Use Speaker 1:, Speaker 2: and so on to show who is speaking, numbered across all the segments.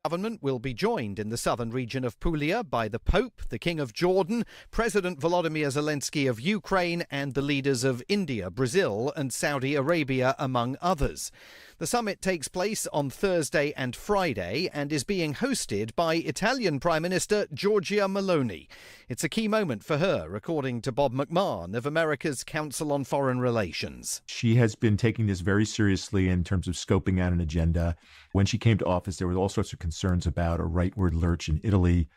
Speaker 1: Government will be joined in the southern region of Puglia by the Pope, the King of Jordan, President Volodymyr Zelensky of Ukraine, and the leaders of India, Brazil, and Saudi Arabia, among others. The summit takes place on Thursday and Friday and is being hosted by Italian Prime Minister Giorgia Meloni. It's a key moment for her, according to Bob McMahon of America's Council on Foreign Relations.
Speaker 2: She has been taking this very seriously in terms of scoping out an agenda. When she came to office, there were all sorts of concerns about a rightward lurch in Italy.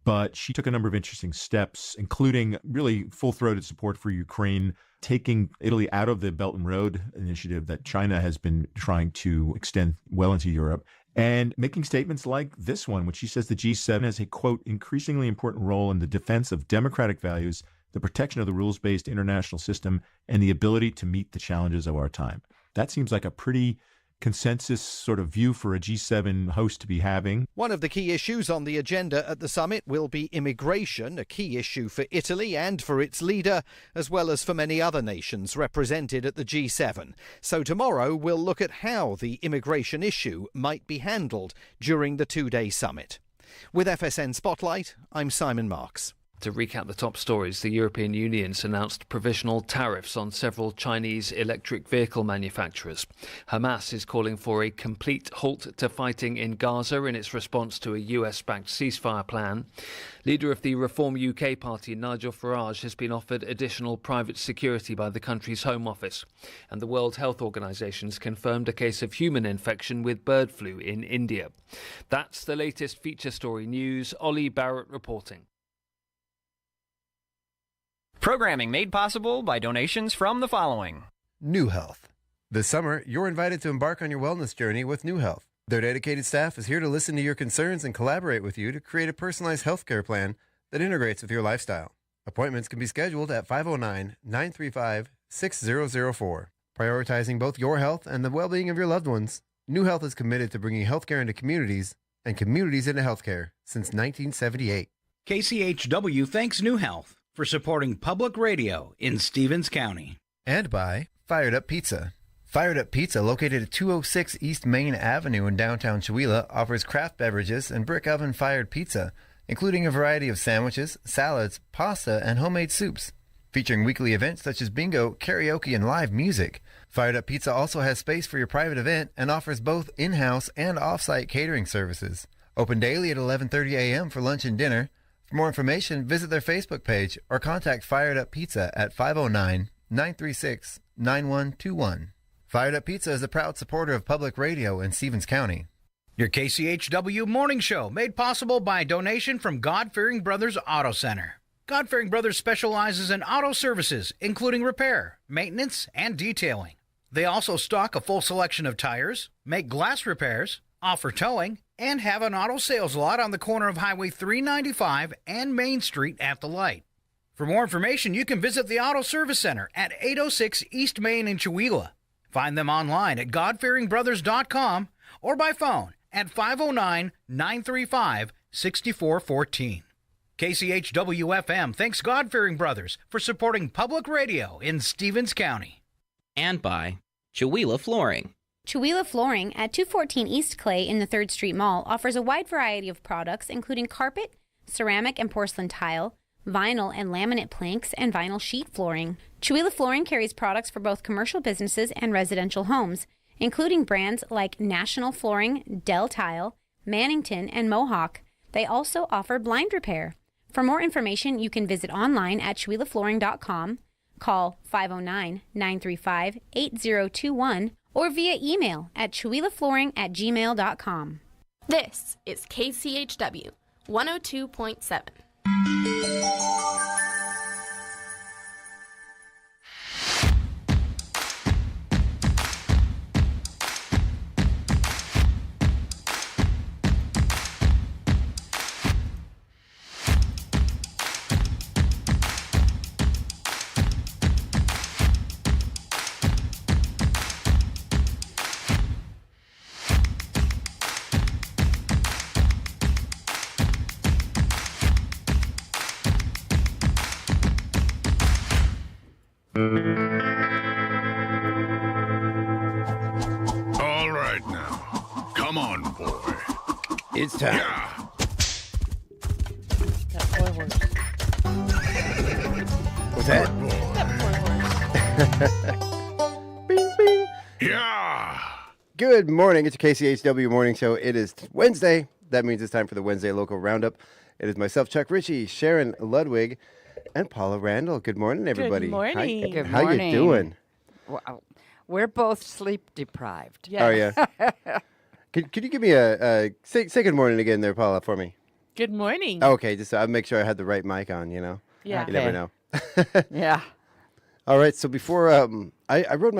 Speaker 2: But she took a number of interesting steps, including really full-throated support for Ukraine, taking Italy out of the Belt and Road initiative that China has been trying to extend well into Europe, and making statements like this one, which she says the G7 has a, quote, increasingly important role in the defense of democratic values, the protection of the rules-based international system, and the ability to meet the challenges of our time. That seems like a pretty consensus sort of view for a G7 host to be having.
Speaker 1: One of the key issues on the agenda at the summit will be immigration, a key issue for Italy and for its leader, as well as for many other nations represented at the G7. So tomorrow we'll look at how the immigration issue might be handled during the two-day summit. With FSN Spotlight, I'm Simon Marks.
Speaker 3: To recap the top stories, the European Union's announced provisional tariffs on several Chinese electric vehicle manufacturers. Hamas is calling for a complete halt to fighting in Gaza in its response to a US-backed ceasefire plan. Leader of the Reform UK party, Nigel Farage, has been offered additional private security by the country's Home Office. And the World Health Organization's confirmed a case of human infection with bird flu in India. That's the latest feature story news. Ollie Barrett reporting.
Speaker 4: Programming made possible by donations from the following.
Speaker 5: New Health. This summer, you're invited to embark on your wellness journey with New Health. Their dedicated staff is here to listen to your concerns and collaborate with you to create a personalized healthcare plan that integrates with your lifestyle. Appointments can be scheduled at 509-935-6004. Prioritizing both your health and the well-being of your loved ones, New Health is committed to bringing healthcare into communities and communities into healthcare since 1978.
Speaker 6: KCHW thanks New Health for supporting public radio in Stevens County.
Speaker 5: And by Fired Up Pizza. Fired Up Pizza, located at 206 East Main Avenue in downtown Chewelah, offers craft beverages and brick oven fired pizza, including a variety of sandwiches, salads, pasta, and homemade soups. Featuring weekly events such as bingo, karaoke, and live music. Fired Up Pizza also has space for your private event and offers both in-house and off-site catering services. Open daily at 11:30 a.m. for lunch and dinner. For more information, visit their Facebook page or contact Fired Up Pizza at 509-936-9121. Fired Up Pizza is a proud supporter of public radio in Stevens County.
Speaker 6: Your KCHW morning show made possible by a donation from God-Fearing Brothers Auto Center. God-Fearing Brothers specializes in auto services, including repair, maintenance, and detailing. They also stock a full selection of tires, make glass repairs, offer towing, and have an auto sales lot on the corner of Highway 395 and Main Street at the light. For more information, you can visit the Auto Service Center at 806 East Main in Chewelah. Find them online at godfearingbrothers.com or by phone at 509-935-6414. KCHW-FM thanks God-Fearing Brothers for supporting public radio in Stevens County.
Speaker 7: And by Chewelah Flooring.
Speaker 8: Chewelah Flooring at 214 East Clay in the 3rd Street Mall offers a wide variety of products including carpet, ceramic and porcelain tile, vinyl and laminate planks, and vinyl sheet flooring. Chewelah Flooring carries products for both commercial businesses and residential homes, including brands like National Flooring, Del Tile, Mannington, and Mohawk. They also offer blind repair. For more information, you can visit online at ChewelahFlooring.com, call 509-935-8021, or via email at ChewelahFlooring@gmail.com.
Speaker 9: This is KCHW 102.7.
Speaker 10: It's time.
Speaker 11: That poor horse.
Speaker 10: What's that?
Speaker 11: That poor horse.
Speaker 10: Bing, bing. Yeah. Good morning. It's your KCHW morning show. It is Wednesday. That means it's time for the Wednesday local roundup. It is myself, Chuck Ritchie, Sharon Ludwig, and Paula Randall. Good morning, everybody.
Speaker 11: Good morning.
Speaker 12: Good
Speaker 10: How
Speaker 12: morning.
Speaker 10: you doing?
Speaker 12: Well, we're both sleep deprived.
Speaker 11: Yes.
Speaker 10: Oh, yeah. Could you give me say good morning again there, Paula, for me?
Speaker 11: Good morning.
Speaker 10: Okay, just I'll make sure I had the right mic on, you know?
Speaker 11: Yeah.
Speaker 10: You never
Speaker 12: Okay.
Speaker 10: know.
Speaker 12: Yeah.
Speaker 10: All right, so before I rode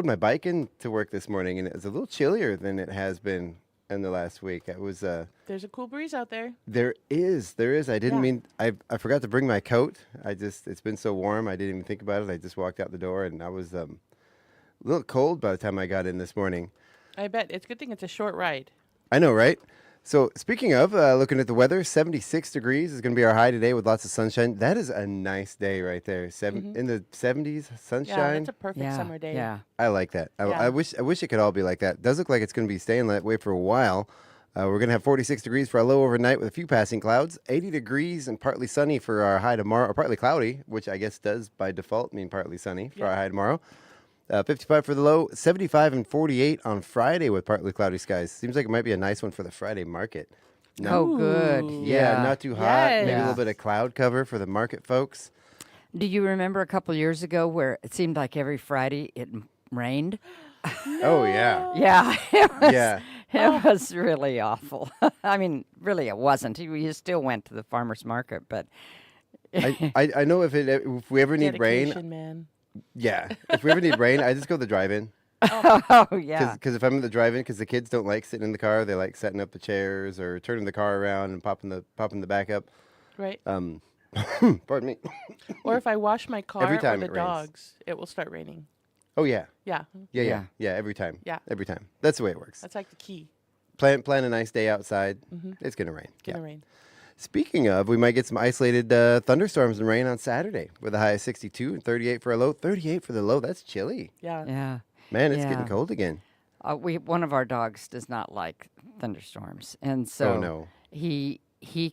Speaker 10: my bike into work this morning, and it was a little chillier than it has been in the last week. It was
Speaker 11: There's a cool breeze out there.
Speaker 10: There is. I didn't mean I forgot to bring my coat. It's been so warm. I didn't even think about it. I just walked out the door and I was a little cold by the time I got in this morning.
Speaker 11: I bet. It's a good thing it's a short ride.
Speaker 10: I know, right? So speaking of looking at the weather, 76 degrees is going to be our high today with lots of sunshine. That is a nice day right there. In the 70s, sunshine.
Speaker 11: Yeah, that's a perfect summer day.
Speaker 12: Yeah.
Speaker 10: I like that.
Speaker 11: Yeah.
Speaker 10: I wish it could all be like that. It does look like it's going to be staying that way for a while. We're going to have 46 degrees for our low overnight with a few passing clouds. 80 degrees and partly sunny for our high tomorrow, or partly cloudy, which I guess does by default mean partly sunny for our high tomorrow. 55 for the low, 75 and 48 on Friday with partly cloudy skies. Seems like it might be a nice one for the Friday market.
Speaker 12: Oh, good.
Speaker 10: Yeah, not too hot.
Speaker 11: Yes.
Speaker 10: Maybe a
Speaker 12: Yeah.
Speaker 10: little bit of cloud cover for the market folks.
Speaker 12: Do you remember a couple years ago where it seemed like every Friday it rained?
Speaker 10: Oh, yeah.
Speaker 12: Yeah. It was,
Speaker 10: Yeah.
Speaker 12: It was really awful. I mean, really, it wasn't. You still went to the farmer's market, but
Speaker 10: I know if we ever need rain,
Speaker 11: Dedication, man.
Speaker 10: yeah. If we ever need rain, I just go to the drive-in.
Speaker 12: oh yeah.
Speaker 10: Because if I'm in the drive-in, because the kids don't like sitting in the car, they like setting up the chairs or turning the car around and popping the back up.
Speaker 11: Right.
Speaker 10: Pardon me.
Speaker 11: Or if I wash my car
Speaker 10: Every
Speaker 11: or
Speaker 10: time
Speaker 11: the
Speaker 10: it rains.
Speaker 11: dogs, it will start raining.
Speaker 10: Oh yeah.
Speaker 11: Yeah.
Speaker 10: Yeah. Every time.
Speaker 11: Yeah.
Speaker 10: Every time. That's the way it works.
Speaker 11: That's like the key.
Speaker 10: Plan a nice day outside. It's gonna rain.
Speaker 11: Gonna rain.
Speaker 10: Speaking of, we might get some isolated thunderstorms and rain on Saturday with a high of 62 and 38 for a low. 38 for the low. That's chilly.
Speaker 11: Yeah.
Speaker 12: Yeah.
Speaker 10: Man, it's getting
Speaker 12: Yeah.
Speaker 10: cold again.
Speaker 12: One of our dogs does not like thunderstorms, and so
Speaker 10: no.
Speaker 12: he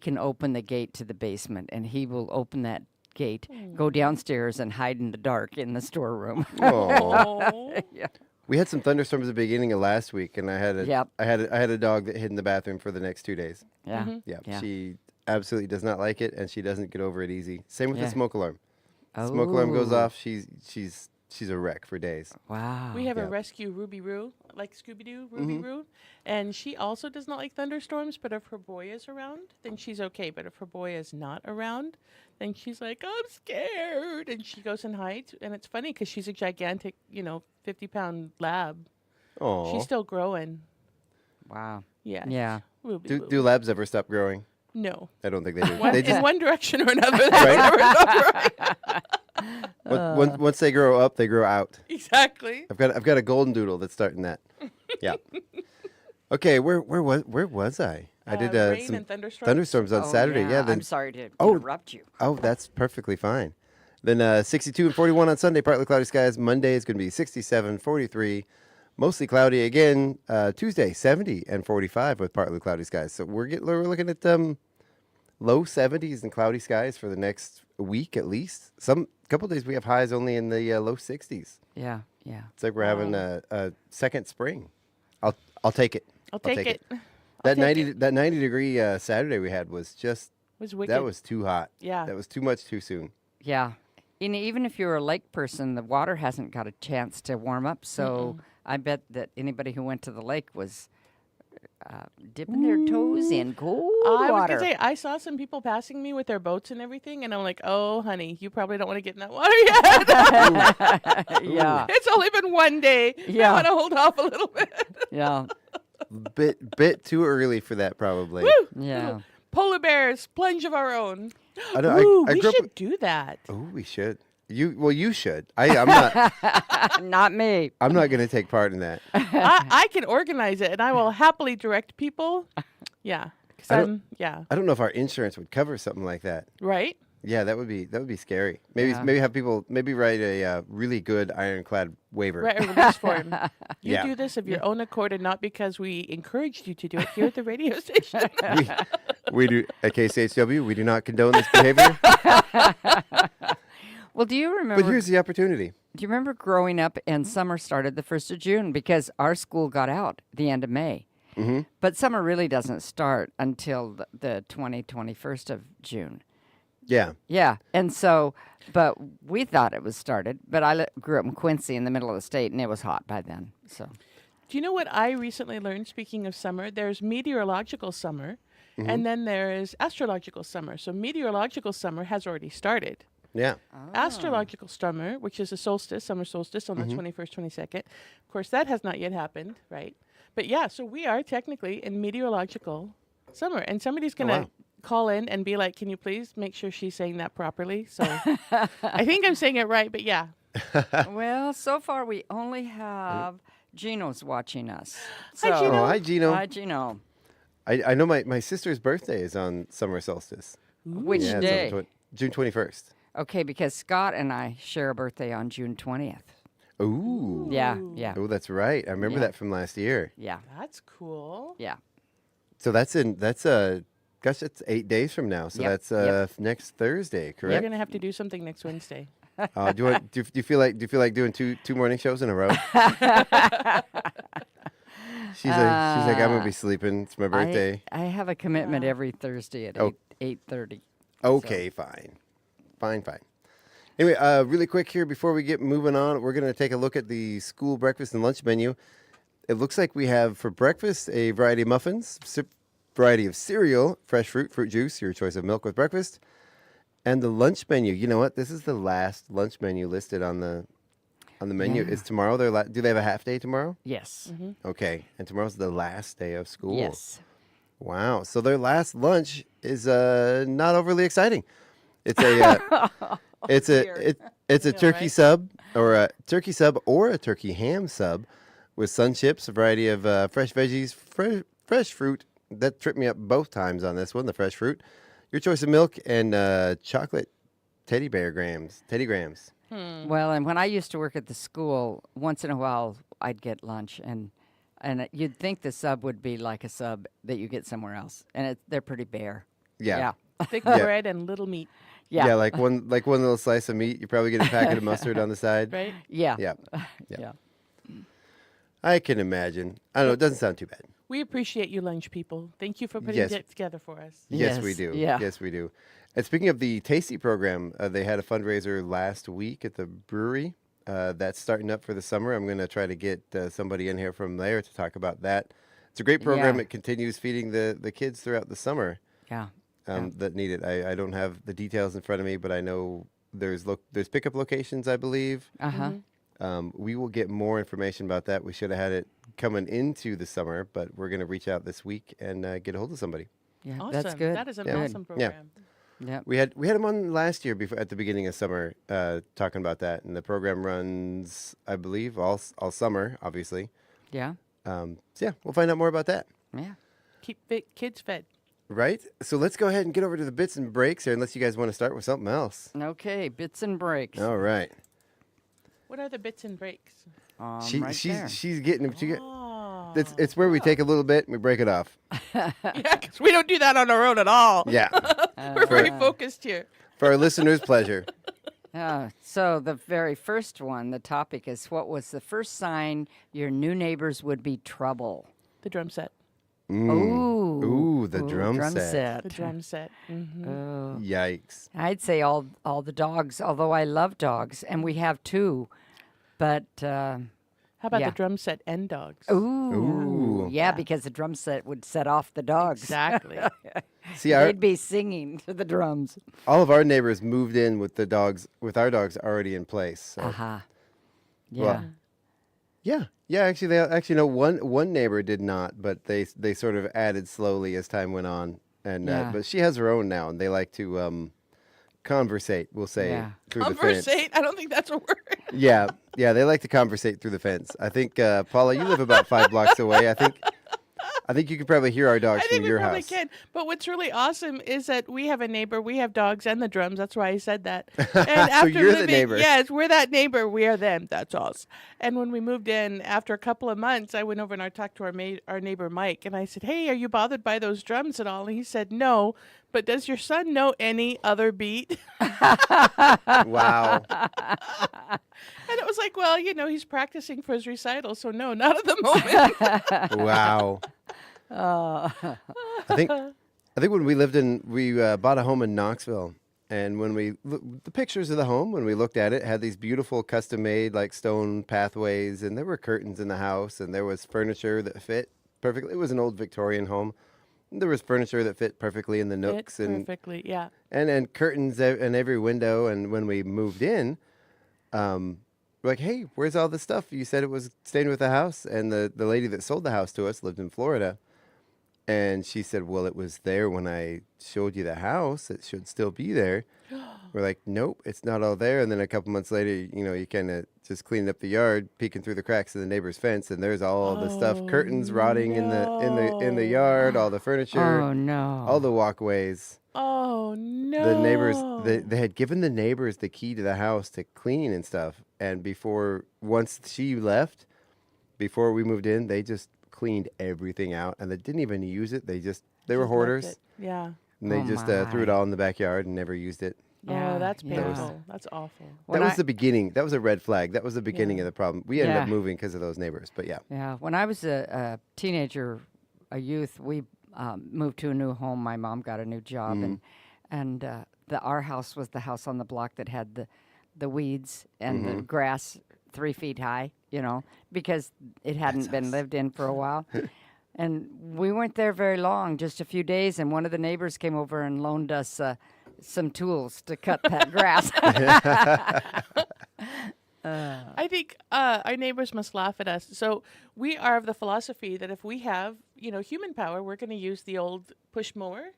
Speaker 12: can open the gate to the basement, and he will open that gate, go downstairs, and hide in the dark in the storeroom.
Speaker 10: Oh.
Speaker 12: Yeah.
Speaker 10: We had some thunderstorms at the beginning of last week, and I had
Speaker 12: Yep.
Speaker 10: I had a dog that hid in the bathroom for the next 2 days.
Speaker 12: Yeah.
Speaker 10: Yeah,
Speaker 12: Yeah.
Speaker 10: she absolutely does not like it, and she doesn't get over it easy. Same with
Speaker 12: Yeah.
Speaker 10: the smoke alarm. Smoke alarm goes
Speaker 12: Oh.
Speaker 10: off, she's a wreck for days.
Speaker 12: Wow.
Speaker 11: We have
Speaker 10: Yeah.
Speaker 11: a rescue Ruby Roo, like Scooby-Doo Ruby Roo, and she also does not like thunderstorms, but if her boy is around, then she's okay. But if her boy is not around, then she's like, I'm scared, and she goes and hides. And it's funny because she's a gigantic, 50-pound lab.
Speaker 10: Oh,
Speaker 11: She's still growing.
Speaker 12: Wow.
Speaker 11: Yeah.
Speaker 12: Yeah.
Speaker 11: Ruby
Speaker 10: do,
Speaker 11: Roo.
Speaker 10: do labs ever stop growing?
Speaker 11: No.
Speaker 10: I don't think they do.
Speaker 11: One,
Speaker 10: They
Speaker 11: in
Speaker 10: just
Speaker 11: one direction or another.
Speaker 10: Right?
Speaker 11: Right?
Speaker 10: once they grow up, they grow out.
Speaker 11: Exactly.
Speaker 10: I've got a golden doodle that's starting that. Yeah. Okay, where was I? I did
Speaker 11: Rain
Speaker 10: some
Speaker 11: and
Speaker 10: thunderstorms on
Speaker 12: Oh,
Speaker 10: Saturday. Yeah, then
Speaker 12: I'm sorry to
Speaker 10: Oh.
Speaker 12: interrupt you.
Speaker 10: Oh, that's perfectly fine. Then 62 and 41 on Sunday, partly cloudy skies. Monday is going to be 67, 43, mostly cloudy again. Tuesday, 70 and 45 with partly cloudy skies. So we're looking at low 70s and cloudy skies for the next week at least. Some couple days we have highs only in the low 60s.
Speaker 12: Yeah. Yeah.
Speaker 10: It's like we're having a second spring. I'll take it.
Speaker 11: I'll take it.
Speaker 10: That
Speaker 11: take
Speaker 10: 90 that 90-degree Saturday we had was just
Speaker 11: Was wicked.
Speaker 10: that was too hot.
Speaker 11: Yeah.
Speaker 10: That was too much too soon.
Speaker 12: Yeah. And even if you're a lake person, the water hasn't got a chance to warm up. So I bet that anybody who went to the lake was dipping their toes in cold
Speaker 11: I was
Speaker 12: water.
Speaker 11: gonna say I saw some people passing me with their boats and everything, and I'm like, "Oh, honey, you probably don't want to get in that water yet."
Speaker 12: Yeah.
Speaker 11: It's only been one day.
Speaker 12: Yeah.
Speaker 11: I want to hold off a little bit.
Speaker 12: Yeah.
Speaker 10: Bit too early for that probably.
Speaker 11: Woo!
Speaker 12: Yeah.
Speaker 11: Polar bears, plunge of our own.
Speaker 10: I don't-
Speaker 11: Ooh,
Speaker 10: I
Speaker 11: we
Speaker 10: grew up-
Speaker 11: should do that.
Speaker 10: Oh, we should. You should. I'm not.
Speaker 12: Not me.
Speaker 10: I'm not going to take part in that.
Speaker 11: I can organize it, and I will happily direct people. Yeah, because
Speaker 10: I
Speaker 11: I'm. Yeah.
Speaker 10: don't know if our insurance would cover something like that.
Speaker 11: Right.
Speaker 10: Yeah, that would be scary. Maybe have people write a really good ironclad waiver.
Speaker 11: Right, a release form. You
Speaker 10: Yeah.
Speaker 11: do this of your own accord and not because we encouraged you to do it here at the radio station.
Speaker 10: We do at KCHW. We do not condone this behavior.
Speaker 12: Well, do you remember?
Speaker 10: But here's the opportunity.
Speaker 12: Do you remember growing up and summer started the 1st of June because our school got out the end of May?
Speaker 10: Mm-hmm.
Speaker 12: But summer really doesn't start until the 21st of June.
Speaker 10: Yeah.
Speaker 12: Yeah. And so, but we thought it was started, but I grew up in Quincy in the middle of the state and it was hot by then. So,
Speaker 11: Do you know what I recently learned, speaking of summer? There's meteorological summer, and then there is astrological summer. So meteorological summer has already started.
Speaker 10: Yeah.
Speaker 11: Astrological summer, which is a solstice, summer solstice on the 21st, 22nd. Of course, that has not yet happened, right? But yeah, so we are technically in meteorological summer. And somebody's going to call in and be like, can you please make sure she's saying that properly? So I think I'm saying it right, but yeah.
Speaker 12: well, so far we only have Gino's watching us. So,
Speaker 11: Hi, Gino.
Speaker 10: Oh, hi, Gino.
Speaker 12: Hi, Gino.
Speaker 10: I know my sister's birthday is on summer solstice.
Speaker 12: Which
Speaker 10: Yeah, it's
Speaker 12: day?
Speaker 10: on June 21st.
Speaker 12: Okay, because Scott and I share a birthday on June 20th.
Speaker 10: Ooh.
Speaker 12: Yeah, yeah.
Speaker 10: Oh, that's right. I remember that from last year.
Speaker 12: Yeah.
Speaker 11: That's cool.
Speaker 12: Yeah.
Speaker 10: So that's 8 days from now. So
Speaker 12: Yep,
Speaker 10: that's next Thursday,
Speaker 11: We're
Speaker 10: correct?
Speaker 11: going to have to do something next Wednesday.
Speaker 10: Do you feel like doing two morning shows in a row? She's like, I'm gonna be sleeping. It's my birthday.
Speaker 12: I have a commitment every Thursday at 8:30.
Speaker 10: Okay, fine. Anyway, really quick here before we get moving on, we're gonna take a look at the school breakfast and lunch menu. It looks like we have for breakfast a variety of muffins, variety of cereal, fresh fruit, fruit juice, your choice of milk with breakfast, and the lunch menu. You know what? This is the last lunch menu listed on the menu.
Speaker 12: Yeah.
Speaker 10: Is tomorrow do they have a half day tomorrow?
Speaker 12: Yes.
Speaker 10: Okay, and tomorrow's the last day of school.
Speaker 12: Yes.
Speaker 10: Wow. So their last lunch is not overly exciting. It's a it's a turkey sub or a turkey sub or a turkey ham sub with sun chips, a variety of fresh veggies, fresh fruit. That tripped me up both times on this one. The fresh fruit, your choice of milk, and chocolate teddy grams.
Speaker 12: Well, and when I used to work at the school, once in a while I'd get lunch, and you'd think the sub would be like a sub that you get somewhere else, and they're pretty bare.
Speaker 10: Yeah.
Speaker 11: Thick bread and little meat.
Speaker 12: Yeah.
Speaker 10: Yeah, like one little slice of meat. You probably get a packet of mustard on the side.
Speaker 11: Right?
Speaker 12: Yeah.
Speaker 10: Yeah.
Speaker 12: Yeah.
Speaker 10: I can imagine. I don't know. It doesn't sound too bad.
Speaker 11: We appreciate you, lunch people. Thank you for putting it together for us.
Speaker 10: Yes, we do.
Speaker 12: Yeah.
Speaker 10: Yes, we do. And speaking of the Tasty program, they had a fundraiser last week at the brewery. That's starting up for the summer. I'm going to try to get somebody in here from there to talk about that. It's a great program.
Speaker 12: Yeah.
Speaker 10: It continues feeding the kids throughout the summer
Speaker 12: Yeah.
Speaker 10: that need it. I don't have the details in front of me, but I know there's pickup locations, I believe.
Speaker 12: Uh-huh.
Speaker 10: We will get more information about that. We should have had it coming into the summer, but we're going to reach out this week and get a hold of somebody.
Speaker 12: Yeah,
Speaker 11: Awesome.
Speaker 12: that's good.
Speaker 11: That is an
Speaker 10: Yeah.
Speaker 11: awesome program.
Speaker 12: Yeah.
Speaker 10: We had him on last year at the beginning of summer talking about that, and the program runs, I believe, all summer, obviously.
Speaker 12: Yeah.
Speaker 10: So yeah, we'll find out more about that.
Speaker 12: Yeah.
Speaker 11: Keep kids fed.
Speaker 10: Right? So let's go ahead and get over to the bits and breaks here, unless you guys want to start with something else.
Speaker 12: Okay, bits and breaks.
Speaker 10: All right.
Speaker 11: What are the bits and breaks?
Speaker 12: Right there.
Speaker 10: She's getting it's where we take a little bit and we break it off.
Speaker 11: Yeah, because we don't do that on our own at all.
Speaker 10: Yeah.
Speaker 11: We're very focused here.
Speaker 10: For our listeners' pleasure.
Speaker 12: So the very first one, the topic is, what was the first sign your new neighbors would be trouble?
Speaker 11: The drum set.
Speaker 10: Ooh, the drum
Speaker 12: set.
Speaker 11: The drum set. Mm-hmm.
Speaker 12: Oh.
Speaker 10: Yikes.
Speaker 12: I'd say all the dogs, although I love dogs, and we have two, but
Speaker 11: How about the drum set and dogs?
Speaker 10: Ooh.
Speaker 12: Yeah, because the drum set would set off the dogs.
Speaker 11: Exactly.
Speaker 10: See,
Speaker 12: They'd be singing to the drums.
Speaker 10: all of our neighbors moved in with our dogs already in place. So.
Speaker 12: Uh-huh. Yeah.
Speaker 10: Well, yeah. Actually, no. One neighbor did not, but they sort of added slowly as time went on. And but she has her own now, and they like to conversate. We'll say through the fence.
Speaker 11: Conversate? I don't think that's a word.
Speaker 10: Yeah, they like to conversate through the fence. I think Paula, you live about 5 blocks away. I I think you can probably hear our dogs
Speaker 11: I
Speaker 10: from
Speaker 11: think we
Speaker 10: your
Speaker 11: probably
Speaker 10: house.
Speaker 11: can. But what's really awesome is that we have a neighbor. We have dogs and the drums. That's why I said that. And after
Speaker 10: you're the
Speaker 11: living,
Speaker 10: neighbor.
Speaker 11: yes, we're that neighbor. We are them. That's us. And when we moved in, after a couple of months, I went over and I talked to our neighbor Mike, and I said, "Hey, are you bothered by those drums at all?" And he said, "No. But does your son know any other beat?"
Speaker 10: Wow.
Speaker 11: And it was like, well, he's practicing for his recital, so no, not at the moment.
Speaker 10: Wow. I think when we bought a home in Knoxville, and when the pictures of the home, when we looked at it, had these beautiful custom-made like stone pathways, and there were curtains in the house, and there was furniture that fit perfectly. It was an old Victorian home. There was furniture that fit perfectly in the nooks
Speaker 11: Perfectly, yeah.
Speaker 10: and curtains in every window. And when we moved in, we're like, "Hey, where's all this stuff? You said it was staying with the house." And the lady that sold the house to us lived in Florida. And she said, "Well, it was there when I showed you the house. It should still be there." We're like, "Nope, it's not all there." And then a couple months later, you kind of just cleaning up the yard, peeking through the cracks of the neighbor's fence, and there's all the stuff, curtains rotting in the yard, all the furniture,
Speaker 12: Oh, no.
Speaker 10: all the walkways.
Speaker 11: Oh, no.
Speaker 10: The neighbors, they had given the neighbors the key to the house to clean and stuff. And once she left, before we moved in, they just cleaned everything out, and they didn't even use it. They were
Speaker 11: Just left
Speaker 10: hoarders.
Speaker 11: it. Yeah.
Speaker 10: And they just threw it all in the backyard and never used it.
Speaker 11: Oh, that's
Speaker 12: yeah.
Speaker 11: painful. That's awful.
Speaker 10: That was the beginning. That was a red flag. That was the beginning of the problem. We ended up moving because of those neighbors. But yeah.
Speaker 12: Yeah. When I was a teenager, a youth, we moved to a new home. My mom got a new job, and our house was the house on the block that had the weeds and the grass 3 feet high. Because it hadn't been lived in for a while. And we weren't there very long, just a few days, and one of the neighbors came over and loaned us some tools to cut that grass.
Speaker 11: I think our neighbors must laugh at us. So we are of the philosophy that if we have, human power, we're going to use the old push mower.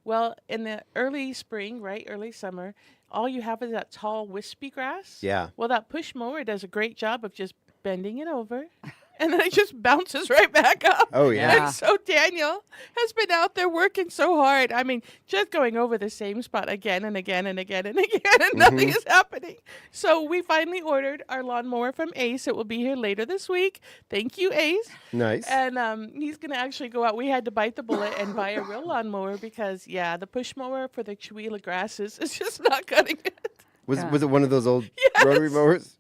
Speaker 11: Well, in the early spring, early summer, all you have is that tall, wispy grass.
Speaker 10: Yeah.
Speaker 11: Well, that push mower does a great job of just bending it over. And then it just bounces right back up.
Speaker 10: Oh, yeah.
Speaker 11: And so Daniel has been out there working so hard. I mean, just going over the same spot again and again and again and again, and nothing is happening. So we finally ordered our lawnmower from Ace. It will be here later this week. Thank you, Ace.
Speaker 10: Nice.
Speaker 11: And he's going to actually go out. We had to bite the bullet and buy a real lawnmower because, the push mower for the Chihuahua grasses is just not cutting it.
Speaker 10: Was it one of those old rotary mowers?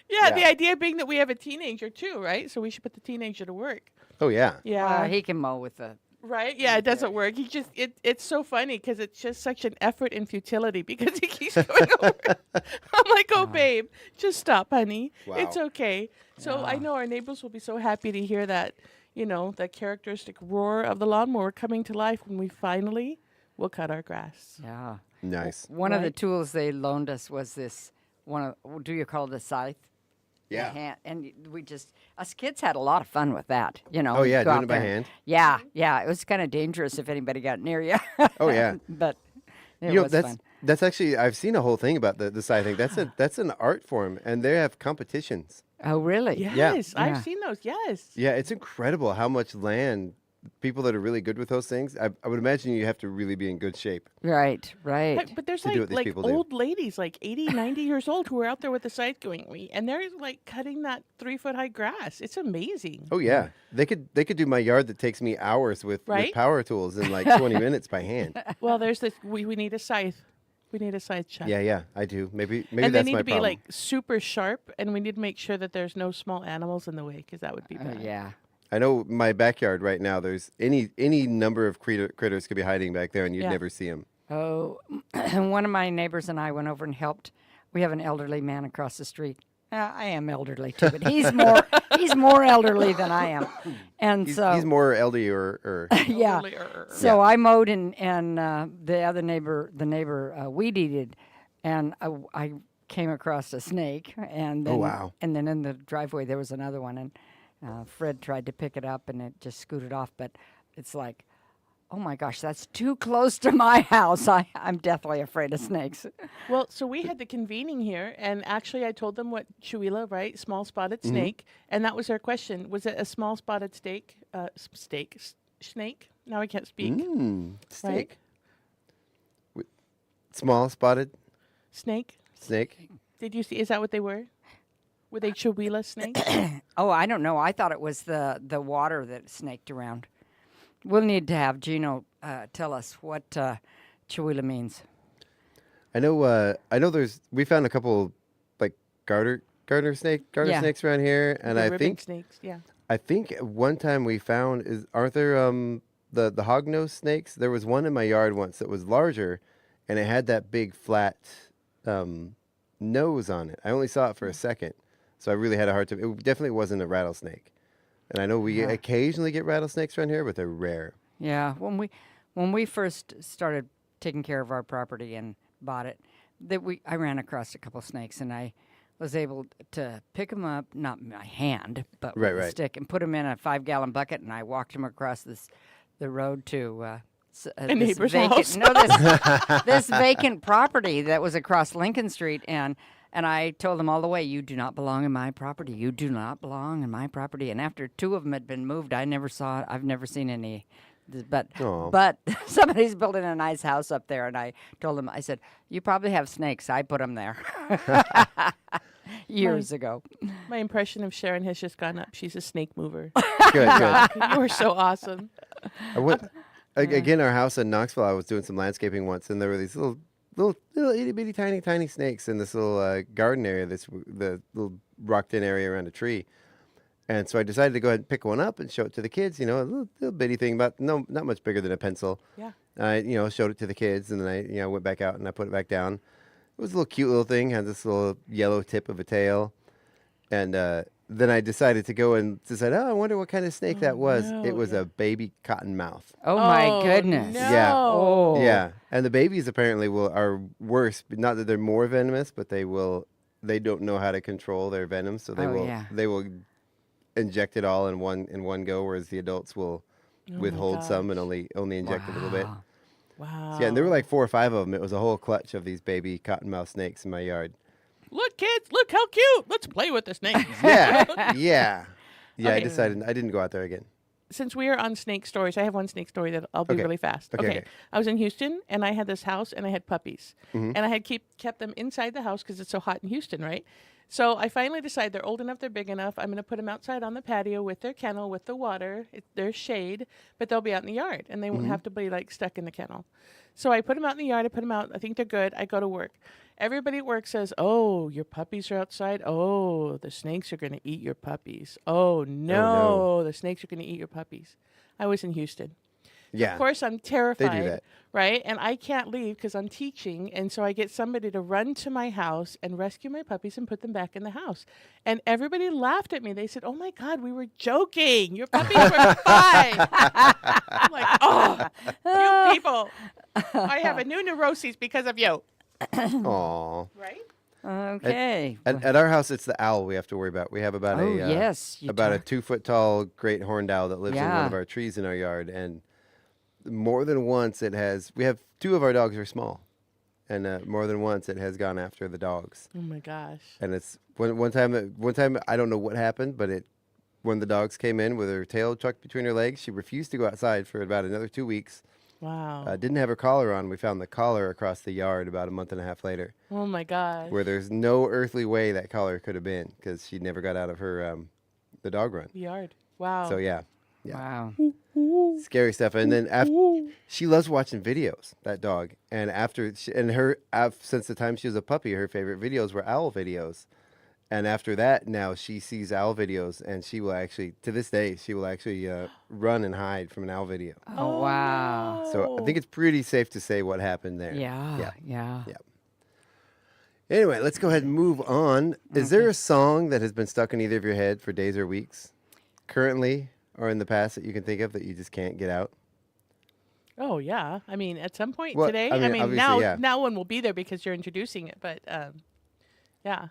Speaker 11: Yeah, the idea being that we have a teenager too, right? So we should put the teenager to work.
Speaker 10: Oh, yeah.
Speaker 11: Yeah.
Speaker 12: He can mow with the...
Speaker 11: Right? Yeah, it doesn't work. It's so funny because it's just such an effort and futility because he keeps going over. I'm like, oh, babe, just stop, honey.
Speaker 10: Wow.
Speaker 11: It's okay. So I know our neighbors will be so happy to hear that, that characteristic roar of the lawnmower coming to life when we finally will cut our grass.
Speaker 12: Yeah.
Speaker 10: Nice.
Speaker 12: One of the tools they loaned us was this do you call it a scythe?
Speaker 10: Yeah.
Speaker 12: And us kids had a lot of fun with that,
Speaker 10: Oh, yeah,
Speaker 12: go
Speaker 10: doing
Speaker 12: out
Speaker 10: it by
Speaker 12: there.
Speaker 10: hand.
Speaker 12: Yeah, it was kind of dangerous if anybody got near you.
Speaker 10: Oh, yeah.
Speaker 12: But it was fun.
Speaker 10: That's actually, I've seen a whole thing about the scything. That's an art form, and they have competitions.
Speaker 12: Oh, really?
Speaker 11: Yes, I've seen those, yes.
Speaker 10: Yeah, it's incredible how much land people that are really good with those things. I would imagine you have to really be in good shape.
Speaker 12: Right.
Speaker 11: But there's
Speaker 10: to do what these people do.
Speaker 11: old ladies, 80, 90 years old, who are out there with the scythe going, and they're cutting that 3-foot high grass. It's amazing.
Speaker 10: Oh yeah, they could do my yard that takes me hours with power tools in 20 minutes by hand.
Speaker 11: Well, there's this. We need a scythe. We need a scythe, Chuck.
Speaker 10: Yeah, I do. Maybe
Speaker 11: and
Speaker 10: that's
Speaker 11: they
Speaker 10: my
Speaker 11: need to
Speaker 10: problem.
Speaker 11: be super sharp, and we need to make sure that there's no small animals in the way, because that would be bad.
Speaker 12: Yeah.
Speaker 10: I know my backyard right now. There's any number of critters could be hiding back there, and you'd never see them.
Speaker 12: Oh, one of my neighbors and I went over and helped. We have an elderly man across the street. I am elderly too, but he's more elderly than I am, and
Speaker 10: he's more elderly.
Speaker 12: Yeah. So I mowed and the other neighbor, weed eated, and I came across a snake, and then, and then in the driveway there was another one, and Fred tried to pick it up, and it just scooted off. But it's like, oh my gosh, that's too close to my house. I'm deathly afraid of snakes.
Speaker 11: Well, so we had the convening here, and actually I told them what Shuila, right? Small spotted snake. And that was their question. Was it a small spotted snake? Snake? Now I can't speak.
Speaker 10: Snake. Right? Small spotted?
Speaker 11: Snake.
Speaker 10: Snake.
Speaker 11: Did you see? Is that what they were? Were they Shuila snakes?
Speaker 12: Oh, I don't know. I thought it was the water that snaked around. We'll need to have Gino tell us what Chihuila means.
Speaker 10: I know. We found a couple like garter snakes around here, and I think
Speaker 11: snakes. Yeah.
Speaker 10: I think one time we found aren't there the hognose snakes? There was one in my yard once that was larger, and it had that big flat nose on it. I only saw it for a second, so I really had a hard time. It definitely wasn't a rattlesnake, and I know we occasionally get rattlesnakes around here, but they're rare.
Speaker 12: Yeah, when we first started taking care of our property and bought it, I ran across a couple snakes, and I was able to pick them up, not in my hand, but with a stick, and put them in a 5-gallon bucket, and I walked them across the road to
Speaker 11: a neighbor's house.
Speaker 12: No, this vacant property that was across Lincoln Street, and I told them all the way, you do not belong in my property. You do not belong in my property. And after 2 of them had been moved, I've never seen any. But somebody's building a nice house up there, and I told them, I said, you probably have snakes. I put them there years ago.
Speaker 11: My impression of Sharon has just gone up. She's a snake mover.
Speaker 10: Good.
Speaker 11: You were so awesome.
Speaker 10: Again, our house in Knoxville, I was doing some landscaping once, and there were these little itty bitty tiny snakes in this little garden area, the little rocked in area around a tree. And so I decided to go ahead and pick one up and show it to the kids. You know, a little bitty thing, not much bigger than a pencil.
Speaker 11: Yeah.
Speaker 10: I showed it to the kids, and then I went back out and I put it back down. It was a little cute little thing, had this little yellow tip of a tail, and then I decided to go and decide, I wonder what kind of snake that was.
Speaker 11: No,
Speaker 10: it was a baby cottonmouth.
Speaker 12: Oh my goodness!
Speaker 11: No.
Speaker 10: Yeah.
Speaker 12: Oh.
Speaker 10: Yeah, and the babies apparently are worse. Not that they're more venomous, but they don't know how to control their venom, so they will inject it all in one go, whereas the adults will withhold some and only inject a little bit.
Speaker 11: Wow.
Speaker 10: So, yeah, and there were like 4 or 5 of them. It was a whole clutch of these baby cottonmouth snakes in my yard.
Speaker 11: Look, kids, look how cute. Let's play with the snakes.
Speaker 10: Yeah.
Speaker 11: Okay.
Speaker 10: I decided I didn't go out there again.
Speaker 11: Since we are on snake stories, I have one snake story that I'll be really fast.
Speaker 10: Okay.
Speaker 11: I was in Houston, and I had this house, and I had puppies. And I had kept them inside the house because it's so hot in Houston, right? So I finally decided they're old enough, they're big enough. I'm going to put them outside on the patio with their kennel, with the water. There's shade, but they'll be out in the yard, and they won't have to be like stuck in the kennel. So I put them out in the yard. I put them out. I think they're good. I go to work. Everybody at work says, "Oh, your puppies are outside. Oh, the snakes are going to eat your puppies. Oh no, the snakes are going to eat your puppies." I was in Houston.
Speaker 10: Yeah.
Speaker 11: Of course, I'm terrified.
Speaker 10: They do that.
Speaker 11: Right? And I can't leave because I'm teaching. And so I get somebody to run to my house and rescue my puppies and put them back in the house. And everybody laughed at me. They said, "Oh my God, we were joking. Your puppies were fine." I'm like, "Oh, you people. I have a new neuroses because of you."
Speaker 10: Aw.
Speaker 11: Right?
Speaker 12: Okay.
Speaker 10: At our house, it's the owl we have to worry about. We have about a 2-foot tall great horned owl that lives in one of our trees in our yard, and more than once we have 2 of our dogs are small, and more than once it has gone after the dogs.
Speaker 11: Oh my gosh!
Speaker 10: And it's one time I don't know what happened, but when the dogs came in with her tail tucked between her legs, she refused to go outside for about another 2 weeks.
Speaker 11: Wow.
Speaker 10: Didn't have her collar on. We found the collar across the yard about a month and a half later.
Speaker 11: Oh my gosh!
Speaker 10: Where there's no earthly way that collar could have been, because she never got out of her the dog run.
Speaker 11: The yard. Wow.
Speaker 10: So yeah.
Speaker 12: Wow.
Speaker 10: Scary stuff. And then she loves watching videos, that dog. And since the time she was a puppy, her favorite videos were owl videos. And after that, now she sees owl videos, and she will actually, to this day, run and hide from an owl video.
Speaker 12: Oh, wow.
Speaker 10: So I think it's pretty safe to say what happened there.
Speaker 12: Yeah.
Speaker 10: Anyway, let's go ahead and move on. Is there a song that has been stuck in either of your head for days or weeks, currently or in the past, that you can think of that you just can't get out?
Speaker 11: Oh yeah. I mean, at some point
Speaker 10: Well,
Speaker 11: today.
Speaker 10: I mean,
Speaker 11: now one will be there because you're introducing it. But yeah.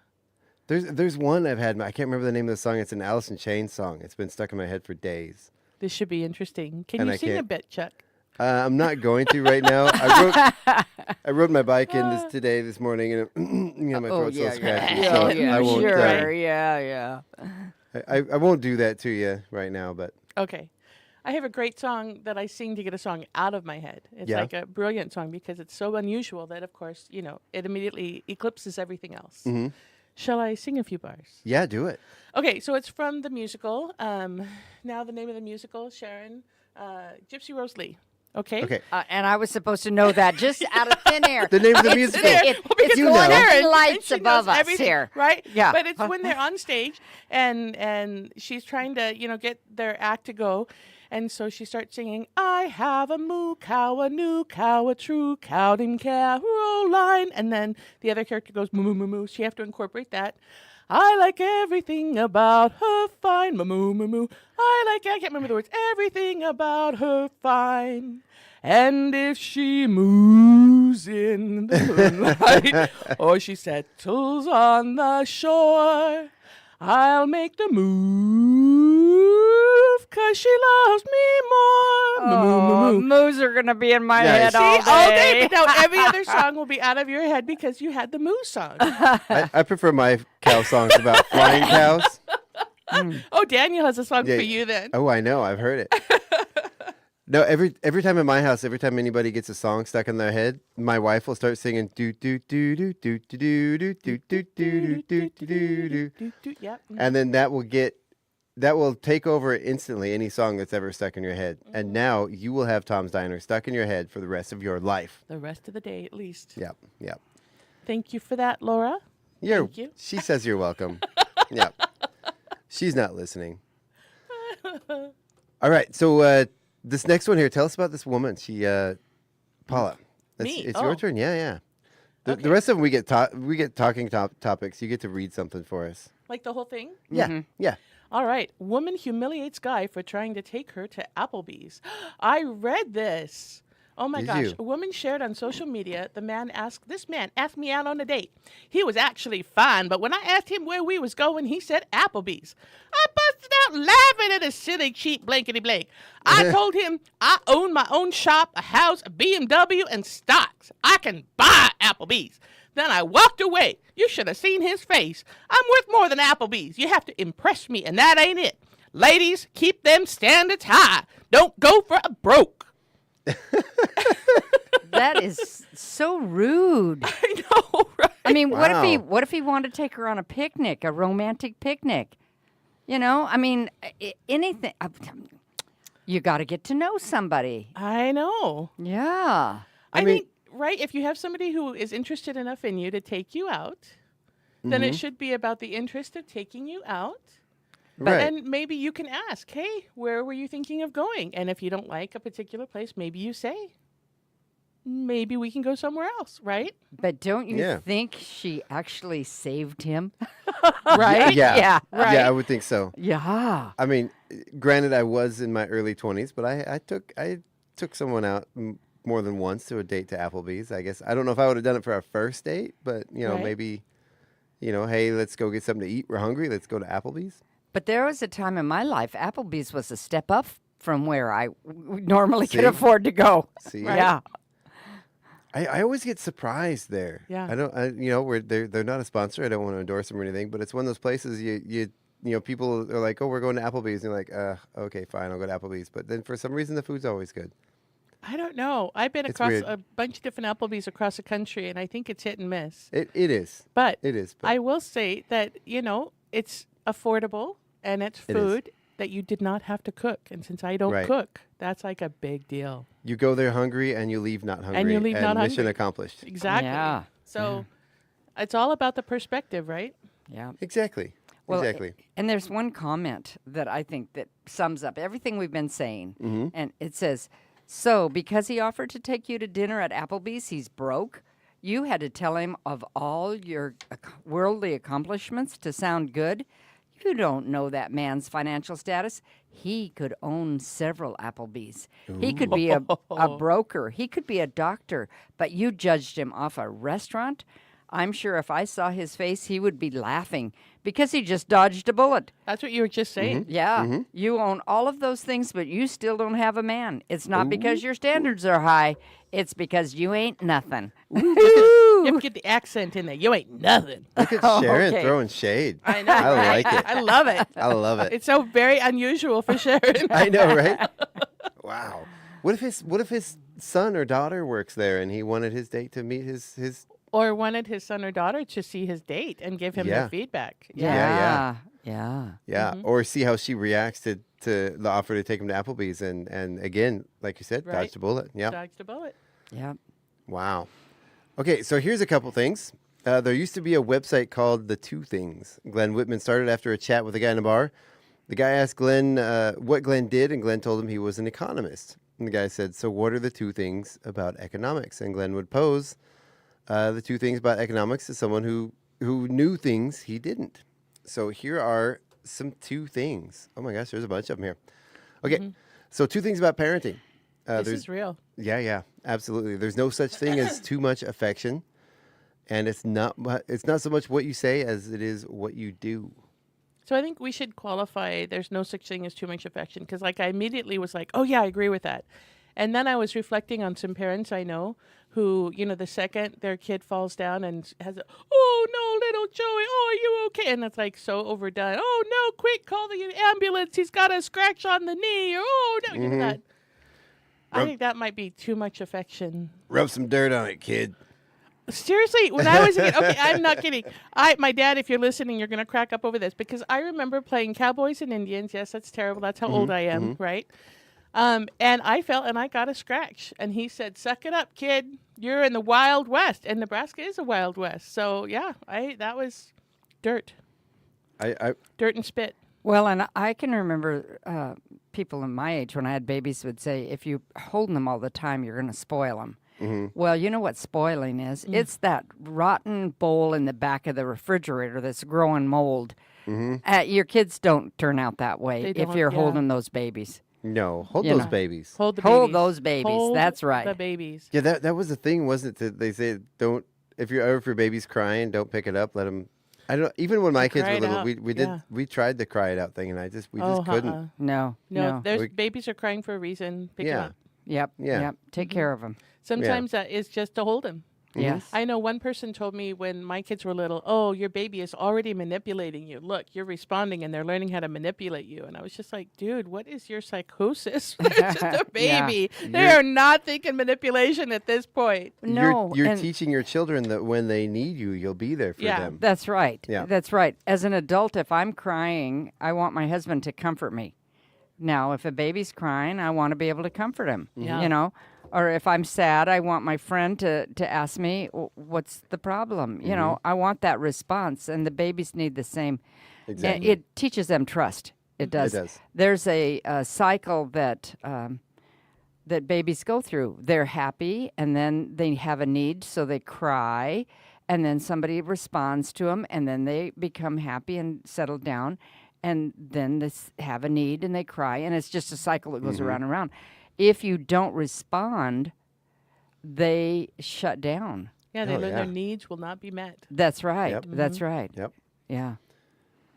Speaker 10: There's one I've had. I can't remember the name of the song. It's an Alice in Chains song. It's been stuck in my head for days.
Speaker 11: This should be interesting. Can you sing a bit, Chuck?
Speaker 10: I'm not going to right now. I rode my bike in this morning, and my throat's so scratchy. So I won't.
Speaker 12: Sure, yeah.
Speaker 10: I won't do that to you right now, but
Speaker 11: Okay. I have a great song that I sing to get a song out of my head. It's
Speaker 10: Yeah.
Speaker 11: like a brilliant song because it's so unusual that, of course, it immediately eclipses everything else.
Speaker 10: Mm-hmm.
Speaker 11: Shall I sing a few bars?
Speaker 10: Yeah, do it.
Speaker 11: Okay, so it's from the musical. Now the name of the musical, Sharon, Gypsy Rose Lee. Okay.
Speaker 10: Okay.
Speaker 12: And I was supposed to know that just out of thin air.
Speaker 10: The name of the
Speaker 12: It's
Speaker 10: musical.
Speaker 12: there. It's
Speaker 10: You
Speaker 12: going
Speaker 10: know.
Speaker 12: up in
Speaker 11: And
Speaker 12: lights
Speaker 11: she
Speaker 12: above
Speaker 11: knows
Speaker 12: us
Speaker 11: everything,
Speaker 12: here.
Speaker 11: right?
Speaker 12: Yeah.
Speaker 11: But it's when they're on stage and she's trying to, get their act to go. And so she starts singing, I have a moo cow, a new cow, a true cow named Caroline. And then the other character goes, moo, moo, moo, moo. So you have to incorporate that. I like everything about her fine. Moo, moo, moo, moo. I can't remember the words. Everything about her fine. And if she moves in the moonlight or she settles on the shore, I'll make the move 'cause she loves me more.
Speaker 12: Oh, moos are going to be in my head
Speaker 11: See,
Speaker 12: all day.
Speaker 11: all day. But now every other song will be out of your head because you had the moo song.
Speaker 10: I prefer my cow songs about flying cows.
Speaker 11: Oh, Daniel has a song
Speaker 10: Yeah.
Speaker 11: for you then.
Speaker 10: Oh, I know. I've heard it. No, every time in my house, every time anybody gets a song stuck in their head, my wife will start singing do do do do do do do do do do do do do do,
Speaker 11: Yep.
Speaker 10: and then that will take over instantly any song that's ever stuck in your head. And now you will have Tom's Diner stuck in your head for the rest of your life.
Speaker 11: The rest of the day, at least.
Speaker 10: Yep.
Speaker 11: Thank you for that, Laura. Thank you.
Speaker 10: She says you're welcome. Yep. She's not listening. All right, so this next one here, tell us about this woman. She, Paula. It's your turn. Yeah. The rest of them we get talking topics. You get to read something for us.
Speaker 11: Like the whole thing?
Speaker 10: Yeah. Yeah.
Speaker 11: All right. Woman humiliates guy for trying to take her to Applebee's. I read this. Oh my
Speaker 10: Did
Speaker 11: gosh.
Speaker 10: you?
Speaker 11: A woman shared on social media. This man asked me out on a date. He was actually fine, but when I asked him where we was going, he said Applebee's. I busted out laughing at his silly, cheap blankety blank. I told him I own my own shop, a house, a BMW, and stocks. I can buy Applebee's. Then I walked away. You should have seen his face. I'm worth more than Applebee's. You have to impress me, and that ain't it. Ladies, keep them standards high. Don't go for a broke.
Speaker 12: That is so rude.
Speaker 11: I know, right?
Speaker 12: I mean,
Speaker 10: Wow.
Speaker 12: what if he wanted to take her on a picnic, a romantic picnic? I mean, anything. You got to get to know somebody.
Speaker 11: I know.
Speaker 12: Yeah.
Speaker 11: I think, right, if you have somebody who is interested enough in you to take you out, then it should be about the interest of taking you out.
Speaker 10: Right.
Speaker 11: And maybe you can ask, hey, where were you thinking of going? And if you don't like a particular place, maybe you say, maybe we can go somewhere else, right?
Speaker 12: But don't you
Speaker 10: Yeah.
Speaker 12: think she actually saved him? Right?
Speaker 10: Yeah.
Speaker 12: Yeah. Right.
Speaker 10: Yeah, I would think so.
Speaker 12: Yeah.
Speaker 10: I mean, granted, I was in my early 20s, but I took someone out more than once to a date to Applebee's. I guess I don't know if I would have done it for our first date, but
Speaker 11: Right.
Speaker 10: maybe, hey, let's go get something to eat. We're hungry. Let's go to Applebee's.
Speaker 12: But there was a time in my life, Applebee's was a step up from where I normally could
Speaker 10: See?
Speaker 12: afford to go.
Speaker 10: See?
Speaker 12: Yeah.
Speaker 10: I always get surprised there.
Speaker 11: Yeah.
Speaker 10: I don't. They're not a sponsor. I don't want to endorse them or anything, but it's one of those places you people are like, oh, we're going to Applebee's, and you're like, okay, fine, I'll go to Applebee's. But then for some reason, the food's always good.
Speaker 11: I don't know. I've been
Speaker 10: It's
Speaker 11: across
Speaker 10: weird.
Speaker 11: a bunch of different Applebee's across the country, and I think it's hit and miss.
Speaker 10: It is.
Speaker 11: But
Speaker 10: It is. But
Speaker 11: I will say that, it's affordable and it's
Speaker 10: It is.
Speaker 11: food that you did not have to cook. And since I don't
Speaker 10: Right.
Speaker 11: cook, that's like a big deal.
Speaker 10: you go there hungry and you leave not hungry.
Speaker 11: And you leave not
Speaker 10: mission
Speaker 11: hungry.
Speaker 10: accomplished.
Speaker 11: Exactly.
Speaker 12: Yeah.
Speaker 11: So it's all about the perspective, right?
Speaker 12: Yeah.
Speaker 10: Exactly.
Speaker 12: Well,
Speaker 10: exactly.
Speaker 12: And there's one comment that I think that sums up everything we've been saying.
Speaker 10: Mm-hmm.
Speaker 12: And it says, so because he offered to take you to dinner at Applebee's, he's broke? You had to tell him of all your worldly accomplishments to sound good? You don't know that man's financial status. He could own several Applebee's. He could be a broker. He could be a doctor. But you judged him off a restaurant? I'm sure if I saw his face, he would be laughing because he just dodged a bullet.
Speaker 11: That's what you were just saying.
Speaker 12: Yeah. You own all of those things, but you still don't have a man. It's not because your standards are high. It's because you ain't nothing.
Speaker 11: You have to get the accent in there. You ain't nothing.
Speaker 10: Look at Sharon throwing shade.
Speaker 11: I know.
Speaker 10: I
Speaker 11: right?
Speaker 10: like it.
Speaker 11: I love it.
Speaker 10: I love it.
Speaker 11: It's so very unusual for Sharon.
Speaker 10: I know, right? Wow. What if his son or daughter works there and he wanted his date to meet his
Speaker 11: Or wanted his son or daughter to see his date and give him their feedback.
Speaker 12: Yeah.
Speaker 10: Or see how she reacts to the offer to take him to Applebee's and again, like you said, dodged a bullet. Yeah.
Speaker 11: Dodged a bullet.
Speaker 12: Yep.
Speaker 10: Wow. Okay, so here's a couple things. There used to be a website called The Two Things. Glenn Whitman started after a chat with a guy in a bar. The guy asked Glenn what Glenn did, and Glenn told him he was an economist. And the guy said, so what are the two things about economics? And Glenn would pose the two things about economics to someone who knew things he didn't. So here are some two things. Oh my gosh, there's a bunch of them here. Okay, so two things about parenting.
Speaker 11: This is real.
Speaker 10: Yeah, absolutely. There's no such thing as too much affection, and it's not so much what you say as it is what you do.
Speaker 11: So I think we should qualify there's no such thing as too much affection, because like I immediately was like, oh yeah, I agree with that. And then I was reflecting on some parents I know who, the second their kid falls down and has oh no, little Joey, oh, are you okay? And it's like so overdone. Oh no, quick, call the ambulance. He's got a scratch on the knee. Or, oh no, that. I think that might be too much affection.
Speaker 10: Rub some dirt on it, kid.
Speaker 11: Seriously, when I was a kid, okay, I'm not kidding. My dad, if you're listening, you're going to crack up over this, because I remember playing Cowboys and Indians. Yes, that's terrible. That's how old I am, right? And I fell and I got a scratch. And he said, suck it up, kid. You're in the Wild West. And Nebraska is a Wild West. So, yeah, that was dirt. Dirt and spit.
Speaker 12: Well, and I can remember people in my age when I had babies would say, if you hold them all the time, you're going to spoil them. Well, you know what spoiling is? It's that rotten bowl in the back of the refrigerator that's growing mold. Your kids don't turn out that way if you're holding those babies.
Speaker 10: No, hold those babies.
Speaker 11: Hold the babies.
Speaker 12: Hold those babies.
Speaker 11: Hold
Speaker 12: That's right.
Speaker 11: the babies.
Speaker 10: Yeah, that was the thing, wasn't it? They say if your baby's crying, don't pick it up. Let them. I don't. Even when my kids were little, we tried the cry it out thing, and we just couldn't.
Speaker 12: No.
Speaker 11: Babies are crying for a reason. Pick them up.
Speaker 12: Yep. Take care of them.
Speaker 11: Sometimes that is just to hold them.
Speaker 12: Yes.
Speaker 11: I know one person told me when my kids were little, oh, your baby is already manipulating you. Look, you're responding and they're learning how to manipulate you. And I was just like, dude, what is your psychosis? It's just a baby. They are not thinking manipulation at this point.
Speaker 12: No.
Speaker 10: You're teaching your children that when they need you, you'll be there for them.
Speaker 12: That's right.
Speaker 10: Yeah.
Speaker 12: That's right. As an adult, if I'm crying, I want my husband to comfort me. Now, if a baby's crying, I want to be able to comfort him, Or if I'm sad, I want my friend to ask me, what's the problem? I want that response, and the babies need the same.
Speaker 10: Exactly.
Speaker 12: It teaches them trust. It does.
Speaker 10: It does.
Speaker 12: There's a cycle that babies go through. They're happy, and then they have a need, so they cry, and then somebody responds to them, and then they become happy and settle down, and then they have a need, and they cry, and it's just a cycle that goes around and around. If you don't respond, they shut down.
Speaker 11: Yeah, they learn their needs will not be met.
Speaker 12: That's right.
Speaker 10: Yep.
Speaker 12: That's right.
Speaker 10: Yep.
Speaker 12: Yeah.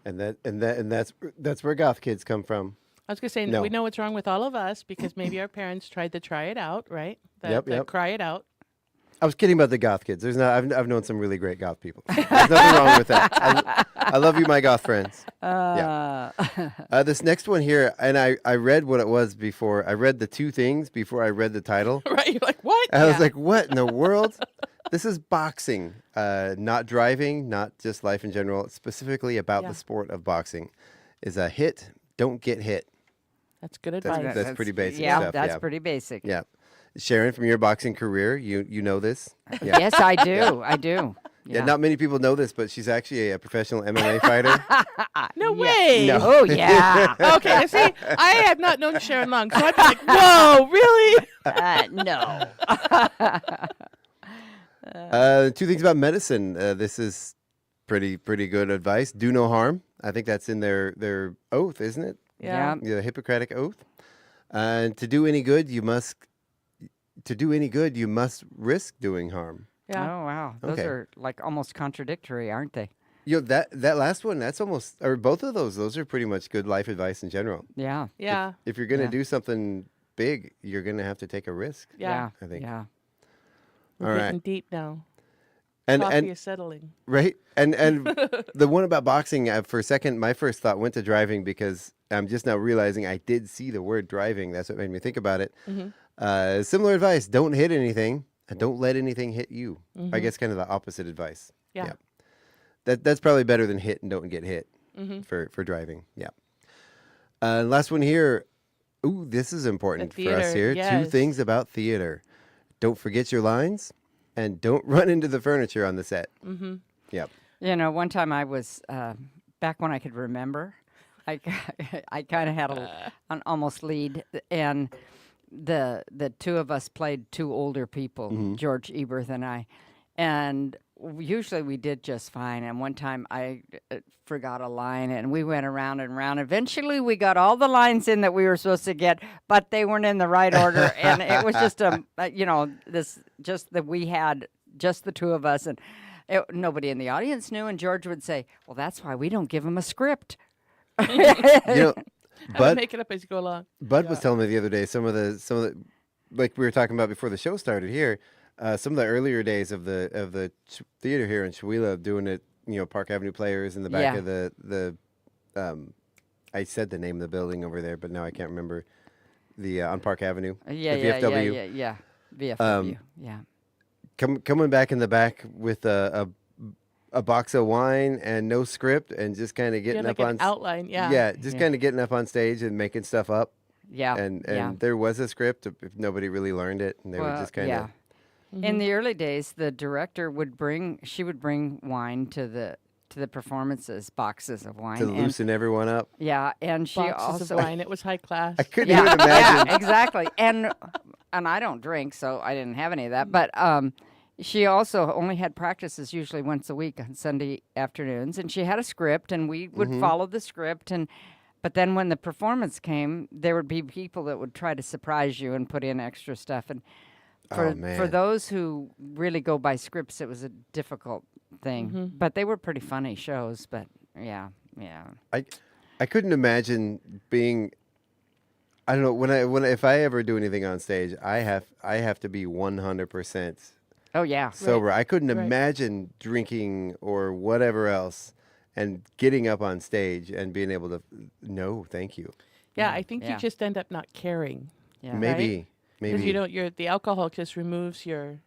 Speaker 10: And that's where goth kids come from.
Speaker 11: I was going to say, we know what's wrong with all of us because maybe our parents tried to try it out, right? Cry it out.
Speaker 10: I was kidding about the goth kids. I've known some really great goth people. There's nothing wrong with that. I love you, my goth friends. This next one here, and I read what it was before. I read the two things before I read the title.
Speaker 11: Right, you're like, what?
Speaker 10: And I was like, what in the world? This is boxing, not driving, not just life in general. It's specifically about the sport of boxing. Is a hit, don't get hit.
Speaker 11: That's good advice.
Speaker 10: That's pretty basic
Speaker 12: stuff.
Speaker 10: stuff.
Speaker 12: That's pretty basic.
Speaker 10: Yeah. Sharon, from your boxing career, you know this?
Speaker 12: Yeah. Yes, I do. I do.
Speaker 10: Yeah, not many people know this, but she's actually a professional MMA fighter.
Speaker 11: No way.
Speaker 10: No.
Speaker 12: Oh, yeah.
Speaker 11: Okay, see, I have not known Sharon long, so I'd be like, whoa, really?
Speaker 12: No.
Speaker 10: Two things about medicine. This is pretty good advice. Do no harm. I think that's in their oath, isn't it?
Speaker 11: Yeah.
Speaker 10: The Hippocratic Oath. And to do any good, you must risk doing harm.
Speaker 11: Yeah.
Speaker 12: Oh, wow. Those
Speaker 10: Okay.
Speaker 12: are like almost contradictory, aren't they?
Speaker 10: That last one, that's almost, or both of those are pretty much good life advice in general.
Speaker 12: Yeah.
Speaker 11: Yeah.
Speaker 10: If you're going to
Speaker 12: Yeah.
Speaker 10: do something big, you're going to have to take a risk.
Speaker 11: Yeah.
Speaker 10: I think.
Speaker 12: Yeah.
Speaker 11: We're
Speaker 10: All
Speaker 11: getting
Speaker 10: right.
Speaker 11: deep now.
Speaker 10: And
Speaker 11: Coffee is settling.
Speaker 10: right, and the one about boxing, for a second, my first thought went to driving because I'm just now realizing I did see the word driving. That's what made me think about it. Similar advice: don't hit anything, and don't let anything hit you. I guess kind of the opposite advice.
Speaker 11: Yeah.
Speaker 10: That's probably better than hit and don't get hit for driving. Yeah. Last one here. Ooh, this is important for us
Speaker 11: theater,
Speaker 10: here. Two
Speaker 11: yes.
Speaker 10: things about theater: don't forget your lines, and don't run into the furniture on the set. Yep.
Speaker 12: You know, one time I was, back when I could remember, I kind of had an almost lead, and the two of us played two older people, George Eberth and I, and usually we did just fine. And one time I forgot a line, and we went around and around. Eventually, we got all the lines in that we were supposed to get, but they weren't in the right order, and it was just just that we had just the two of us, and nobody in the audience knew. And George would say, "Well, that's why we don't give them a script."
Speaker 10: Bud,
Speaker 11: make it up as you go along.
Speaker 10: Bud was telling me the other day some of the like we were talking about before the show started here. Some of the earlier days of the theater here in Chewelah, doing it, Park Avenue Players in the back of the I said the name of the building over there, but now I can't remember the on Park Avenue. the VFW.
Speaker 12: VFW.
Speaker 10: Coming back in the back with a box of wine and no script and just kind of getting up
Speaker 11: like
Speaker 10: on
Speaker 11: an outline.
Speaker 10: kind of getting up on stage and making stuff up. And there was a script if nobody really learned it, and they were just kind of.
Speaker 12: In the early days, the director would bring wine to the performances, boxes of wine
Speaker 10: to loosen everyone up.
Speaker 12: Yeah, and she
Speaker 11: Boxes
Speaker 12: also
Speaker 11: of wine. It was high class.
Speaker 10: I couldn't even imagine.
Speaker 12: Yeah, exactly. And I don't drink, so I didn't have any of that. But she also only had practices usually once a week on Sunday afternoons, and she had a script, and we would follow the script. But then when the performance came, there would be people that would try to surprise you and put in extra stuff. And for those who really go by scripts, it was a difficult thing. But they were pretty funny shows. But yeah.
Speaker 10: I couldn't imagine being. I don't know if I ever do anything on stage, I have to be 100%.
Speaker 12: Oh yeah.
Speaker 10: Sober. I couldn't imagine drinking or whatever else and getting up on stage and being able to no, thank you.
Speaker 11: Yeah, I think you just end up not caring.
Speaker 12: Yeah.
Speaker 10: Maybe.
Speaker 11: Because the alcohol just removes your.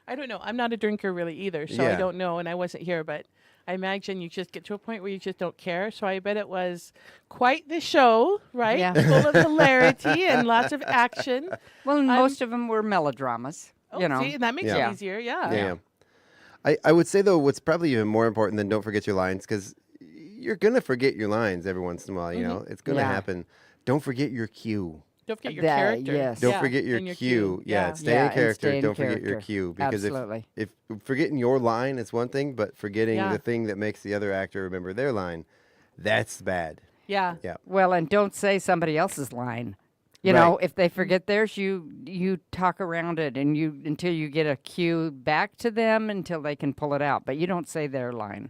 Speaker 11: I don't know. I'm not a drinker really either, so I don't know, and I wasn't here, but I imagine you just get to a point where you just don't care. So I bet it was quite the show, right?
Speaker 12: Yeah.
Speaker 11: Full of hilarity and lots of action.
Speaker 12: Well, most of them were melodramas.
Speaker 11: Oh,
Speaker 12: you know.
Speaker 11: see, and that makes it easier.
Speaker 10: Yeah. I would say, though, what's probably even more important than don't forget your lines, because you're going to forget your lines every once in a while, you know? It's going to happen. Don't forget your cue.
Speaker 11: Don't forget your character.
Speaker 12: Yes.
Speaker 10: Don't forget your cue. Yeah, stay in character. Don't forget your cue. Because if forgetting your line is one thing, but forgetting the thing that makes the other actor remember their line, that's bad.
Speaker 11: Yeah.
Speaker 12: Well, and don't say somebody else's line. You know, if they forget theirs, you talk around it and until you get a cue back to them until they can pull it out. But you don't say their line.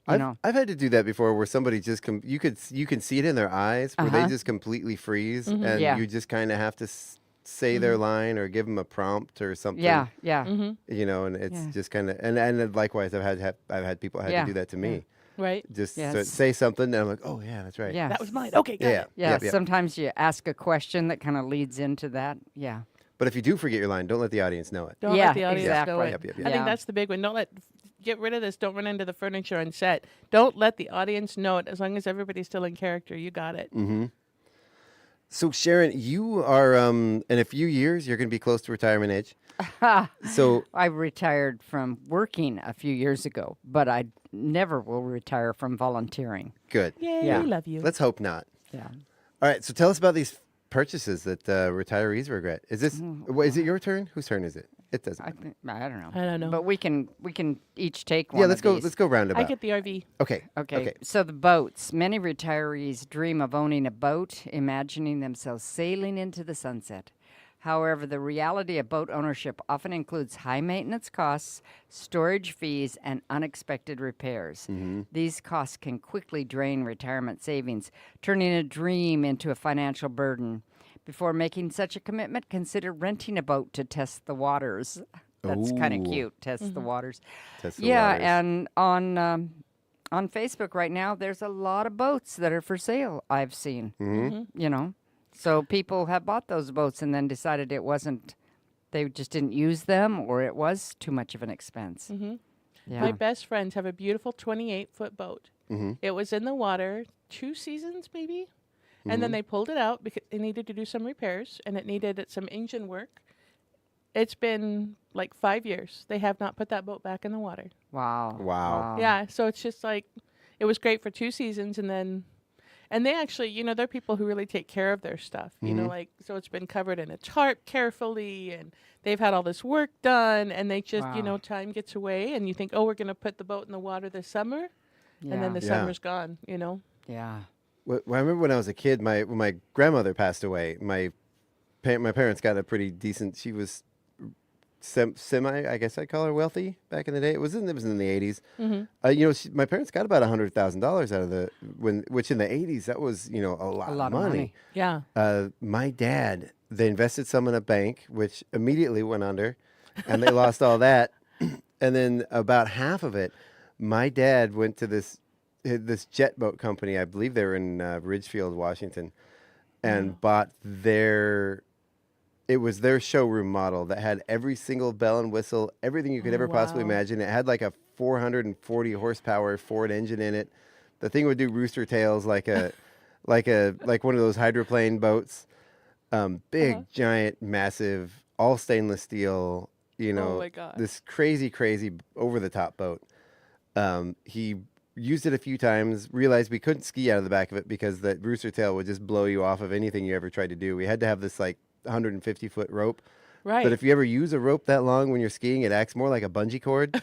Speaker 10: I've had to do that before, where somebody just you can see it in their eyes where they just completely freeze, and you just kind of have to say their line or give them a prompt or something.
Speaker 12: Yeah.
Speaker 10: You know, and it's just kind of and likewise, I've had people had to do that to me.
Speaker 11: Right.
Speaker 10: Just say something, and I'm like, oh yeah, that's right.
Speaker 12: Yeah.
Speaker 11: That was mine. Okay, got it.
Speaker 12: Yeah. Sometimes you ask a question that kind of leads into that. Yeah.
Speaker 10: But if you do forget your line, don't let the audience know it.
Speaker 11: Don't let the audience
Speaker 12: exactly.
Speaker 11: know it. I think that's the big one. Get rid of this. Don't run into the furniture on set. Don't let the audience know it. As long as everybody's still in character, you got it.
Speaker 10: Mm-hmm. So Sharon, you are in a few years you're going to be close to retirement age. So
Speaker 12: I retired from working a few years ago, but I never will retire from volunteering.
Speaker 10: Good.
Speaker 11: Yay, we love you.
Speaker 10: Let's hope not.
Speaker 12: Yeah.
Speaker 10: All right. So tell us about these purchases that retirees regret. Is this is it your turn? Whose turn is it? It doesn't.
Speaker 12: I don't know.
Speaker 11: I don't know.
Speaker 12: But we can each take one.
Speaker 10: Yeah, let's
Speaker 12: of
Speaker 10: go.
Speaker 12: these.
Speaker 10: Let's go roundabout.
Speaker 11: I get the RV.
Speaker 10: Okay.
Speaker 12: So the boats. Many retirees dream of owning a boat, imagining themselves sailing into the sunset. However, the reality of boat ownership often includes high maintenance costs, storage fees, and unexpected repairs. These costs can quickly drain retirement savings, turning a dream into a financial burden. Before making such a commitment, consider renting a boat to test the waters. That's kind of cute, test the waters.
Speaker 10: Test the waters.
Speaker 12: And on Facebook right now, there's a lot of boats that are for sale, I've seen, you know. So people have bought those boats and then decided it wasn't, they just didn't use them, or it was too much of an expense. Yeah.
Speaker 11: My best friends have a beautiful 28-foot boat. It was in the water 2 seasons maybe, and then they pulled it out because it needed to do some repairs and it needed some engine work. It's been like 5 years. They have not put that boat back in the water.
Speaker 12: Wow.
Speaker 11: Yeah, so it's just like, it was great for 2 seasons, and they actually, you know, they're people who really take care of their stuff, you know, like, so it's been covered in a tarp carefully, and they've had all this work done, and they just, you know, time gets away, and you think, oh, we're going to put the boat in the water this summer, and then the summer's gone, you know?
Speaker 12: Yeah.
Speaker 10: Well, I remember when I was a kid, when my grandmother passed away, my parents got a pretty decent, she was semi, I guess I'd call her wealthy back in the day. It was in the 80s. You know, my parents got about $100,000 out of which in the 80s, that was, you know, a lot of money.
Speaker 11: Yeah.
Speaker 10: My dad, they invested some in a bank, which immediately went under, and they lost all that. And then about half of it, my dad went to this jet boat company. I believe they were in Ridgefield, Washington, and bought it was their showroom model that had every single bell and whistle, everything you could ever possibly imagine. It had like a 440 horsepower Ford engine in it. The thing would do rooster tails like one of those hydroplane boats. Big, giant, massive, all stainless steel, you know, this crazy over the top boat. He used it a few times, realized we couldn't ski out of the back of it because that rooster tail would just blow you off of anything you ever tried to do. We had to have this like 150-foot rope.
Speaker 11: Right.
Speaker 10: But if you ever use a rope that long when you're skiing, it acts more like a bungee cord.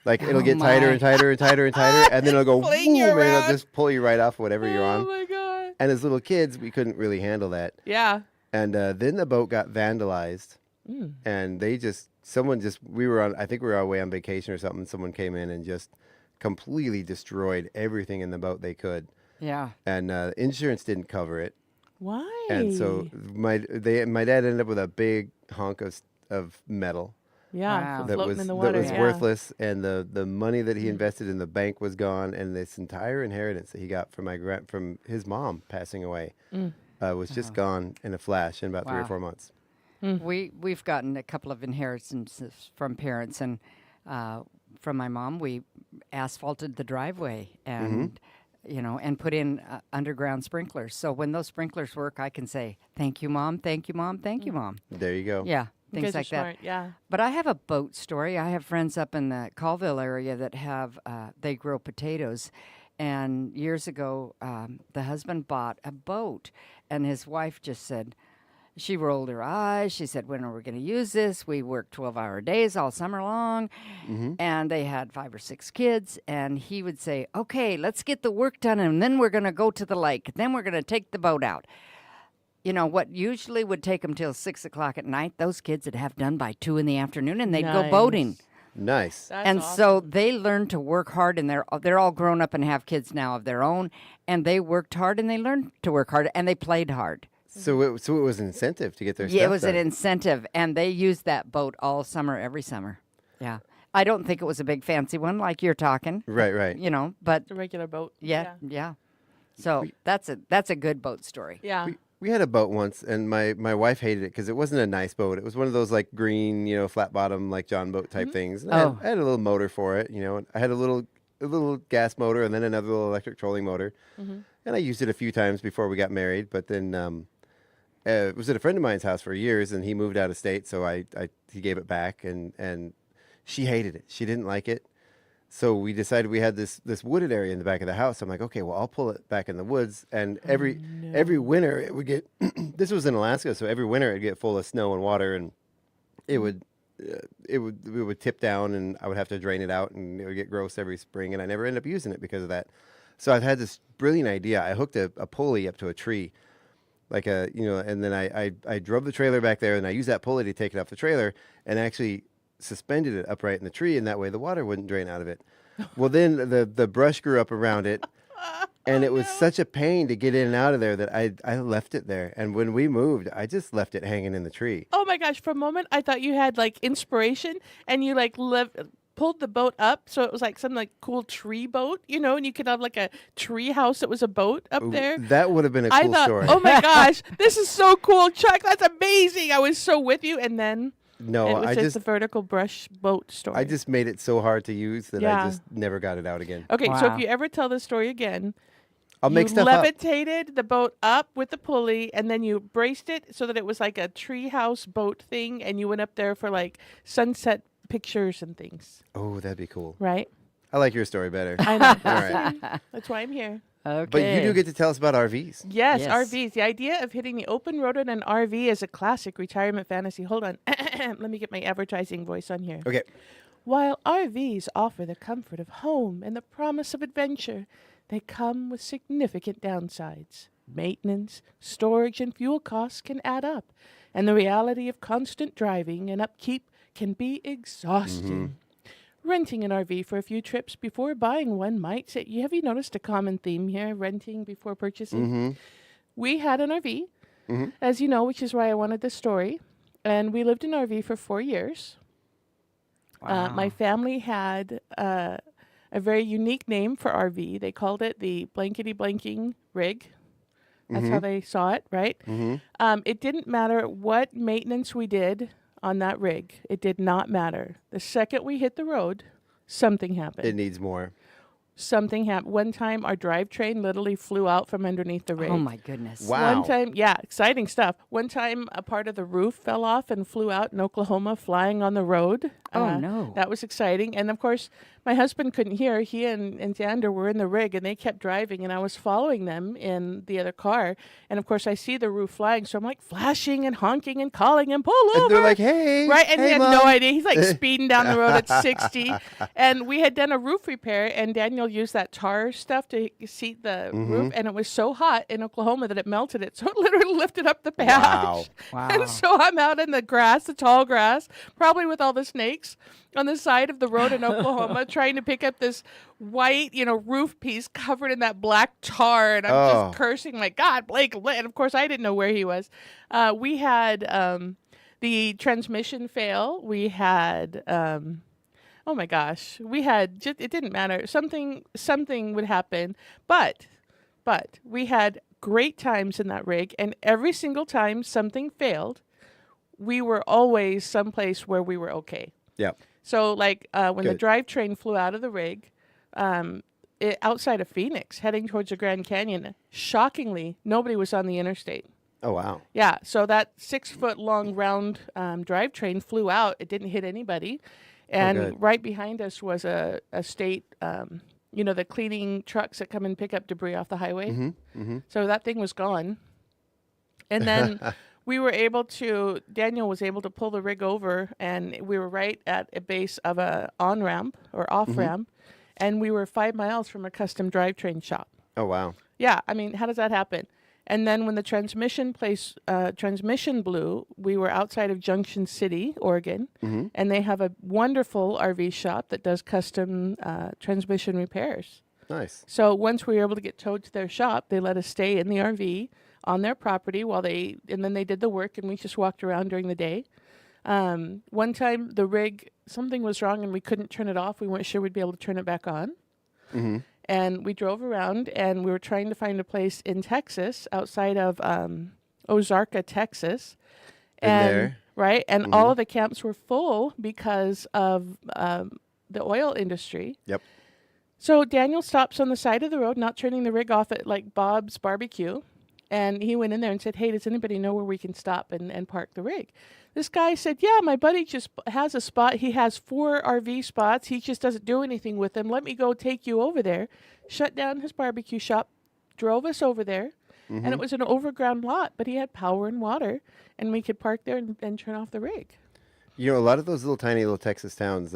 Speaker 10: Like it'll get tighter and tighter and tighter and tighter, and then it'll go boom, and it'll just pull you right off whatever you're on.
Speaker 11: Oh my God.
Speaker 10: And as little kids, we couldn't really handle that.
Speaker 11: Yeah.
Speaker 10: And then the boat got vandalized, and I think we were away on vacation or something. Someone came in and just completely destroyed everything in the boat they could.
Speaker 12: Yeah.
Speaker 10: And insurance didn't cover it.
Speaker 11: Why?
Speaker 10: And so my dad ended up with a big hunk of metal.
Speaker 11: Yeah,
Speaker 10: that
Speaker 11: floating in the water.
Speaker 10: That was worthless, and the money that he invested in the bank was gone, and this entire inheritance that he got from his mom passing away was just gone in a flash in about 3 or 4 months.
Speaker 12: We've gotten a couple of inheritances from parents, and from my mom, we asphalted the driveway and. You know, and put in underground sprinklers. So when those sprinklers work, I can say, thank you, Mom, thank you, Mom, thank you, Mom.
Speaker 10: There you go.
Speaker 12: Yeah, things like that.
Speaker 11: Smart, yeah.
Speaker 12: But I have a boat story. I have friends up in the Colville area that have, they grow potatoes. And years ago, the husband bought a boat, and his wife just said, she rolled her eyes. She said, when are we going to use this? We worked 12-hour days all summer long, and they had 5 or 6 kids. And he would say, okay, let's get the work done, and then we're going to go to the lake. Then we're going to take the boat out. You know, what usually would take them till 6 o'clock at night, those kids would have done by 2 in the afternoon, and they'd go boating.
Speaker 10: Nice.
Speaker 12: That's awesome. So they learned to work hard, and they're all grown up and have kids now of their own, and they worked hard, and they learned to work hard, and they played hard.
Speaker 10: So it was an incentive to get their stuff
Speaker 12: Yeah, it was
Speaker 10: done.
Speaker 12: an incentive, and they used that boat all summer, every summer. Yeah. I don't think it was a big fancy one like you're talking.
Speaker 10: Right.
Speaker 12: You know, but...
Speaker 11: It's a regular boat.
Speaker 12: Yeah. So that's a good boat story.
Speaker 11: Yeah.
Speaker 10: We had a boat once, and my wife hated it because it wasn't a nice boat. It was one of those like green, you know, flat bottom like John boat type things. And I had a little motor for it, you know. And I had a little gas motor and then another little electric trolling motor. And I used it a few times before we got married. But then was at a friend of mine's house for years, and he moved out of state, so he gave it back, and she hated it. She didn't like it. So we decided we had this wooded area in the back of the house. I'm like, okay, well, I'll pull it back in the woods. And every winter it would get, this was in Alaska, so every winter it'd get full of snow and water, and it would tip down, and I would have to drain it out, and it would get gross every spring, and I never end up using it because of that. So I've had this brilliant idea. I hooked a pulley up to a tree, like a, and then I drove the trailer back there, and I used that pulley to take it off the trailer, and actually suspended it upright in the tree, and that way the water wouldn't drain out of it. Well, then the brush grew up around it, and it was such a pain to get in and out of there that I left it there. And when we moved, I just left it hanging in the tree.
Speaker 11: Oh my gosh! For a moment, I thought you had like inspiration, and you like pulled the boat up, so it was like some like cool tree boat, and you could have like a tree house that was a boat up there.
Speaker 10: That would have been a cool story.
Speaker 11: Oh my gosh, this is so cool, Chuck. That's amazing. I was so with you, and then
Speaker 10: no,
Speaker 11: it was just the vertical brush boat story.
Speaker 10: I just made it so hard to use that I just never got it out again.
Speaker 11: Okay, so if you ever tell this story again,
Speaker 10: I'll make stuff up.
Speaker 11: You levitated the boat up with the pulley, and then you braced it so that it was like a tree house boat thing, and you went up there for like sunset pictures and things.
Speaker 10: Oh, that'd be cool.
Speaker 11: Right?
Speaker 10: I like your story better.
Speaker 11: I know.
Speaker 10: All right.
Speaker 11: That's why I'm here.
Speaker 12: Okay.
Speaker 10: But you do get to tell us about RVs.
Speaker 11: Yes, RVs. The idea of hitting the open road in an RV is a classic retirement fantasy. Hold on. Let me get my advertising voice on here.
Speaker 10: Okay.
Speaker 11: While RVs offer the comfort of home and the promise of adventure, they come with significant downsides. Maintenance, storage, and fuel costs can add up, and the reality of constant driving and upkeep can be exhausting. Renting an RV for a few trips before buying one might say, have you noticed a common theme here, renting before purchasing? We had an RV, as you know, which is why I wanted this story, and we lived in an RV for 4 years.
Speaker 12: Wow.
Speaker 11: My family had a very unique name for RV. They called it the blankety blanking rig. That's how they saw it, right? It didn't matter what maintenance we did on that rig. It did not matter. The second we hit the road, something happened.
Speaker 10: It needs more.
Speaker 11: Something happened. One time, our drivetrain literally flew out from underneath the rig.
Speaker 12: Oh, my goodness.
Speaker 10: Wow.
Speaker 11: One time, exciting stuff. One time, a part of the roof fell off and flew out in Oklahoma, flying on the road.
Speaker 12: Oh, no.
Speaker 11: That was exciting. And, of course, my husband couldn't hear. He and Xander were in the rig, and they kept driving, and I was following them in the other car. And, of course, I see the roof flying, so I'm, like, flashing and honking and calling him, pull over.
Speaker 10: And they're like, hey.
Speaker 11: Right, and
Speaker 10: hey,
Speaker 11: he had
Speaker 10: Mom.
Speaker 11: no idea. He's, like, speeding down the road at 60. And we had done a roof repair, and Daniel used that tar stuff to seat the roof, and it was so hot in Oklahoma that it melted it. So it literally lifted up the patch.
Speaker 12: Wow.
Speaker 11: And so I'm out in the grass, the tall grass, probably with all the snakes on the side of the road in Oklahoma, trying to pick up this white, roof piece covered in that black tar. And I'm just cursing, like, God, Blake. And of course, I didn't know where he was. We had the transmission fail. We had, oh my gosh, we had, it didn't matter. Something would happen. But we had great times in that rig. And every single time something failed, we were always someplace where we were okay.
Speaker 10: Yeah.
Speaker 11: So, like, when the
Speaker 10: Good.
Speaker 11: drivetrain flew out of the rig, outside of Phoenix, heading towards the Grand Canyon, shockingly, nobody was on the interstate.
Speaker 10: Oh, wow.
Speaker 11: Yeah, so that 6-foot-long round drivetrain flew out. It didn't hit anybody. And
Speaker 10: good.
Speaker 11: right behind us was a state, the cleaning trucks that come and pick up debris off the highway. So that thing was gone. And then Daniel was able to pull the rig over, and we were right at a base of a on-ramp or off-ramp, and we were 5 miles from a custom drivetrain shop.
Speaker 10: Oh, wow.
Speaker 11: Yeah, I mean, how does that happen? And then when the transmission blew, we were outside of Junction City, Oregon, and they have a wonderful RV shop that does custom transmission repairs.
Speaker 10: Nice.
Speaker 11: So once we were able to get towed to their shop, they let us stay in the RV on their property and then they did the work, and we just walked around during the day. One time the rig, something was wrong and we couldn't turn it off. We weren't sure we'd be able to turn it back on. And we drove around, and we were trying to find a place in Texas outside of Ozarka, Texas. And all of the camps were full because of the oil industry.
Speaker 10: Yep.
Speaker 11: So Daniel stops on the side of the road, not turning the rig off at like Bob's Barbecue. And he went in there and said, hey, does anybody know where we can stop and park the rig? This guy said, yeah, my buddy just has a spot. He has 4 RV spots. He just doesn't do anything with them. Let me go take you over there. Shut down his barbecue shop, drove us over there. And it was an overground lot, but he had power and water, and we could park there and turn off the rig.
Speaker 10: A lot of those tiny little Texas towns,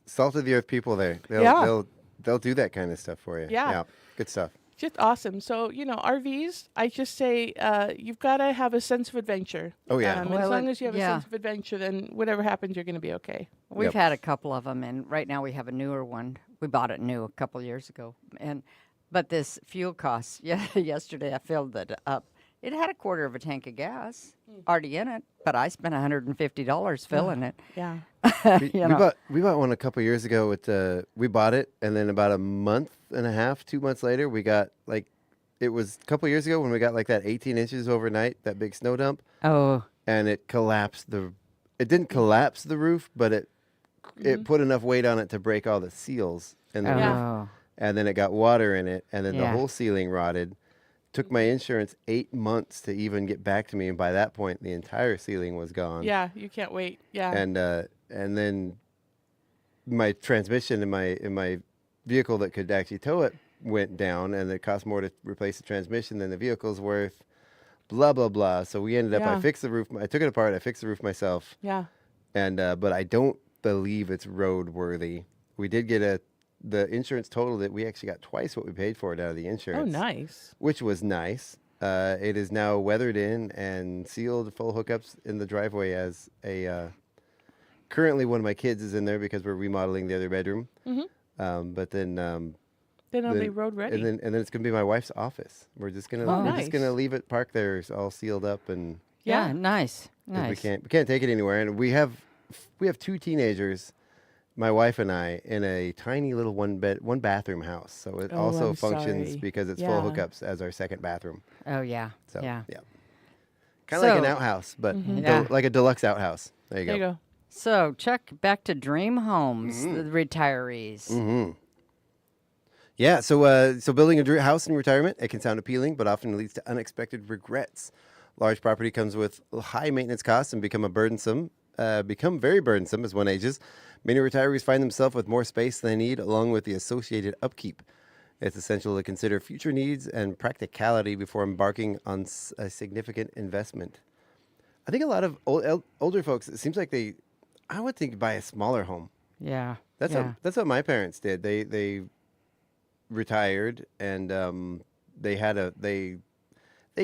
Speaker 10: salt of the earth people there, they'll do that kind of stuff for you.
Speaker 11: Yeah.
Speaker 10: Good stuff.
Speaker 11: just awesome. So, RVs, I just say you've got to have a sense of adventure.
Speaker 10: Oh, yeah.
Speaker 11: And
Speaker 12: Well,
Speaker 11: as long as you have a
Speaker 12: yeah.
Speaker 11: sense of adventure, then whatever happens, you're going to be okay.
Speaker 12: We've
Speaker 10: Yep.
Speaker 12: had a couple of them, and right now we have a newer one. We bought it new a couple years ago, but this fuel costs. Yeah, yesterday I filled it up. It had a quarter of a tank of gas already in it, but I spent $150 filling it.
Speaker 11: Yeah.
Speaker 10: We bought one a couple years ago. We bought it, and then about a month and a half, 2 months later, we got it was a couple years ago when we got that 18 inches overnight, that big snow dump,
Speaker 12: Oh,
Speaker 10: and it collapsed It didn't collapse the roof, but it put enough weight on it to break all the seals in the roof,
Speaker 12: oh,
Speaker 10: and then it got water in it, and then the
Speaker 12: Yeah.
Speaker 10: whole ceiling rotted. Took my insurance 8 months to even get back to me, and by that point, the entire ceiling was gone.
Speaker 11: Yeah, you can't wait. Yeah.
Speaker 10: And then my transmission in my vehicle that could actually tow it went down, and it cost more to replace the transmission than the vehicle's worth. Blah blah blah. So we ended up.
Speaker 11: Yeah.
Speaker 10: I fixed the roof. I took it apart. I fixed the roof myself.
Speaker 11: Yeah.
Speaker 10: And but I don't believe it's roadworthy. We did get the insurance totaled it. We actually got twice what we paid for it out of the insurance.
Speaker 11: Oh, nice.
Speaker 10: Which was nice. It is now weathered in and sealed, full hookups in the driveway as a. Currently, one of my kids is in there because we're remodeling the other bedroom.
Speaker 11: Mm-hmm.
Speaker 10: But then.
Speaker 11: Then it'll be road ready.
Speaker 10: And then it's gonna be my wife's office. We're just gonna
Speaker 11: Nice.
Speaker 10: leave it parked there, all sealed up, and
Speaker 12: yeah, nice,
Speaker 10: 'cause
Speaker 12: nice.
Speaker 10: we can't take it anywhere. And we have 2 teenagers, my wife and I, in a tiny little one bathroom house. So it also
Speaker 11: I'm
Speaker 10: functions
Speaker 11: sorry.
Speaker 10: because it's
Speaker 11: Yeah.
Speaker 10: full hookups as our second bathroom.
Speaker 12: Oh yeah,
Speaker 10: So
Speaker 12: yeah.
Speaker 10: kind of like an
Speaker 12: So-
Speaker 10: outhouse, but
Speaker 12: Yeah.
Speaker 10: like a deluxe outhouse. There you
Speaker 11: There
Speaker 10: go.
Speaker 11: you go.
Speaker 12: So Chuck, back to dream homes, the retirees.
Speaker 10: Mm-hmm. Yeah, so building a house in retirement, it can sound appealing, but often leads to unexpected regrets. Large property comes with high maintenance costs and become very burdensome as one ages. Many retirees find themselves with more space than they need, along with the associated upkeep. It's essential to consider future needs and practicality before embarking on a significant investment. I think a lot of older folks, it seems like I would think buy a smaller home.
Speaker 12: Yeah,
Speaker 10: That's
Speaker 12: yeah.
Speaker 10: that's what my parents did. They retired, and they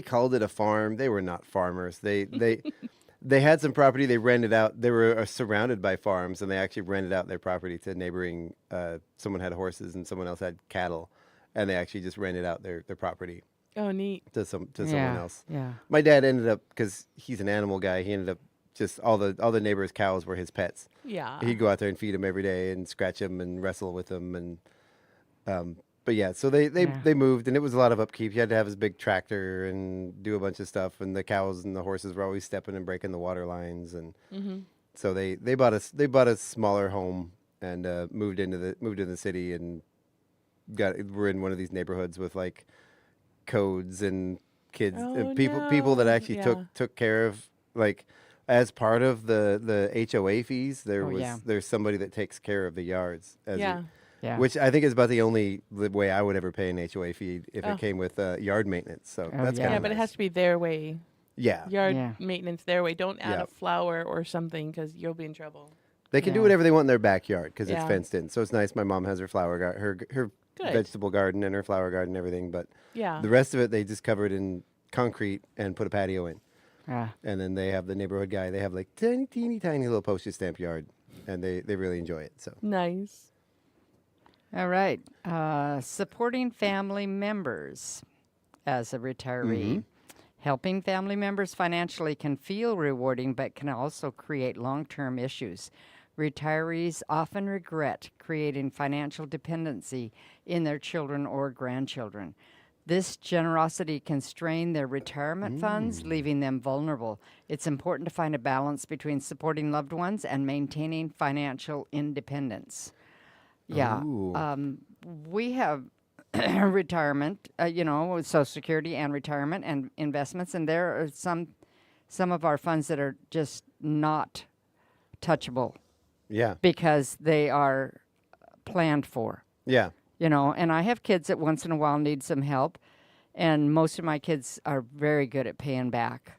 Speaker 10: called it a farm. They were not farmers. They had some property they rented out. They were surrounded by farms, and they actually rented out their property to neighboring. Someone had horses, and someone else had cattle, and they actually just rented out their property
Speaker 11: Oh, neat.
Speaker 10: to someone else.
Speaker 12: Yeah.
Speaker 10: My dad ended up, because he's an animal guy, he ended up just all the neighbors' cows were his pets.
Speaker 11: Yeah.
Speaker 10: He'd go out there and feed them every day and scratch them and wrestle with them. And but yeah, so they moved, and it was a lot of upkeep. He had to have his big tractor and do a bunch of stuff, and the cows and the horses were always stepping and breaking the water lines, and so they bought a smaller home and moved into the city, and we're in one of these neighborhoods with like codes and kids and people that actually took care of, like, as part of the HOA fees, there's somebody that takes care of the yards.
Speaker 12: Yeah.
Speaker 10: Which I think is about the only way I would ever pay an HOA fee if it came with yard maintenance. So that's
Speaker 12: yeah.
Speaker 10: kind
Speaker 11: Yeah,
Speaker 10: of
Speaker 11: but it has to be their way.
Speaker 10: Yeah.
Speaker 11: Yard
Speaker 12: Yeah.
Speaker 11: maintenance their way. Don't add
Speaker 10: Yeah.
Speaker 11: a flower or something because you'll be in trouble.
Speaker 10: They can do
Speaker 12: Yeah.
Speaker 10: whatever they want in their backyard because it's
Speaker 11: Yeah.
Speaker 10: fenced in. So it's nice. My mom has her flower garden, her
Speaker 11: Good.
Speaker 10: vegetable garden and her flower garden and everything. But
Speaker 11: Yeah.
Speaker 10: the rest of it, they just covered in concrete and put a patio in.
Speaker 12: Yeah.
Speaker 10: And then they have the neighborhood guy. They have like teeny tiny little postage stamp yard, and they really enjoy it. So
Speaker 11: Nice.
Speaker 12: All right. Supporting family members as a retiree. Helping family members financially can feel rewarding, but can also create long-term issues. Retirees often regret creating financial dependency in their children or grandchildren. This generosity can strain their retirement funds, leaving them vulnerable. It's important to find a balance between supporting loved ones and maintaining financial independence. Yeah. We have retirement, with Social Security and retirement and investments, and there are some of our funds that are just not touchable
Speaker 10: yeah,
Speaker 12: because they are planned for.
Speaker 10: yeah.
Speaker 12: And I have kids that once in a while need some help, and most of my kids are very good at paying back.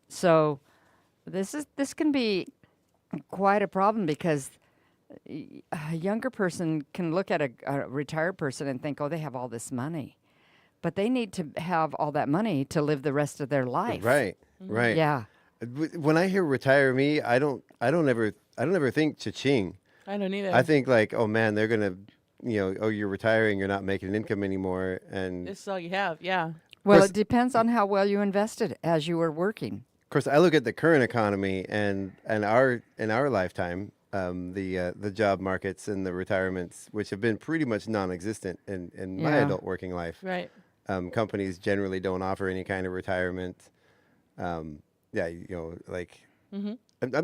Speaker 12: So this can be quite a problem because a younger person can look at a retired person and think, oh, they have all this money. But they need to have all that money to live the rest of their life.
Speaker 10: Right, right.
Speaker 12: Yeah.
Speaker 10: When I hear retire me, I don't ever think cha-ching.
Speaker 11: I don't either.
Speaker 10: I think like, oh man, they're gonna, oh, you're retiring, you're not making an income anymore, and
Speaker 11: This is all you have, yeah.
Speaker 12: Well, it depends on how well you invested as you were working.
Speaker 10: of course, I look at the current economy and in our lifetime, the job markets and the retirements, which have been pretty much non-existent in my adult working life.
Speaker 11: Right.
Speaker 10: Companies generally don't offer any kind of retirement. I'm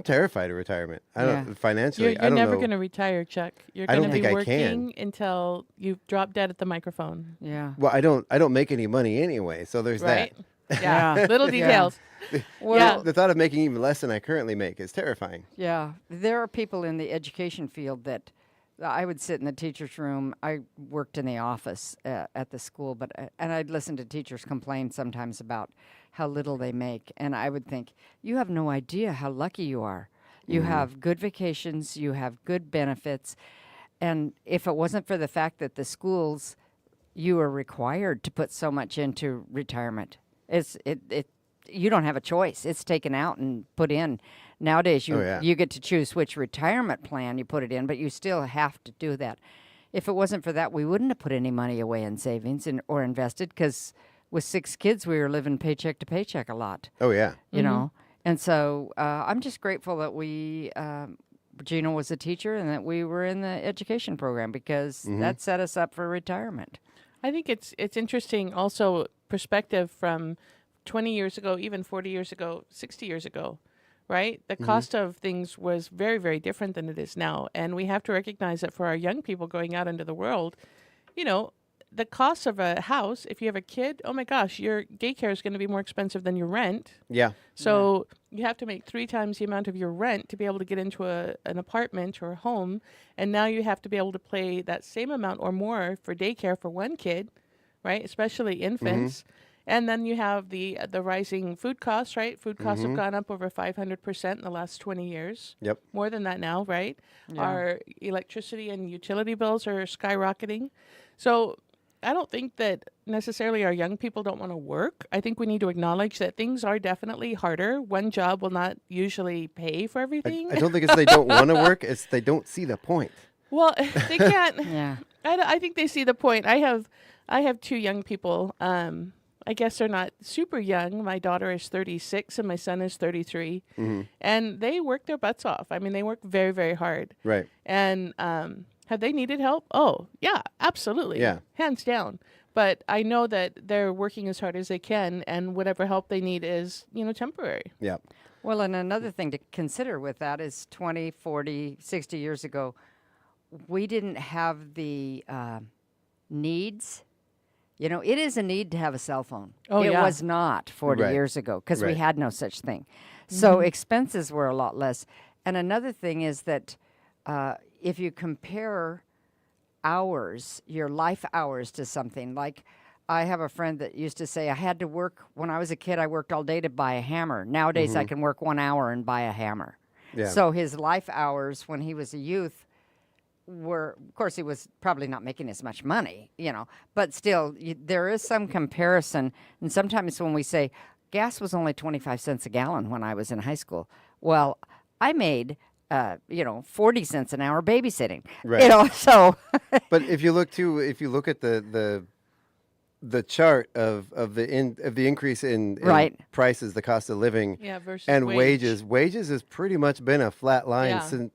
Speaker 10: terrified of retirement. I don't financially.
Speaker 11: You're
Speaker 10: I don't
Speaker 11: never
Speaker 10: know.
Speaker 11: going to retire, Chuck. You're
Speaker 10: I
Speaker 11: going
Speaker 10: don't
Speaker 11: to be
Speaker 10: think I
Speaker 11: working
Speaker 10: can.
Speaker 11: until you drop dead at the microphone.
Speaker 12: Yeah.
Speaker 10: Well, I don't make any money anyway, so there's
Speaker 11: Right?
Speaker 10: that.
Speaker 11: Yeah. Little details.
Speaker 12: Well,
Speaker 10: The thought of making even less than I currently make is terrifying.
Speaker 12: yeah. There are people in the education field that I would sit in the teacher's room. I worked in the office at the school, and I'd listen to teachers complain sometimes about how little they make. And I would think, you have no idea how lucky you are. You have good vacations, you have good benefits. And if it wasn't for the fact that the schools, you are required to put so much into retirement. You don't have a choice. It's taken out and put in. Nowadays, you get to choose which retirement plan you put it in, but you still have to do that. If it wasn't for that, we wouldn't have put any money away in savings or invested, because with 6 kids, we were living paycheck to paycheck a lot.
Speaker 10: Oh yeah.
Speaker 12: You know? And so I'm just grateful that Gina was a teacher and that we were in the education program, because that set us up for retirement.
Speaker 11: I think it's interesting also perspective from 20 years ago, even 40 years ago, 60 years ago, right? The cost of things was very, very different than it is now. And we have to recognize that for our young people going out into the world, the cost of a house, if you have a kid, oh my gosh, your daycare is going to be more expensive than your rent.
Speaker 10: Yeah.
Speaker 11: So you have to make 3 times the amount of your rent to be able to get into an apartment or a home. And now you have to be able to pay that same amount or more for daycare for one kid, right? Especially infants. And then you have the rising food costs, right? Food costs have gone up over 500% in the last 20 years.
Speaker 10: Yep.
Speaker 11: More than that now, right?
Speaker 12: Yeah.
Speaker 11: Our electricity and utility bills are skyrocketing. So I don't think that necessarily our young people don't want to work. I think we need to acknowledge that things are definitely harder. One job will not usually pay for everything.
Speaker 10: I don't think it's they don't want to work; it's they don't see the point.
Speaker 11: Well, they can't.
Speaker 12: Yeah.
Speaker 11: I think they see the point. I have 2 young people. I guess they're not super young. My daughter is 36 and my son is 33. And they work their butts off. I mean, they work very, very hard.
Speaker 10: Right.
Speaker 11: And have they needed help? Oh, yeah, absolutely.
Speaker 10: Yeah.
Speaker 11: Hands down. But I know that they're working as hard as they can, and whatever help they need is, temporary.
Speaker 10: Yeah.
Speaker 12: Well, and another thing to consider with that is 20, 40, 60 years ago, we didn't have the needs. It is a need to have a cell phone.
Speaker 11: Oh,
Speaker 12: it
Speaker 11: yeah.
Speaker 12: was not 40
Speaker 10: Right.
Speaker 12: years ago, because we
Speaker 10: Right.
Speaker 12: had no such thing. So expenses were a lot less. And another thing is that if you compare your life hours to something, like I have a friend that used to say, I had to work, when I was a kid, I worked all day to buy a hammer. Nowadays, I can work 1 hour and buy a hammer.
Speaker 10: Yeah.
Speaker 12: So his life hours when he was a youth were, of course, he was probably not making as much money, but still, there is some comparison. And sometimes when we say, gas was only 25 cents a gallon when I was in high school, well, I made 40 cents an hour babysitting.
Speaker 10: Right.
Speaker 12: So.
Speaker 10: But if you look at the chart of the increase in prices, the cost of living,
Speaker 11: versus
Speaker 10: and
Speaker 11: wage.
Speaker 10: wages has pretty much been a flat line
Speaker 11: Yeah.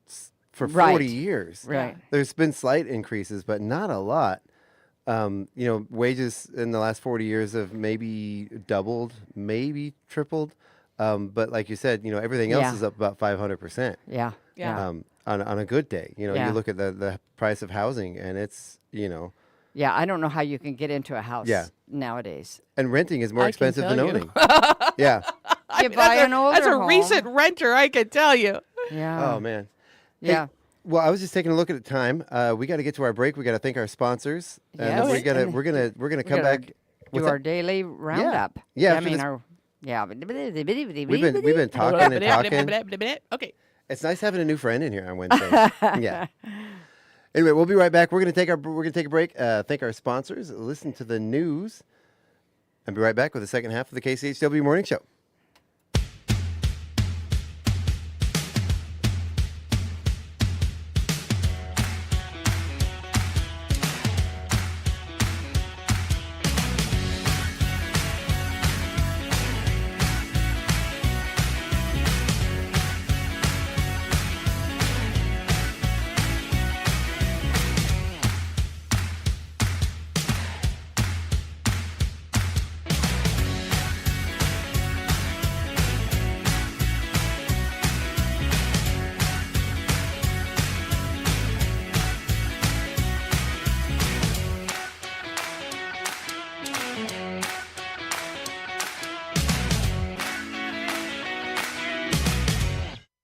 Speaker 10: for 40 years.
Speaker 12: Right.
Speaker 10: There's been slight increases, but not a lot. Wages in the last 40 years have maybe doubled, maybe tripled. But like you said, everything else is up about 500%.
Speaker 12: Yeah.
Speaker 11: Yeah.
Speaker 10: On a good day, you
Speaker 12: Yeah.
Speaker 10: look at the price of housing, and it's
Speaker 12: Yeah, I don't know how you can get into a house nowadays.
Speaker 10: and renting is more
Speaker 11: I can
Speaker 10: expensive
Speaker 11: tell
Speaker 10: than
Speaker 11: you.
Speaker 10: owning. Yeah.
Speaker 12: You buy an older
Speaker 11: As a
Speaker 12: home.
Speaker 11: recent renter, I can tell you.
Speaker 12: Yeah.
Speaker 10: Oh man.
Speaker 12: Yeah.
Speaker 10: Hey, well, I was just taking a look at the time. We got to get to our break. We got to thank our sponsors, and
Speaker 12: Yes.
Speaker 10: we're gonna come
Speaker 12: gotta
Speaker 10: back.
Speaker 12: do
Speaker 10: What's
Speaker 12: our
Speaker 10: that?
Speaker 12: daily roundup.
Speaker 10: Yeah,
Speaker 12: I
Speaker 10: after
Speaker 12: mean,
Speaker 10: this-
Speaker 12: our
Speaker 10: We've been talking and talking.
Speaker 11: Okay.
Speaker 10: It's nice having a new friend in here on Wednesday. Yeah. Anyway, we'll be right back. We're gonna take a break. Thank our sponsors. Listen to the news, and be right back with the second half of the KCHW Morning Show.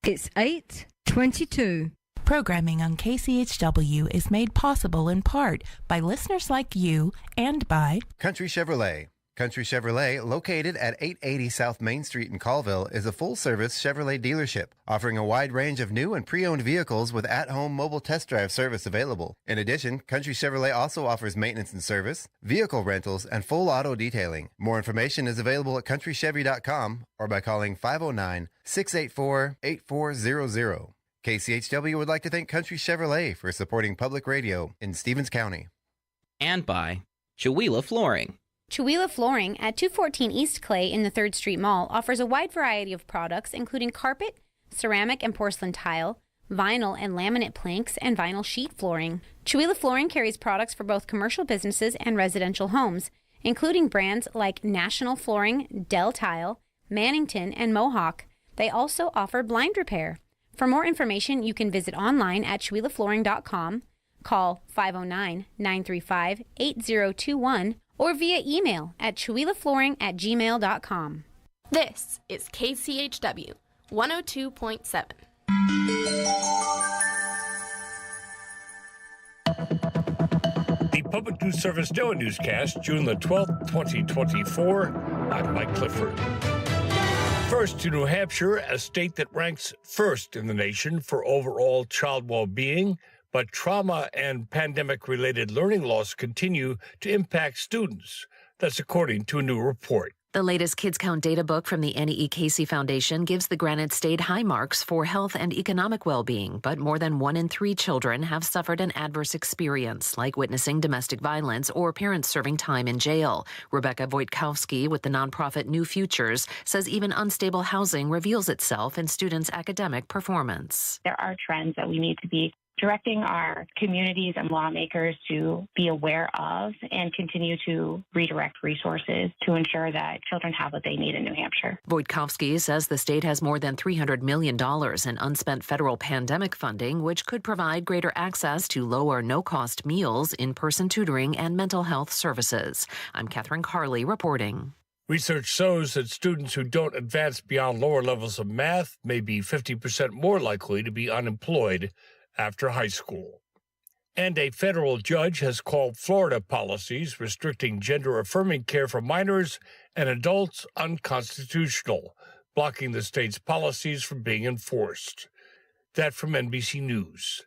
Speaker 13: It's 8:22.
Speaker 14: Programming on KCHW is made possible in part by listeners like you and by
Speaker 5: Country Chevrolet. Country Chevrolet, located at 880 South Main Street in Colville, is a full-service Chevrolet dealership, offering a wide range of new and pre-owned vehicles with at-home mobile test drive service available. In addition, Country Chevrolet also offers maintenance and service, vehicle rentals, and full auto detailing. More information is available at countrychevy.com or by calling 509-684-8400. KCHW would like to thank Country Chevrolet for supporting public radio in Stevens County.
Speaker 7: And by Chihuahua Flooring.
Speaker 8: Chihuahua Flooring at 214 East Clay in the 3rd Street Mall offers a wide variety of products including carpet, ceramic and porcelain tile, vinyl and laminate planks, and vinyl sheet flooring. Chihuahua Flooring carries products for both commercial businesses and residential homes, including brands like National Flooring, Dell Tile, Mannington, and Mohawk. They also offer blind repair. For more information, you can visit online at chihuahuaflooring.com, call 509-935-8021, or via email at chihuahuaflooring@gmail.com.
Speaker 9: This is KCHW 102.7.
Speaker 15: The Public News Service NOAA Newscast, June the 12th, 2024. I'm Mike Clifford. First to New Hampshire, a state that ranks first in the nation for overall child well-being, but trauma and pandemic-related learning loss continue to impact students. That's according to a new report.
Speaker 16: The latest Kids Count data book from the Annie E. Casey Foundation gives the Granite State high marks for health and economic well-being, but more than 1 in 3 children have suffered an adverse experience, like witnessing domestic violence or parents serving time in jail. Rebecca Wojtkowski with the nonprofit New Futures says even unstable housing reveals itself in students' academic performance.
Speaker 17: There are trends that we need to be directing our communities and lawmakers to be aware of and continue to redirect resources to ensure that children have what they need in New Hampshire.
Speaker 16: Wojtkowski says the state has more than $300 million in unspent federal pandemic funding, which could provide greater access to low or no-cost meals, in-person tutoring, and mental health services. I'm Catherine Carley reporting.
Speaker 15: Research shows that students who don't advance beyond lower levels of math may be 50% more likely to be unemployed after high school. And a federal judge has called Florida policies restricting gender-affirming care for minors and adults unconstitutional, blocking the state's policies from being enforced. That from NBC News.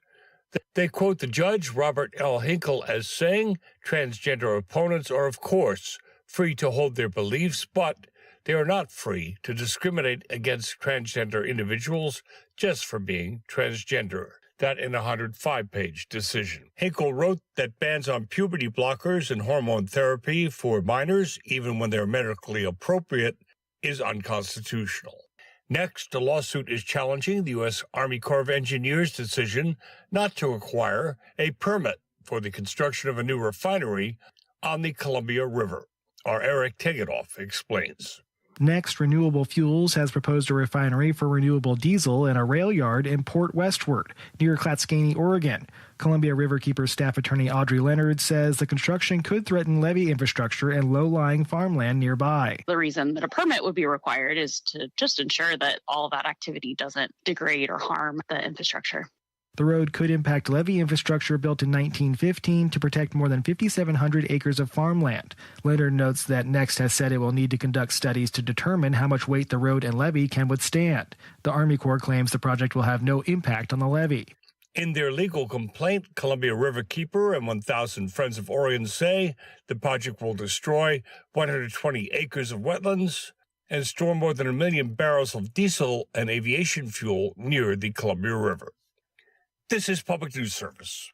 Speaker 15: They quote the judge, Robert L. Hinkle, as saying, transgender opponents are, of course, free to hold their beliefs, but they are not free to discriminate against transgender individuals just for being transgender. That in a 105-page decision. Hinkle wrote that bans on puberty blockers and hormone therapy for minors, even when they're medically appropriate, is unconstitutional. Next, a lawsuit is challenging the U.S. Army Corps of Engineers' decision not to acquire a permit for the construction of a new refinery on the Columbia River. Our Eric Tegedoff explains.
Speaker 18: Next, Renewable Fuels has proposed a refinery for renewable diesel in a rail yard in Port Westward, near Clatskanie, Oregon. Columbia Riverkeeper staff attorney Audrey Leonard says the construction could threaten levee infrastructure and low-lying farmland nearby.
Speaker 19: The reason that a permit would be required is to just ensure that all of that activity doesn't degrade or harm the infrastructure.
Speaker 18: The road could impact levee infrastructure built in 1915 to protect more than 5,700 acres of farmland. Leonard notes that Next has said it will need to conduct studies to determine how much weight the road and levee can withstand. The Army Corps claims the project will have no impact on the levee.
Speaker 15: In their legal complaint, Columbia River Keeper and 1,000 Friends of Oregon say the project will destroy 120 acres of wetlands and store more than 1 million barrels of diesel and aviation fuel near the Columbia River. This is Public News Service.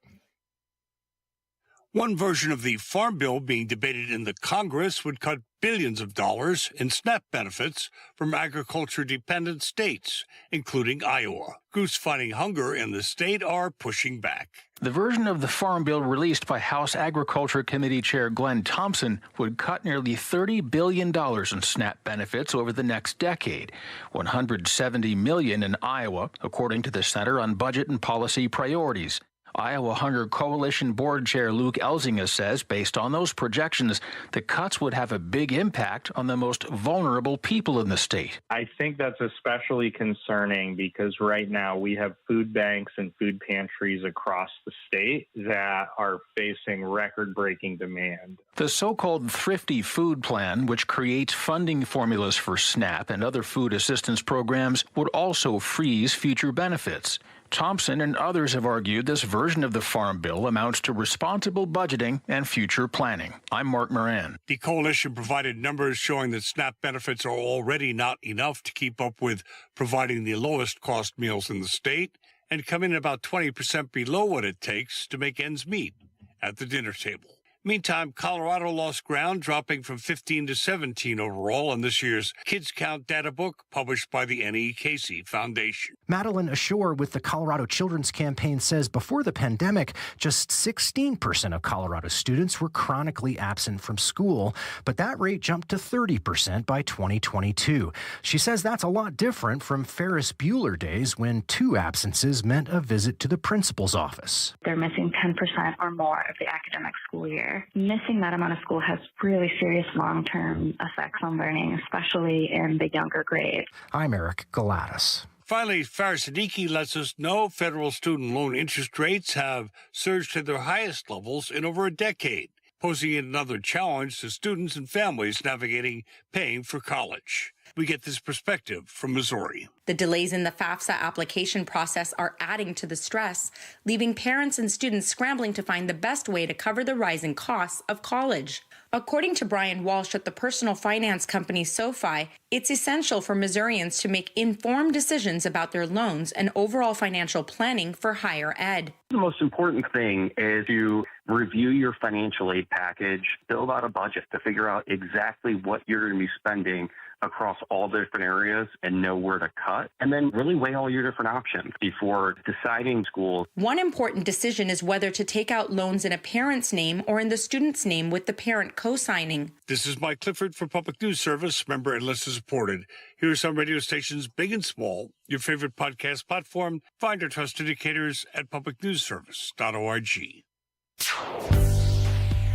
Speaker 15: One version of the Farm Bill being debated in the Congress would cut billions of dollars in SNAP benefits from agriculture-dependent states, including Iowa. Groups fighting hunger in the state are pushing back.
Speaker 20: The version of the Farm Bill released by House Agriculture Committee Chair Glenn Thompson would cut nearly $30 billion in SNAP benefits over the next decade, $170 million in Iowa, according to the Center on Budget and Policy Priorities. Iowa Hunger Coalition Board Chair Luke Elzinga says, based on those projections, the cuts would have a big impact on the most vulnerable people in the state.
Speaker 21: I think that's especially concerning because right now we have food banks and food pantries across the state that are facing record-breaking demand.
Speaker 20: The so-called Thrifty Food Plan, which creates funding formulas for SNAP and other food assistance programs, would also freeze future benefits. Thompson and others have argued this version of the Farm Bill amounts to responsible budgeting and future planning. I'm Mark Moran.
Speaker 15: The coalition provided numbers showing that SNAP benefits are already not enough to keep up with providing the lowest cost meals in the state and come in about 20% below what it takes to make ends meet at the dinner table. Meantime, Colorado lost ground, dropping from 15 to 17 overall in this year's Kids Count data book published by the NEKC Foundation.
Speaker 22: Madeline Ashore with the Colorado Children's Campaign says before the pandemic, just 16% of Colorado students were chronically absent from school, but that rate jumped to 30% by 2022. She says that's a lot different from Ferris Bueller days when 2 absences meant a visit to the principal's office.
Speaker 17: They're missing 10% or more of the academic school year. Missing that amount of school has really serious long-term effects on learning, especially in the younger grades.
Speaker 22: I'm Eric Galatis.
Speaker 15: Finally, Faris Siddiqui lets us know federal student loan interest rates have surged to their highest levels in over a decade, posing another challenge to students and families navigating paying for college. We get this perspective from Missouri.
Speaker 23: The delays in the FAFSA application process are adding to the stress, leaving parents and students scrambling to find the best way to cover the rising costs of college. According to Brian Walsh at the personal finance company SoFi, it's essential for Missourians to make informed decisions about their loans and overall financial planning for higher ed.
Speaker 24: The most important thing is to review your financial aid package, build out a budget to figure out exactly what you're going to be spending across all different areas and know where to cut, and then really weigh all your different options before deciding school.
Speaker 23: One important decision is whether to take out loans in a parent's name or in the student's name with the parent co-signing.
Speaker 15: This is Mike Clifford for Public News Service, member and listener supported. Here are some radio stations, big and small, your favorite podcast platform. Find our trust indicators at publicnewsservice.org.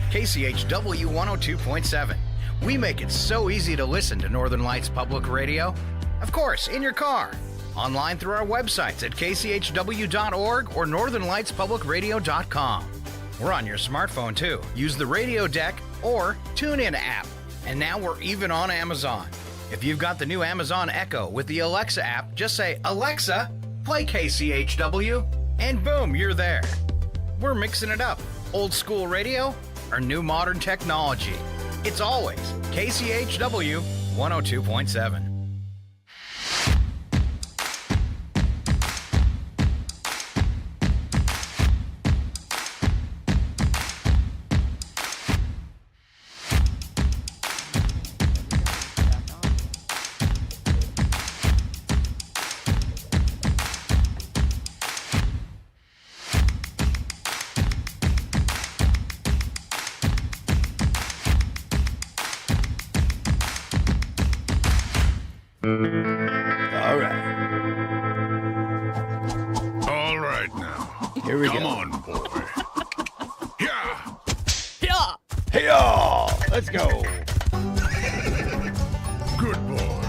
Speaker 6: KCHW 102.7. We make it so easy to listen to Northern Lights Public Radio. Of course, in your car. Online through our websites at kchw.org or northernlightspublicradio.com. We're on your smartphone, too. Use the Radio Deck or TuneIn app. And now we're even on Amazon. If you've got the new Amazon Echo with the Alexa app, just say, "Alexa, play KCHW," and boom, you're there. We're mixing it up. Old school radio or new modern technology. It's always KCHW 102.7.
Speaker 25: All right now.
Speaker 10: Here we
Speaker 25: Come
Speaker 10: go.
Speaker 25: on, boy. Yeah.
Speaker 11: Yeah.
Speaker 10: Hey, y'all. Let's go.
Speaker 25: Good boy.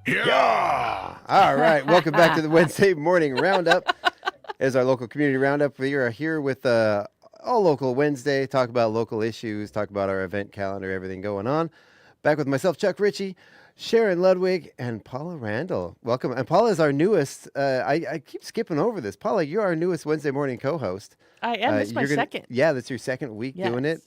Speaker 25: Yeah.
Speaker 10: Yeah. All right. Welcome back to the Wednesday morning roundup. As our local community roundup, we are here with all local Wednesday, talk about local issues, talk about our event calendar, everything going on. Back with myself, Chuck Ritchie, Sharon Ludwig, and Paula Randall. Welcome. And Paula is our newest, I keep skipping over this. Paula, you're our newest Wednesday morning co-host.
Speaker 11: I am. This is my second.
Speaker 10: Yeah, that's your second week doing it.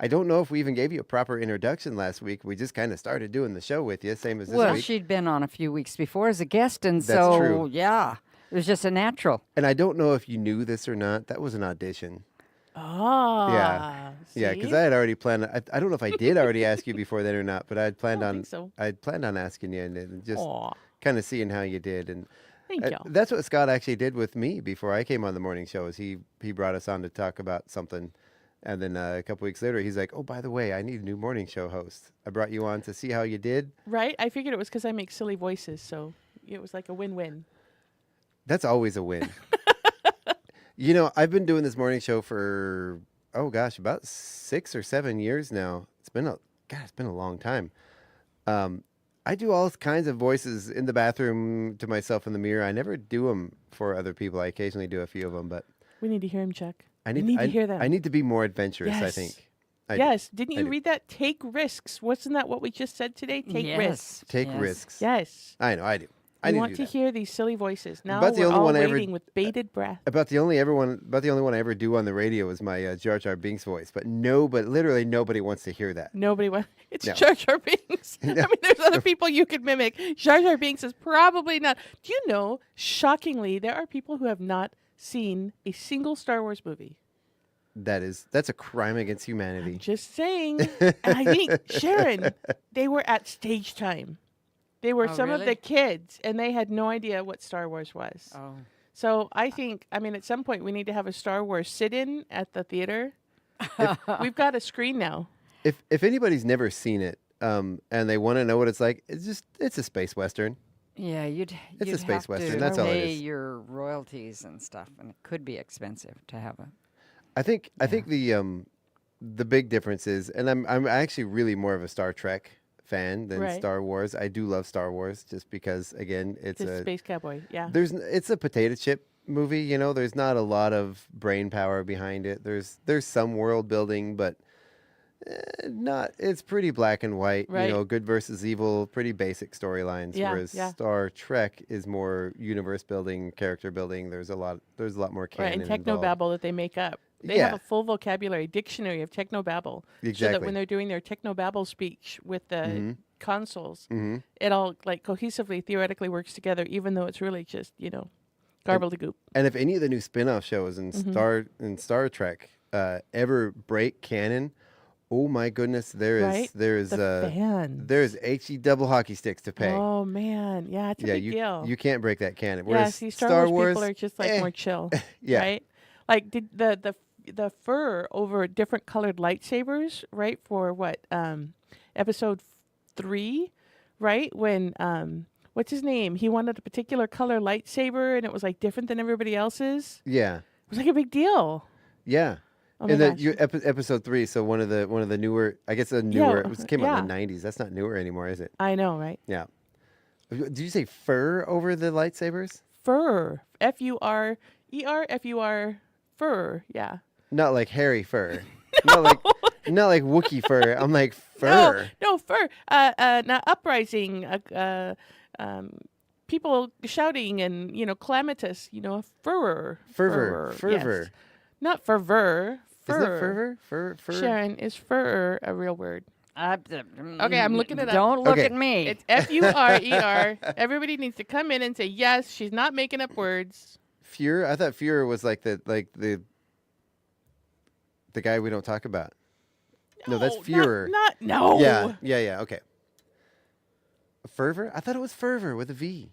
Speaker 10: I don't know if we even gave you a proper introduction last week. We just kind of started doing the show with you, same as this week.
Speaker 1: Well, she'd been on a few weeks before as a guest, and
Speaker 10: That's true.
Speaker 1: Yeah, it was just a natural.
Speaker 10: And I don't know if you knew this or not. That was an audition.
Speaker 11: Oh.
Speaker 10: Yeah, because I had already planned. I don't know if I did already ask you before then or not, but I'd planned on.
Speaker 11: think so.
Speaker 10: I'd planned on asking you and just kind of seeing how you did. And
Speaker 11: Thank you.
Speaker 10: that's what Scott actually did with me before I came on the morning show. Is he brought us on to talk about something, and then a couple weeks later he's like, "Oh, by the way, I need a new morning show host. I brought you on to see how you did."
Speaker 11: Right? I figured it was because I make silly voices, so it was like a win-win.
Speaker 10: That's always a win. You know, I've been doing this morning show for about 6 or 7 years now. It's been a long time. I do all kinds of voices in the bathroom to myself in the mirror. I never do them for other people. I occasionally do a few of them, but
Speaker 11: We need to hear him, Chuck.
Speaker 10: I
Speaker 11: We
Speaker 10: need
Speaker 11: to hear them.
Speaker 10: I need to be more adventurous, I
Speaker 11: Yes.
Speaker 10: think.
Speaker 11: Yes. Didn't
Speaker 10: I
Speaker 11: you
Speaker 10: do.
Speaker 11: read that? Take risks. Wasn't that what we just said today? Take risks.
Speaker 10: Take risks.
Speaker 11: Yes.
Speaker 10: I know, I do. I
Speaker 11: We
Speaker 10: need
Speaker 11: want
Speaker 10: to
Speaker 11: to
Speaker 10: do that.
Speaker 11: hear these silly voices. Now
Speaker 10: About the
Speaker 11: we're
Speaker 10: only
Speaker 11: all
Speaker 10: one I ever-
Speaker 11: waiting with bated breath.
Speaker 10: About the only one I ever do on the radio is my Jar Jar Binks voice, but literally nobody wants to hear that.
Speaker 11: Nobody wants. It's
Speaker 10: No.
Speaker 11: Jar Jar Binks. I mean, there's other people you could mimic. Jar Jar Binks is probably not. Do you know, shockingly, there are people who have not seen a single Star Wars movie.
Speaker 10: That's a crime against humanity.
Speaker 11: Just saying. And I think, Sharon, they were at stage time. They were
Speaker 1: Oh,
Speaker 11: some of
Speaker 1: really?
Speaker 11: the kids, and they had no idea what Star Wars was.
Speaker 1: Oh.
Speaker 11: So I think, at some point, we need to have a Star Wars sit-in at the theater. We've got a screen now.
Speaker 10: If anybody's never seen it, and they want to know what it's like, it's a space western.
Speaker 1: Yeah, you'd
Speaker 10: a space
Speaker 1: have
Speaker 10: western,
Speaker 1: to
Speaker 10: that's all it
Speaker 1: pay
Speaker 10: is.
Speaker 1: your royalties and stuff, and it could be expensive to have a.
Speaker 10: I think the big difference is, and I'm actually really more of a Star Trek fan than
Speaker 11: Right.
Speaker 10: Star Wars. I do love Star Wars just because, again, it's
Speaker 11: Just
Speaker 10: a
Speaker 11: Space Cowboy, yeah.
Speaker 10: It's a potato chip movie. You know, there's not a lot of brain power behind it. There's some world building, but not. It's pretty black and white.
Speaker 11: Right.
Speaker 10: You know, good versus evil. Pretty basic storylines.
Speaker 11: Yeah,
Speaker 10: whereas
Speaker 11: yeah.
Speaker 10: Star Trek is more universe building, character building. There's a lot more canon
Speaker 11: Right, and
Speaker 10: involved.
Speaker 11: technobabble that they make up. They
Speaker 10: Yeah.
Speaker 11: have a full vocabulary, dictionary of technobabble. So that
Speaker 10: Exactly.
Speaker 11: when they're doing their technobabble speech with the
Speaker 10: Mhm.
Speaker 11: consoles,
Speaker 10: Mhm.
Speaker 11: it all cohesively, theoretically works together, even though it's really just, gobbledygook.
Speaker 10: And if any of the new spin-off shows in
Speaker 11: Mhm.
Speaker 10: Star Trek ever break canon, oh my goodness,
Speaker 11: Right?
Speaker 10: there's
Speaker 11: The fans.
Speaker 10: there's HE double hockey sticks to pay.
Speaker 11: Oh, man. Yeah, it's a big deal.
Speaker 10: You can't break that canon.
Speaker 11: Yeah,
Speaker 10: Whereas
Speaker 11: see, Star Wars people are just more chill.
Speaker 10: Yeah.
Speaker 11: Right? Like, did the fur over different colored lightsabers, right? For what? Episode 3, right? When what's his name? He wanted a particular color lightsaber, and it was like different than everybody else's.
Speaker 10: Yeah.
Speaker 11: It was like a big deal.
Speaker 10: Yeah.
Speaker 11: Oh my
Speaker 10: and the
Speaker 11: gosh.
Speaker 10: episode 3, so one of the newer, I guess it came out in the 90s. That's not newer anymore, is it?
Speaker 11: I know, right?
Speaker 10: Yeah. Did you say fur over the lightsabers?
Speaker 11: Fur. F-U-R-E-R, F-U-R, fur. Yeah.
Speaker 10: Not like hairy fur. not like Wookiee fur. I'm like fur.
Speaker 11: No, fur. Now uprising. People shouting and calamitous. Furor.
Speaker 10: Fervor.
Speaker 11: Yes. Not fervor.
Speaker 10: Is
Speaker 11: Fur.
Speaker 10: it fervor? Fur.
Speaker 11: Sharon, is fur a real word? Okay, I'm looking it up.
Speaker 1: Don't look at me.
Speaker 11: It's F-U-R-E-R. Everybody needs to come in and say yes. She's not making up words.
Speaker 10: Fuhrer? I thought Fuhrer was like the guy we don't talk about. No, that's Fuhrer.
Speaker 11: No.
Speaker 10: Yeah. Okay. Fervor? I thought it was fervor with a V.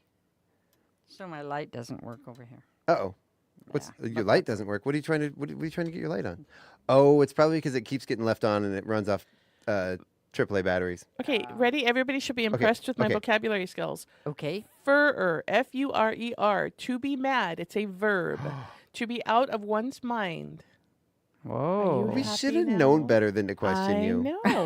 Speaker 1: So my light doesn't work over here.
Speaker 10: Uh-oh. Your light doesn't work? What are you trying to get your light on? Oh, it's probably because it keeps getting left on and it runs off AAA batteries.
Speaker 11: Okay, ready? Everybody should be impressed with my
Speaker 10: okay.
Speaker 11: vocabulary skills.
Speaker 1: Okay.
Speaker 11: Furrer, F-U-R-E-R, to be mad. It's a verb. To be out of one's mind.
Speaker 1: Whoa.
Speaker 10: We should have known better than to question you.
Speaker 11: I know.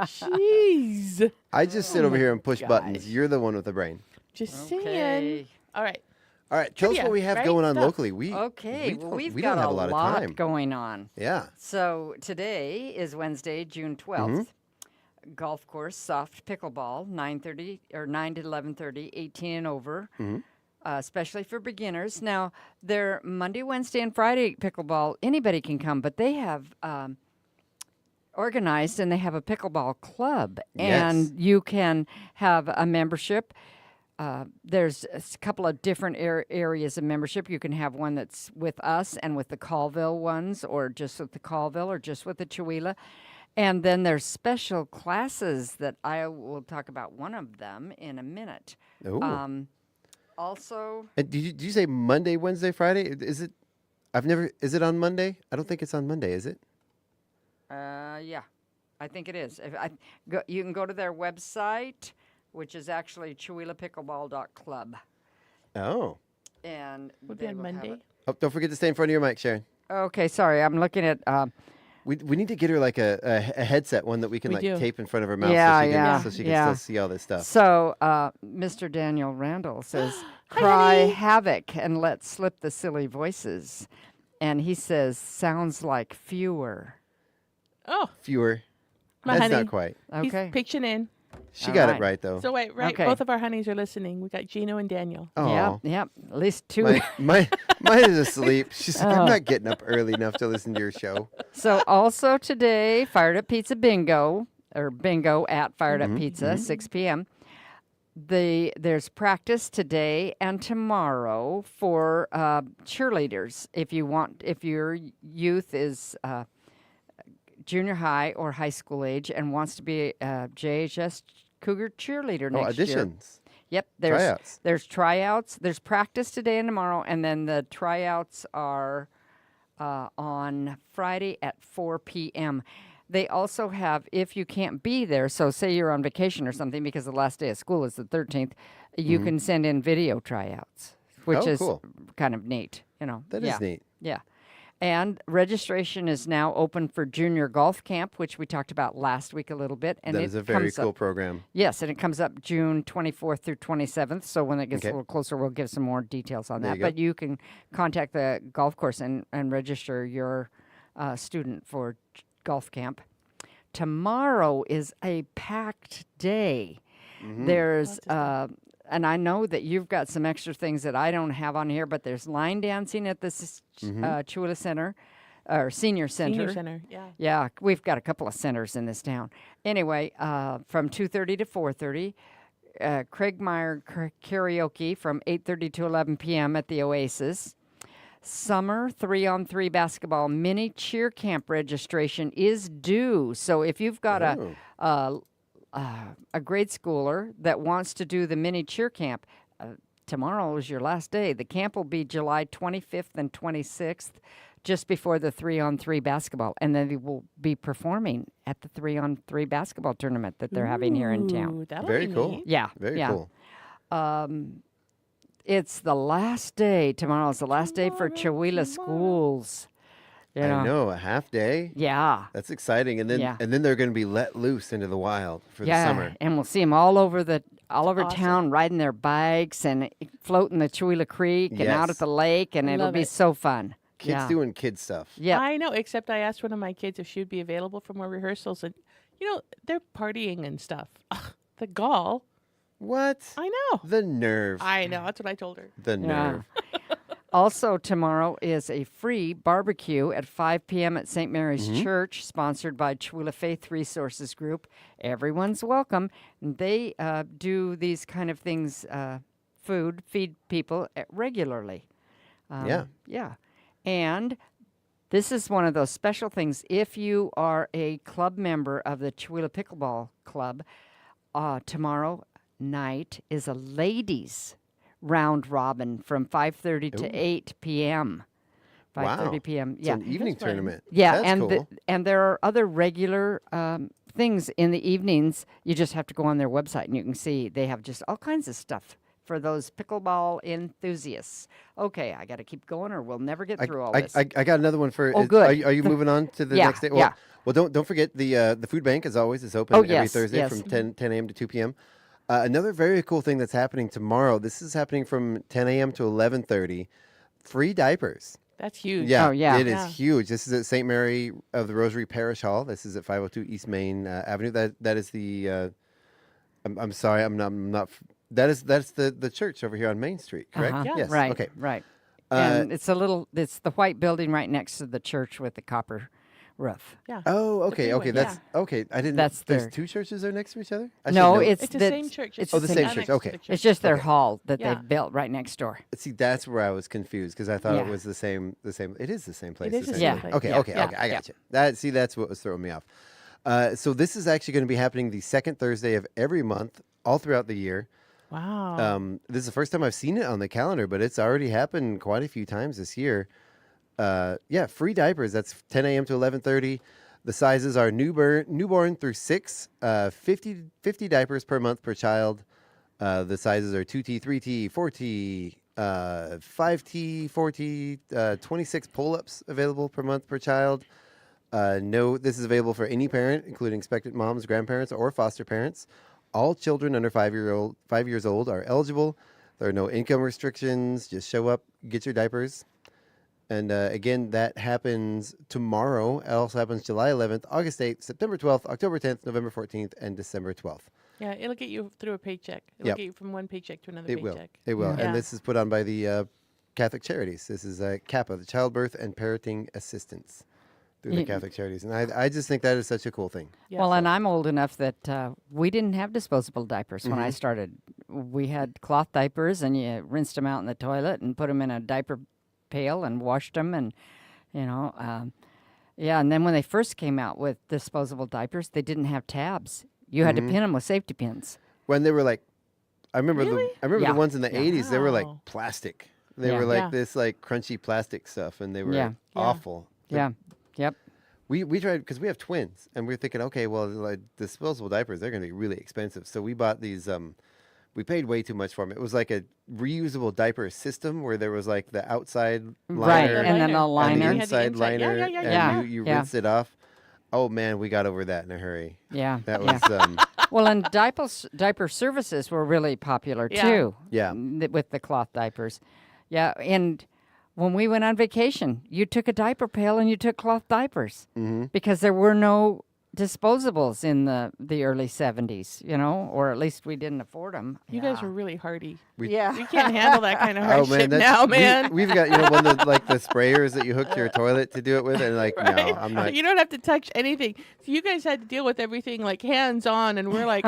Speaker 11: Jeez.
Speaker 10: I just sit over here and push
Speaker 11: gosh.
Speaker 10: buttons. You're the one with the brain.
Speaker 11: Just saying. All right.
Speaker 10: All right, tell us what we have going on locally.
Speaker 1: We've
Speaker 10: we
Speaker 1: got
Speaker 10: don't have
Speaker 1: a
Speaker 10: a lot
Speaker 1: lot
Speaker 10: of time
Speaker 1: going on.
Speaker 10: Yeah.
Speaker 1: So today is Wednesday, June 12th. Golf course, soft pickleball, 9:30 or 9 to 11:30, 18 and over, especially for beginners. Now, they're Monday, Wednesday, and Friday pickleball. Anybody can come, but they have organized and they have a pickleball club, and you can have a membership. There's a couple of different areas of membership. You can have one that's with us and with the Colville ones, or just with the Colville, or just with the Chewelah. And then there's special classes that I will talk about one of them in a minute.
Speaker 10: Ooh.
Speaker 1: Also,
Speaker 10: And did you say Monday, Wednesday, Friday? Is it? Is it on Monday? I don't think it's on Monday, is it?
Speaker 1: yeah, I think it is. You can go to their website, which is actually ChewelahPickleball.club.
Speaker 10: Oh.
Speaker 1: And
Speaker 11: would be on Monday.
Speaker 10: Oh, don't forget to stay in front of your mic, Sharon.
Speaker 1: Okay, sorry. I'm looking at.
Speaker 10: We need to get her like a headset, one that we can tape in front of her mouth so she can still see all this stuff.
Speaker 1: So Mr. Daniel Randall says, cry havoc and let slip the silly voices. And he says, sounds like fewer.
Speaker 11: Oh.
Speaker 10: Fewer.
Speaker 11: My
Speaker 10: That's
Speaker 11: honey.
Speaker 10: not quite.
Speaker 1: Okay.
Speaker 11: He's pitching in.
Speaker 10: She got it right, though.
Speaker 11: So wait, both of our honeys are listening. We got Gino and Daniel.
Speaker 10: Oh.
Speaker 1: Yep. At least two.
Speaker 10: Mine is asleep. She's like, I'm not getting up early enough to listen to your show.
Speaker 1: So also today, Fired Up Pizza Bingo, or bingo at Fired Up Pizza, 6 p.m. There's practice today and tomorrow for cheerleaders. If your youth is junior high or high school age and wants to be a JHS Cougar cheerleader next year.
Speaker 10: Auditions.
Speaker 1: Yep. There's tryouts. There's practice today and tomorrow, and then the tryouts are on Friday at 4 p.m. They also have, if you can't be there, so say you're on vacation or something because the last day of school is the 13th, you can send in video tryouts, which is kind of neat.
Speaker 10: That is neat.
Speaker 1: Yeah. And registration is now open for junior golf camp, which we talked about last week a little bit. And
Speaker 10: that is a very cool program.
Speaker 1: Yes, and it comes up June 24th through 27th. So when it gets a little closer, we'll give some more details on that. But you can contact the golf course and register your student for golf camp. Tomorrow is a packed day. There's and I know that you've got some extra things that I don't have on here, but there's line dancing at the Chewelah Center, or Senior Center.
Speaker 11: Senior Center, yeah.
Speaker 1: Yeah, we've got a couple of centers in this town. Anyway, from 2:30 to 4:30, Craig Meyer karaoke from 8:30 to 11 p.m. at the Oasis. Summer 3-on-3 basketball mini cheer camp registration is due. So if you've got a grade schooler that wants to do the mini cheer camp, tomorrow is your last day. The camp will be July 25th and 26th, just before the 3-on-3 basketball. And then they will be performing at the 3-on-3 basketball tournament that they're having here in town.
Speaker 10: Very cool.
Speaker 11: Neat.
Speaker 1: Yeah.
Speaker 10: Very cool.
Speaker 1: It's the last day. Tomorrow is the last day for Chewelah schools.
Speaker 10: I know, a half day.
Speaker 1: Yeah.
Speaker 10: That's exciting. And then they're going to be let loose into the wild for the summer.
Speaker 1: And we'll see them all over town riding their bikes and floating the Chewelah Creek and out at the lake, and it'll be so fun.
Speaker 10: Kids doing kid stuff.
Speaker 1: Yeah.
Speaker 11: I know, except I asked one of my kids if she would be available for more rehearsals, and they're partying and stuff. Ugh, the gall.
Speaker 10: What?
Speaker 11: I know.
Speaker 10: The nerve.
Speaker 11: I know. That's what I told her.
Speaker 10: The nerve.
Speaker 1: Also, tomorrow is a free barbecue at 5 p.m. at St. Mary's Church, sponsored by Chewelah Faith Resources Group. Everyone's welcome. And they do these kind of things, feed people regularly. Yeah. And this is one of those special things. If you are a club member of the Chewelah Pickleball Club, tomorrow night is a ladies' round robin from 5:30 to 8 p.m. 5:30 p.m.
Speaker 10: Yeah, it's an evening tournament.
Speaker 1: Yeah,
Speaker 10: that's cool.
Speaker 1: And there are other regular things in the evenings. You just have to go on their website and you can see they have just all kinds of stuff for those pickleball enthusiasts. Okay, I got to keep going, or we'll never get through all this.
Speaker 10: I got another one for.
Speaker 1: Good.
Speaker 10: Are you moving on to the next day? Well, don't forget the food bank, as always, is open every Thursday from 10 a.m. to 2 p.m. Another very cool thing that's happening tomorrow. This is happening from 10 a.m. to 11:30. Free diapers.
Speaker 11: That's huge.
Speaker 10: Yeah,
Speaker 1: Oh, yeah.
Speaker 10: it is huge. This is at St. Mary of the Rosary Parish Hall. This is at 502 East Main Avenue. That is the. I'm sorry, I'm not. That's the church over here on Main Street, correct?
Speaker 1: Uh-huh.
Speaker 10: Yes.
Speaker 1: Right.
Speaker 10: Okay.
Speaker 1: Right. And it's the white building right next to the church with the copper roof.
Speaker 11: Yeah.
Speaker 10: Oh, okay,
Speaker 11: blue
Speaker 10: okay.
Speaker 11: one,
Speaker 10: That's okay. I didn't.
Speaker 1: That's
Speaker 10: there's
Speaker 1: their-
Speaker 10: two churches there next to each other. I should
Speaker 1: No,
Speaker 10: know.
Speaker 1: it's
Speaker 11: the same church.
Speaker 1: It's
Speaker 10: Oh, the same church.
Speaker 11: next to
Speaker 10: Okay.
Speaker 11: the church.
Speaker 1: It's just their
Speaker 10: Okay.
Speaker 1: hall that
Speaker 11: Yeah.
Speaker 1: they've built right next door.
Speaker 10: See, that's where I was confused because I thought it
Speaker 1: Yeah.
Speaker 10: was the same. It is the same place.
Speaker 11: is the
Speaker 10: essentially.
Speaker 11: same place.
Speaker 10: Okay,
Speaker 11: Yeah.
Speaker 10: okay,
Speaker 11: Yeah.
Speaker 10: okay. I got you. That's what was throwing me off. So this is actually going to be happening the second Thursday of every month, all throughout the year.
Speaker 11: Wow.
Speaker 10: This is the first time I've seen it on the calendar, but it's already happened quite a few times this year. Free diapers. That's 10 a.m. to 11:30. The sizes are newborn through 6, 50 diapers per month per child. The sizes are 2T, 3T, 4T, 5T, 4T, 26 pull-ups available per month per child. This is available for any parent, including expectant moms, grandparents, or foster parents. All children under 5 years old are eligible. There are no income restrictions. Just show up, get your diapers. And again, that happens tomorrow. It also happens July 11th, August 8th, September 12th, October 10th, November 14th, and December 12th.
Speaker 11: Yeah, it'll get you through a paycheck. It'll
Speaker 10: Yep.
Speaker 11: get you from one paycheck to another
Speaker 10: It will.
Speaker 11: paycheck.
Speaker 10: It will.
Speaker 11: Yeah.
Speaker 10: And this is put on by the Catholic Charities. This is CAPA, the Childbirth and Parenting Assistance through the
Speaker 1: Yeah.
Speaker 10: Catholic Charities. And I just think that is such a cool thing.
Speaker 11: Yeah.
Speaker 1: Well, and I'm old enough that we didn't have disposable diapers when I started. We had cloth diapers, and you rinsed them out in the toilet and put them in a diaper pail and washed them, and and then when they first came out with disposable diapers, they didn't have tabs. You had to pin them with safety pins.
Speaker 10: When they were like, I remember
Speaker 1: Yeah.
Speaker 10: the ones in the 80s, they were like
Speaker 11: Wow.
Speaker 10: plastic. They
Speaker 1: Yeah.
Speaker 10: were like
Speaker 11: Yeah.
Speaker 10: this like crunchy plastic stuff, and they were
Speaker 1: Yeah.
Speaker 10: awful. But
Speaker 1: Yeah. Yep.
Speaker 10: We tried because we have twins, and we were thinking, okay, well, like disposable diapers, they're going to be really expensive. So we bought these. We paid way too much for them. It was like a reusable diaper system where there was like the outside
Speaker 1: Right,
Speaker 10: liner
Speaker 1: and then a
Speaker 11: liner.
Speaker 10: and
Speaker 1: liner.
Speaker 10: the
Speaker 11: You had the
Speaker 10: inside
Speaker 11: inside. Yeah,
Speaker 10: liner,
Speaker 11: yeah, yeah,
Speaker 10: and
Speaker 1: yeah.
Speaker 10: you
Speaker 1: Yeah.
Speaker 10: rinse it off. Oh man, we got over that in a hurry.
Speaker 1: Yeah.
Speaker 10: That
Speaker 1: yeah.
Speaker 10: was
Speaker 1: Well, and diaper services were really popular
Speaker 11: Yeah.
Speaker 1: too.
Speaker 10: Yeah.
Speaker 1: With the cloth diapers. Yeah, and when we went on vacation, you took a diaper pail and you took cloth diapers because there were no disposables in the early 70s, or at least we didn't afford them.
Speaker 11: You guys are really hardy.
Speaker 1: Yeah.
Speaker 11: We can't handle that kind of
Speaker 10: oh
Speaker 11: hardship
Speaker 10: man,
Speaker 11: now, man.
Speaker 10: We've got one of the like the sprayers that you hook to your toilet to do it with, and like
Speaker 11: Right?
Speaker 10: no, I'm not.
Speaker 11: You don't have to touch anything. So you guys had to deal with everything like hands on, and we're like,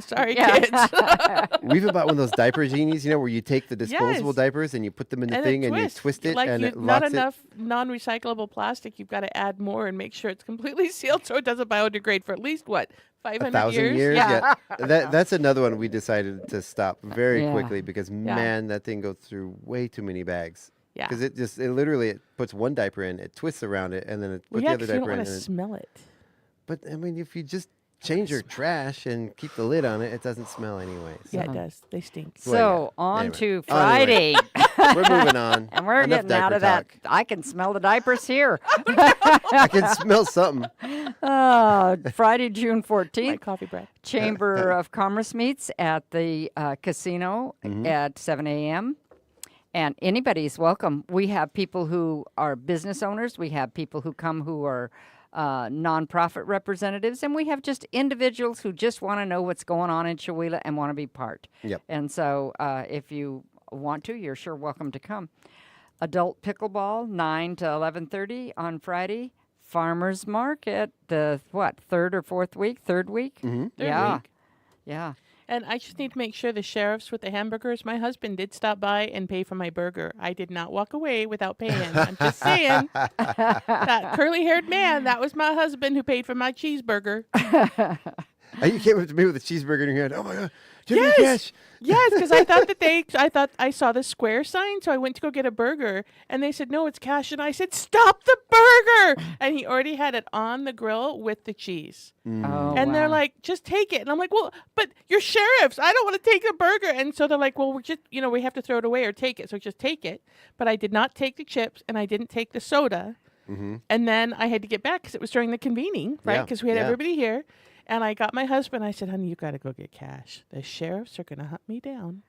Speaker 11: sorry,
Speaker 1: Yeah.
Speaker 11: kids.
Speaker 10: We even bought one of those diaper genies, where you take the disposable
Speaker 11: Yes.
Speaker 10: diapers and you put them in the
Speaker 11: And
Speaker 10: thing
Speaker 11: it
Speaker 10: and you
Speaker 11: twists.
Speaker 10: twist it
Speaker 11: Like
Speaker 10: and it
Speaker 11: not
Speaker 10: locks
Speaker 11: enough non-recyclable plastic. You've got to add more and make sure it's completely sealed so it doesn't biodegrade for at least what 500
Speaker 10: 1,000 years.
Speaker 11: Yeah.
Speaker 10: That's another one we decided to stop very
Speaker 1: Yeah.
Speaker 10: quickly because man, that thing goes through way too many bags.
Speaker 11: Yeah.
Speaker 10: Because it literally puts one diaper in, it twists around it, and then it puts
Speaker 11: Yeah,
Speaker 10: the other
Speaker 11: 'cause you don't
Speaker 10: diaper in.
Speaker 11: want to
Speaker 10: and it-
Speaker 11: smell it.
Speaker 10: But I mean, if you just change your trash and keep the lid on it, it doesn't smell anyway.
Speaker 11: Yeah, it does. They stink.
Speaker 1: So
Speaker 10: Well, yeah.
Speaker 1: on
Speaker 10: Anyway.
Speaker 1: to Friday.
Speaker 10: We're moving on.
Speaker 1: And we're
Speaker 10: Enough
Speaker 1: getting out
Speaker 10: diaper
Speaker 1: of that.
Speaker 10: talk.
Speaker 1: I can smell the diapers here.
Speaker 10: I can smell something.
Speaker 1: Friday, June
Speaker 11: My
Speaker 1: 14th,
Speaker 11: coffee breath.
Speaker 1: Chamber of Commerce meets at the casino at 7 a.m. And anybody's welcome. We have people who are business owners. We have people who come who are nonprofit representatives. And we have just individuals who just want to know what's going on in Chewelah and want to be part.
Speaker 10: Yep.
Speaker 1: And so if you want to, you're sure welcome to come. Adult pickleball, 9 to 11:30 on Friday. Farmers market, the third or fourth week? Third week?
Speaker 11: Third
Speaker 1: Yeah.
Speaker 11: week.
Speaker 1: Yeah.
Speaker 11: And I just need to make sure the sheriffs with the hamburgers, my husband did stop by and pay for my burger. I did not walk away without paying. I'm just saying. That curly-haired man, that was my husband who paid for my cheeseburger.
Speaker 10: You came up to me with a cheeseburger in your hand. Oh my God. Do you have any cash?
Speaker 11: Yes, because I thought I saw the square sign, so I went to go get a burger, and they said, no, it's cash. And I said, stop the burger. And he already had it on the grill with the cheese.
Speaker 1: Oh,
Speaker 11: And they're
Speaker 1: wow.
Speaker 11: like, just take it. And I'm like, well, but you're sheriffs. I don't want to take the burger. And so they're like, well, we're just, we have to throw it away or take it. So just take it. But I did not take the chips, and I didn't take the soda. And then I had to get back because it was during the convening, right?
Speaker 10: Yeah,
Speaker 11: Because we had
Speaker 10: yeah.
Speaker 11: everybody here. And I got my husband. I said, honey, you got to go get cash. The sheriffs are going to hunt me down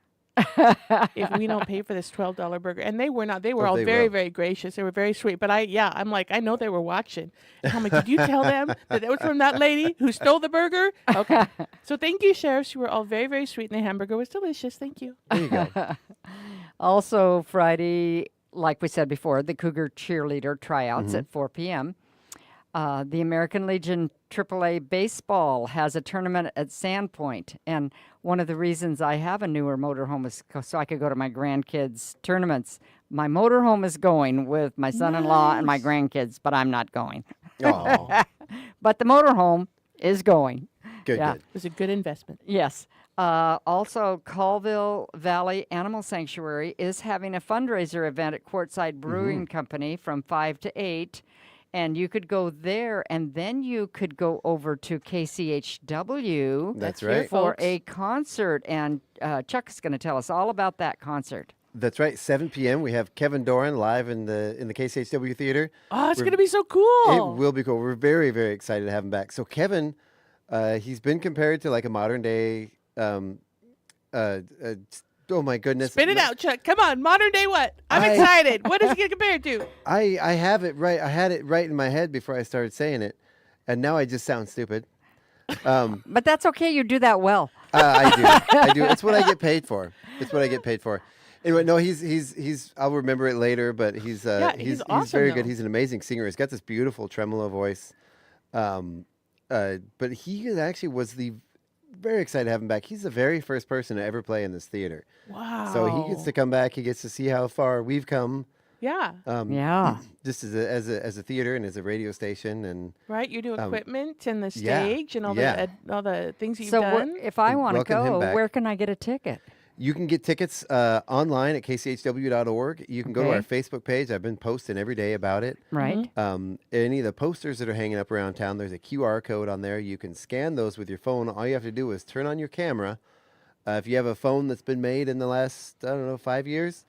Speaker 11: if we don't pay for this $12 burger. And they were not. They were all very, very gracious. They were very sweet. But I'm like, I know they were watching. And I'm like, did you tell them that it was from that lady who stole the burger? Okay. So thank you, sheriffs. You were all very, very sweet. And the hamburger was delicious. Thank you.
Speaker 10: There you go.
Speaker 1: Also, Friday, like we said before, the Cougar cheerleader tryouts at 4 p.m. The American Legion AAA baseball has a tournament at Sandpoint. And one of the reasons I have a newer motorhome is so I could go to my grandkids' tournaments. My motorhome is going with my son-in-law and my grandkids, but I'm not going.
Speaker 10: Oh.
Speaker 1: But the motorhome is going.
Speaker 10: Good.
Speaker 11: It was a good investment.
Speaker 1: Yes. Also, Colville Valley Animal Sanctuary is having a fundraiser event at Quartzside Brewing Company from 5 to 8. And you could go there, and then you could go over to KCHW.
Speaker 10: That's right.
Speaker 1: For a concert. And Chuck is going to tell us all about that concert.
Speaker 10: That's right. 7 p.m. We have Kevin Doran live in the KCHW Theater.
Speaker 11: Oh, it's going to be so cool.
Speaker 10: It will be cool. We're very, very excited to have him back. So Kevin, he's been compared to like a modern day. Oh my goodness!
Speaker 11: Spit it out, Chuck. Come on, modern day what? I'm excited. What does it get compared to?
Speaker 10: I have it right. I had it right in my head before I started saying it, and now I just sound stupid.
Speaker 1: But that's okay. You do that well.
Speaker 10: I do. It's what I get paid for. Anyway, no, he's. I'll remember it later, but he's
Speaker 11: awesome,
Speaker 10: he's very
Speaker 11: though.
Speaker 10: good. He's an amazing singer. He's got this beautiful tremolo voice. But he actually was very excited to have him back. He's the very first person to ever play in this theater.
Speaker 11: Wow.
Speaker 10: So he gets to come back. He gets to see how far we've come.
Speaker 11: Yeah.
Speaker 10: Just as a theater and as a radio station and
Speaker 11: right. You do equipment and the stage and all the things you've
Speaker 1: done.
Speaker 11: done.
Speaker 1: If I want to go, where can I get a ticket?
Speaker 10: You can get tickets online at kchw.org. You can go to our Facebook page. I've been posting every day about it.
Speaker 1: Right.
Speaker 10: Any of the posters that are hanging up around town, there's a QR code on there. You can scan those with your phone. All you have to do is turn on your camera. If you have a phone that's been made in the last, 5 years,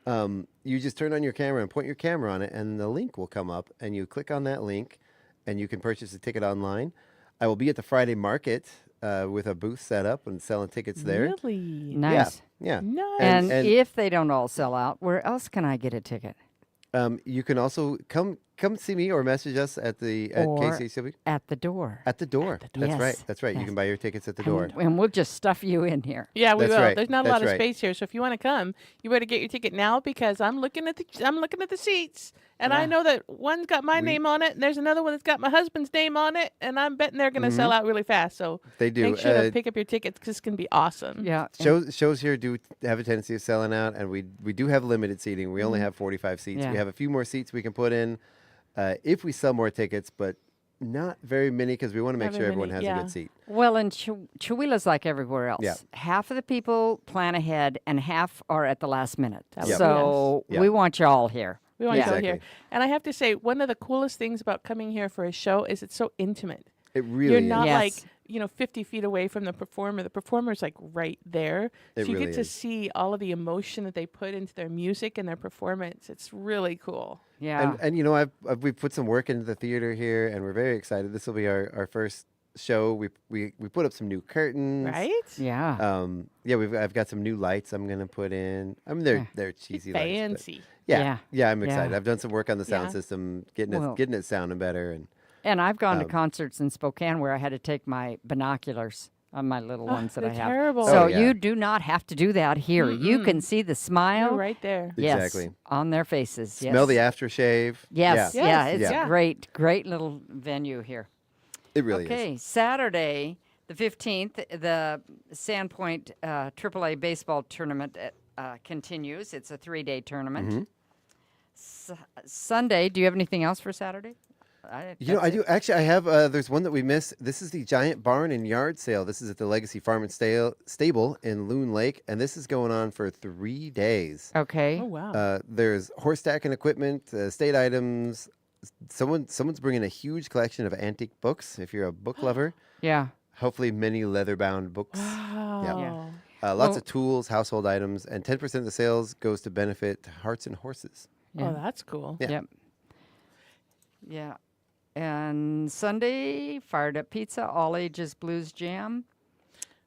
Speaker 10: you just turn on your camera and point your camera on it, and the link will come up, and you click on that link, and you can purchase a ticket online. I will be at the Friday market with a booth set up and selling tickets there.
Speaker 11: Really?
Speaker 1: Nice.
Speaker 10: Yeah.
Speaker 11: Nice.
Speaker 1: And if they don't all sell out, where else can I get a ticket?
Speaker 10: You can also come see me or message us at KCHW.
Speaker 1: At the door.
Speaker 10: At the door. That's
Speaker 1: Yes.
Speaker 10: right. That's right.
Speaker 1: Yes.
Speaker 10: You can buy your tickets at the door.
Speaker 1: And we'll just stuff you in here.
Speaker 11: Yeah, we
Speaker 10: That's
Speaker 11: will.
Speaker 10: right.
Speaker 11: There's not a lot
Speaker 10: That's
Speaker 11: of space here, so if you want to come, you better get your ticket now because I'm looking at the seats, and I know that one's got my name on it, and there's another one that's got my husband's name on it, and I'm betting they're going to sell out really fast. So
Speaker 10: They do.
Speaker 11: make sure to pick up your tickets because it's going to be awesome.
Speaker 1: Yeah.
Speaker 10: Shows here do have a tendency of selling out, and we do have limited seating. We only have 45 seats.
Speaker 1: Yeah.
Speaker 10: We have a few more seats we can put in if we sell more tickets, but not very many because we want to make
Speaker 11: Not
Speaker 10: sure
Speaker 11: very
Speaker 10: everyone
Speaker 11: many,
Speaker 10: has a good seat.
Speaker 1: Well, and Chihuahua's like everywhere else.
Speaker 10: Yeah.
Speaker 1: Half of the people plan ahead, and half are at the last minute.
Speaker 10: Yep.
Speaker 1: So
Speaker 10: Yes.
Speaker 1: we want you all here.
Speaker 11: We want to go
Speaker 10: Exactly.
Speaker 11: here. And I have to say, one of the coolest things about coming here for a show is it's so intimate.
Speaker 10: It really
Speaker 11: You're
Speaker 10: is.
Speaker 11: not
Speaker 1: Yes.
Speaker 11: like, 50 feet away from the performer. The performer's like right there.
Speaker 10: It
Speaker 11: So you
Speaker 10: really
Speaker 11: get to
Speaker 10: is.
Speaker 11: see all of the emotion that they put into their music and their performance. It's really cool.
Speaker 1: Yeah.
Speaker 10: And we've put some work into the theater here, and we're very excited. This will be our first show. We put up some new curtains.
Speaker 11: Right?
Speaker 1: Yeah.
Speaker 10: I've got some new lights I'm gonna put in. I mean they're cheesy lights. but
Speaker 11: Fancy.
Speaker 10: Yeah, I'm excited.
Speaker 1: Yeah.
Speaker 10: I've done some work on the sound
Speaker 11: Yeah.
Speaker 10: system, getting
Speaker 1: Well-
Speaker 10: it sounding better,
Speaker 1: And I've gone to concerts in Spokane where I had to take my binoculars on my little ones that I
Speaker 11: they're
Speaker 1: have.
Speaker 11: terrible.
Speaker 1: So
Speaker 10: Oh, yeah.
Speaker 1: you do not have to do that here. You can see the smile.
Speaker 11: You're right there.
Speaker 1: Yes,
Speaker 10: Exactly.
Speaker 1: on their faces. Yes.
Speaker 10: smell the aftershave.
Speaker 1: Yes,
Speaker 10: Yeah.
Speaker 1: yeah, it's
Speaker 10: Yeah.
Speaker 1: great little venue here.
Speaker 10: It really is.
Speaker 1: Okay, Saturday, the 15th, the Sandpoint AAA baseball tournament continues. It's a 3-day tournament. Sunday, do you have anything else for Saturday?
Speaker 10: I
Speaker 1: That's
Speaker 10: do.
Speaker 1: it.
Speaker 10: Actually, I have. There's one that we missed. This is the Giant Barn and Yard Sale. This is at the Legacy Farm and Stable in Loon Lake, and this is going on for 3 days.
Speaker 1: Okay.
Speaker 11: Oh, wow.
Speaker 10: There's horse stacking equipment, estate items. Someone's bringing a huge collection of antique books. If you're a book lover,
Speaker 1: Yeah.
Speaker 10: hopefully many leather-bound books.
Speaker 11: Wow.
Speaker 10: Lots
Speaker 1: Well-
Speaker 10: of tools, household items, and 10% of the sales goes to benefit Hearts and Horses.
Speaker 1: Yeah.
Speaker 11: Oh, that's cool.
Speaker 10: Yeah.
Speaker 1: Yep. Yeah. And Sunday, Fired Up Pizza, All Ages Blues Jam,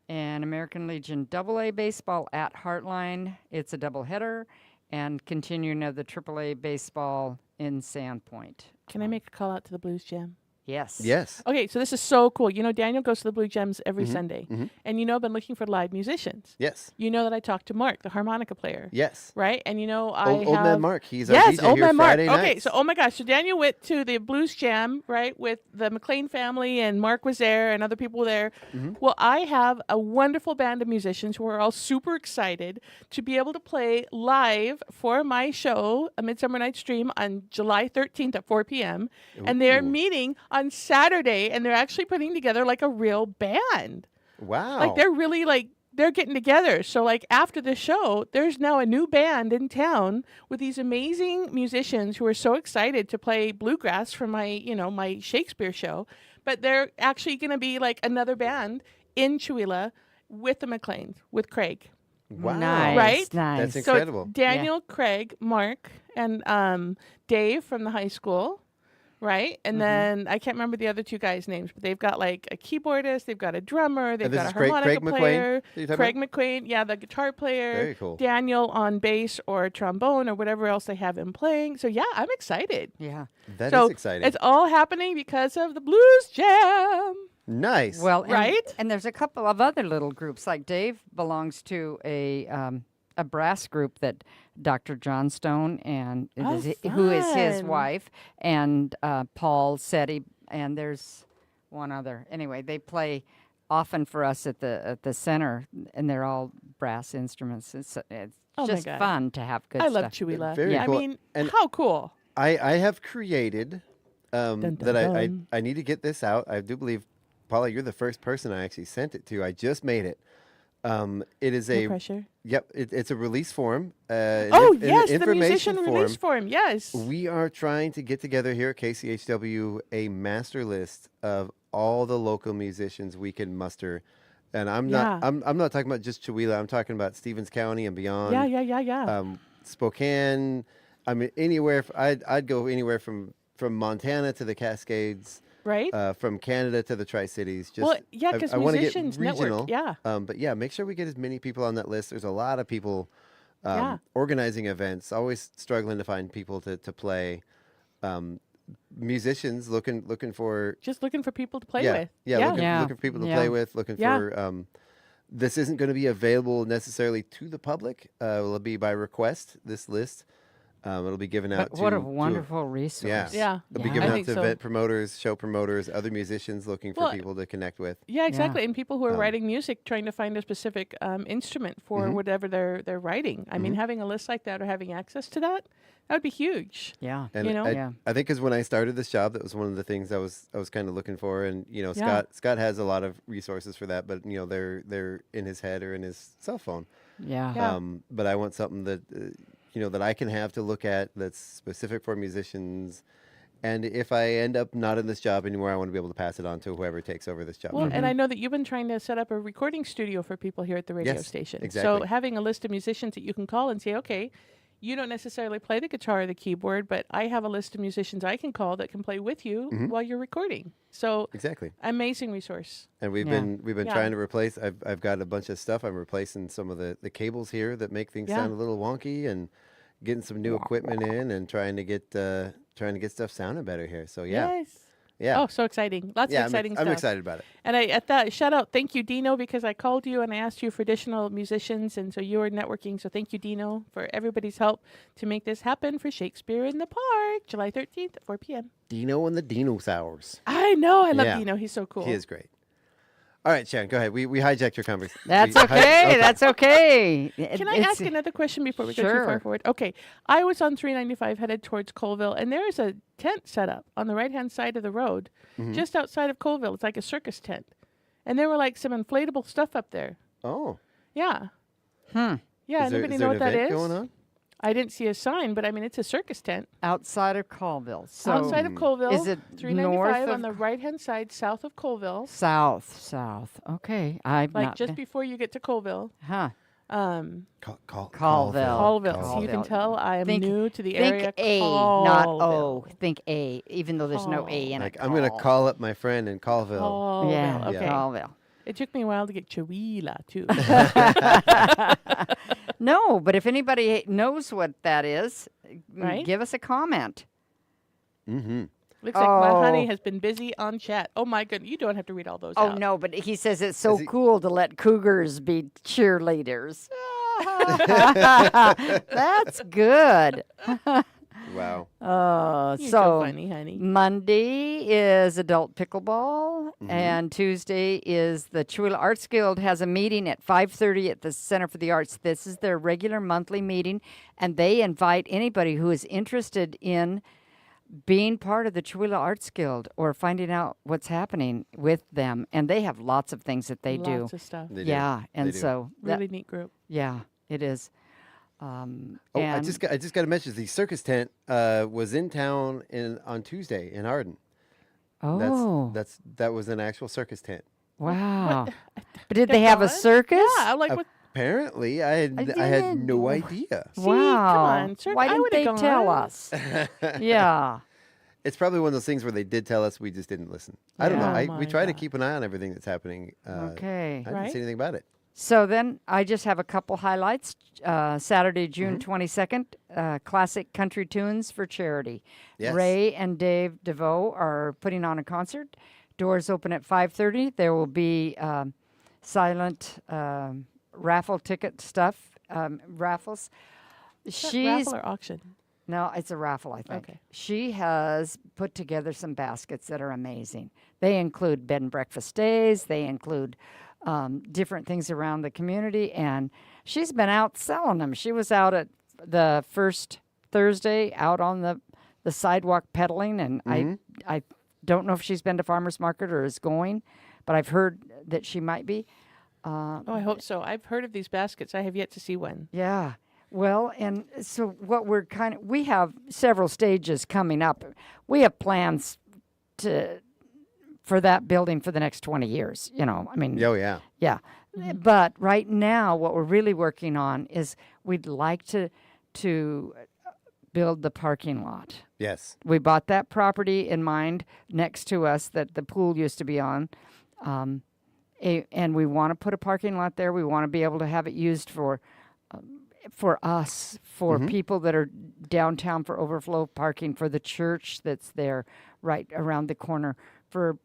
Speaker 1: and American Legion AA Baseball at Heartline. It's a doubleheader, and continuing of the AAA Baseball in Sandpoint.
Speaker 11: Can I make a call out to the Blues Jam?
Speaker 1: Yes.
Speaker 10: Yes.
Speaker 11: Okay, so this is so cool. You know, Daniel goes to the Blue Gems every
Speaker 10: Mhm,
Speaker 11: Sunday.
Speaker 10: mhm.
Speaker 11: And you know, I've been looking for live musicians.
Speaker 10: Yes.
Speaker 11: You know that I talked to Mark, the harmonica player.
Speaker 10: Yes.
Speaker 11: Right? And you know,
Speaker 10: Old Man Mark. He's our
Speaker 11: yes,
Speaker 10: DJ
Speaker 11: Old
Speaker 10: here
Speaker 11: Man Mark.
Speaker 10: Friday
Speaker 11: Okay,
Speaker 10: nights.
Speaker 11: so oh my gosh, so Daniel went to the Blues Jam, right, with the McLean family, and Mark was there, and other people were there.
Speaker 10: Mhm.
Speaker 11: Well, I have a wonderful band of musicians who are all super excited to be able to play live for my show, A Midsummer Night's Dream, on July 13th at 4 p.m. And they're
Speaker 10: Ooh.
Speaker 11: meeting on Saturday, and they're actually putting together like a real band.
Speaker 10: Wow.
Speaker 11: Like they're really like they're getting together. So like after the show, there's now a new band in town with these amazing musicians who are so excited to play bluegrass for my, you know, my Shakespeare show. But they're actually going to be like another band in Chewila with the McLeans, with Craig.
Speaker 10: Wow.
Speaker 1: Nice,
Speaker 11: Right?
Speaker 1: nice.
Speaker 10: That's
Speaker 11: So
Speaker 10: incredible.
Speaker 11: it's Daniel, Craig, Mark, and Dave from the high school. Right? And then I can't remember the other two guys' names, but they've got like a keyboardist, they've got a drummer, they've
Speaker 10: this
Speaker 11: got a
Speaker 10: is Craig-
Speaker 11: harmonica
Speaker 10: Craig McQuain
Speaker 11: player.
Speaker 10: that you're talking
Speaker 11: Craig McQuain, yeah, the guitar player.
Speaker 10: Very cool.
Speaker 11: Daniel on bass or trombone or whatever else they have him playing. So yeah, I'm excited.
Speaker 1: Yeah.
Speaker 10: That
Speaker 11: so
Speaker 10: is exciting.
Speaker 11: It's all happening because of the Blues Jam.
Speaker 10: Nice.
Speaker 1: Well, and,
Speaker 11: Right?
Speaker 1: And there's a couple of other little groups. Like Dave belongs to a brass group that Dr. Johnstone and who is his
Speaker 11: fun.
Speaker 1: wife, and Paul Setti, and there's one other. Anyway, they play often for us at the center, and they're all brass instruments. It's
Speaker 11: Oh my
Speaker 1: just
Speaker 11: God.
Speaker 1: fun to have good
Speaker 11: I
Speaker 1: stuff.
Speaker 11: love Chewila.
Speaker 10: Very
Speaker 11: Yeah,
Speaker 10: cool.
Speaker 11: I mean,
Speaker 10: And
Speaker 11: how cool.
Speaker 10: I have created
Speaker 11: Dun, dun,
Speaker 10: that
Speaker 11: dun.
Speaker 10: I need to get this out. I do believe, Paula, you're the first person I actually sent it to. I just made it. It is
Speaker 11: No
Speaker 10: a
Speaker 11: pressure.
Speaker 10: Yep, it's a release form.
Speaker 11: Oh,
Speaker 10: an
Speaker 11: yes, the
Speaker 10: information
Speaker 11: musician release form. Yes.
Speaker 10: We are trying to get together here at KCHW a master list of all the local musicians we can muster. And I'm not
Speaker 11: Yeah.
Speaker 10: I'm not talking about just Chewila. I'm talking about Stevens County and beyond.
Speaker 11: Yeah.
Speaker 10: Spokane. I mean, anywhere. I'd go anywhere from Montana to the Cascades.
Speaker 11: Right?
Speaker 10: From Canada to the Tri-Cities. Just,
Speaker 11: Well, yeah, 'cause
Speaker 10: I wanna get
Speaker 11: Musicians Network,
Speaker 10: regional.
Speaker 11: yeah.
Speaker 10: But yeah, make sure we get as many people on that list. There's a lot of people
Speaker 11: Yeah.
Speaker 10: organizing events, always struggling to find people to play. Musicians looking for
Speaker 11: Just looking for people to play
Speaker 10: yeah,
Speaker 11: with.
Speaker 10: yeah, looking for people to play with, looking
Speaker 11: Yeah.
Speaker 10: for this isn't going to be available necessarily to the public. It'll be by request, this list. It'll be given out
Speaker 1: But what a
Speaker 10: to
Speaker 1: wonderful resource.
Speaker 10: Yeah.
Speaker 11: Yeah.
Speaker 10: It'll be
Speaker 11: Yeah.
Speaker 10: given
Speaker 11: I
Speaker 10: out
Speaker 11: think
Speaker 10: to
Speaker 11: so.
Speaker 10: event promoters, show promoters, other musicians looking for
Speaker 11: Well,
Speaker 10: people to connect with.
Speaker 11: Yeah, exactly. And people who are
Speaker 10: Um,
Speaker 11: writing music trying to find a specific instrument for
Speaker 10: Mhm.
Speaker 11: whatever they're writing. I mean,
Speaker 10: Mhm.
Speaker 11: having a list like that or having access to that would be huge.
Speaker 1: Yeah.
Speaker 10: And
Speaker 11: you know?
Speaker 10: I think because when I started this job, that was one of the things I was kind of looking for. And
Speaker 11: Yeah.
Speaker 10: Scott has a lot of resources for that, but they're in his head or in his cell phone.
Speaker 1: Yeah.
Speaker 11: Yeah.
Speaker 10: But I want something that that I can have to look at that's specific for musicians. And if I end up not in this job anymore, I want to be able to pass it on to whoever takes over this job.
Speaker 11: Well, and I know that you've been trying to set up a recording studio for people here at the radio
Speaker 10: Yes,
Speaker 11: station. So
Speaker 10: exactly.
Speaker 11: having a list of musicians that you can call and say, okay, you don't necessarily play the guitar or the keyboard, but I have a list of musicians I can call that can play with you
Speaker 10: Mhm.
Speaker 11: while you're recording. So
Speaker 10: Exactly.
Speaker 11: amazing resource.
Speaker 10: And we've
Speaker 1: Yeah.
Speaker 10: been
Speaker 11: Yeah.
Speaker 10: trying to replace. I've got a bunch of stuff. I'm replacing some of the cables here that make things
Speaker 11: Yeah.
Speaker 10: sound a little wonky, and getting some new equipment in, and trying to get stuff sounding better here. So yeah,
Speaker 11: Yes.
Speaker 10: yeah,
Speaker 11: Oh, so exciting. Lots
Speaker 10: yeah.
Speaker 11: of exciting stuff.
Speaker 10: I'm excited about it.
Speaker 11: And I thought, shout out, thank you, Dino, because I called you and I asked you for additional musicians, and so you were networking. So thank you, Dino, for everybody's help to make this happen for Shakespeare in the Park, July 13th at 4 p.m.
Speaker 10: Dino and the Dinosaurs.
Speaker 11: I know. I love
Speaker 10: Yeah.
Speaker 11: Dino. He's so cool.
Speaker 10: He is great. All right, Sharon, go ahead. We hijacked your conversation.
Speaker 1: That's okay. That's okay.
Speaker 11: Can I ask another question before we go too far
Speaker 1: Sure.
Speaker 11: forward? Okay. I was on 395 headed towards Colville, and there is a tent set up on the right-hand side of the road,
Speaker 10: Mhm.
Speaker 11: just outside of Colville. It's like a circus tent. And there were like some inflatable stuff up there.
Speaker 10: Oh,
Speaker 11: Yeah.
Speaker 1: Hmm.
Speaker 11: Yeah,
Speaker 10: is there,
Speaker 11: anybody
Speaker 10: is
Speaker 11: know
Speaker 10: there
Speaker 11: what
Speaker 10: an
Speaker 11: that
Speaker 10: event
Speaker 11: is?
Speaker 10: going on?
Speaker 11: I didn't see a sign, but I mean, it's a circus tent.
Speaker 1: Outside of Colville. So
Speaker 11: Outside of Colville.
Speaker 1: is it
Speaker 11: 395
Speaker 1: north
Speaker 11: on the
Speaker 1: of
Speaker 11: right-hand side, south of Colville.
Speaker 1: south? Okay. I've
Speaker 11: Like
Speaker 1: not
Speaker 11: just
Speaker 1: been-
Speaker 11: before you get to Colville.
Speaker 1: Huh. Colville.
Speaker 11: Colville. So you can tell I am new to the area.
Speaker 1: Think A, not O. Think A, even though there's no A in it.
Speaker 10: I'm going to call up my friend in Colville.
Speaker 11: Colville.
Speaker 1: Yeah,
Speaker 11: Okay.
Speaker 1: Colville.
Speaker 11: It took me a while to get Chihuahua, too.
Speaker 1: No, but if anybody knows what that is,
Speaker 11: Right?
Speaker 1: give us a comment.
Speaker 10: Mm-hmm.
Speaker 11: Looks like my honey has been busy on chat. Oh, my goodness. You don't have to read all those
Speaker 1: Oh,
Speaker 11: out.
Speaker 1: no, but he says it's so cool to let cougars be cheerleaders. That's good.
Speaker 10: Wow.
Speaker 11: You're so
Speaker 1: So
Speaker 11: funny, honey.
Speaker 1: Monday is adult pickleball,
Speaker 10: Mm-hmm.
Speaker 1: and Tuesday is the Chihuahua Arts Guild has a meeting at 5:30 at the Center for the Arts. This is their regular monthly meeting, and they invite anybody who is interested in being part of the Chihuahua Arts Guild or finding out what's happening with them. And they have lots of things that they do.
Speaker 11: Lots of stuff.
Speaker 10: They do.
Speaker 1: Yeah, and
Speaker 10: They do.
Speaker 1: so
Speaker 11: Really neat group.
Speaker 1: yeah, it is.
Speaker 10: I
Speaker 1: and
Speaker 10: just got to mention the circus tent was in town on Tuesday in Arden.
Speaker 1: Oh.
Speaker 10: That was an actual circus tent.
Speaker 1: Wow. But did they have a circus?
Speaker 11: Yeah, like what?
Speaker 10: Apparently, I had no idea.
Speaker 11: See,
Speaker 1: Wow.
Speaker 11: come on.
Speaker 1: Why
Speaker 11: I
Speaker 1: didn't
Speaker 11: would've
Speaker 1: they
Speaker 11: gone.
Speaker 1: tell us? Yeah.
Speaker 10: It's probably one of those things where they did tell us, we just didn't listen. I don't know.
Speaker 1: Yeah. Oh
Speaker 10: We
Speaker 1: my
Speaker 10: try to keep an eye on everything that's happening.
Speaker 1: Okay.
Speaker 10: I didn't see anything about it.
Speaker 1: So then I just have a couple highlights. Saturday, June 22nd, classic country tunes for charity.
Speaker 10: Yes.
Speaker 1: Ray and Dave DeVoe are putting on a concert. Doors open at 5:30. There will be silent raffle ticket stuff, raffles.
Speaker 11: Raffle or auction?
Speaker 1: No, it's a raffle, I think.
Speaker 11: Okay.
Speaker 1: She has put together some baskets that are amazing. They include bed and breakfast stays. They include different things around the community, and she's been out selling them. She was out at the first Thursday out on the sidewalk peddling, and I don't know if she's been to farmers market or is going, but I've heard that she might be.
Speaker 11: I hope so. I've heard of these baskets. I have yet to see one.
Speaker 1: Yeah. Well, and so what we have several stages coming up. We have plans for that building for the next 20 years, I mean.
Speaker 10: Oh, yeah.
Speaker 1: Yeah. But right now, what we're really working on is we'd like to build the parking lot.
Speaker 10: Yes.
Speaker 1: We bought that property in mind next to us that the pool used to be on. And we want to put a parking lot there. We want to be able to have it used for us, for people that are downtown, for overflow parking, for the church that's there right around the corner, for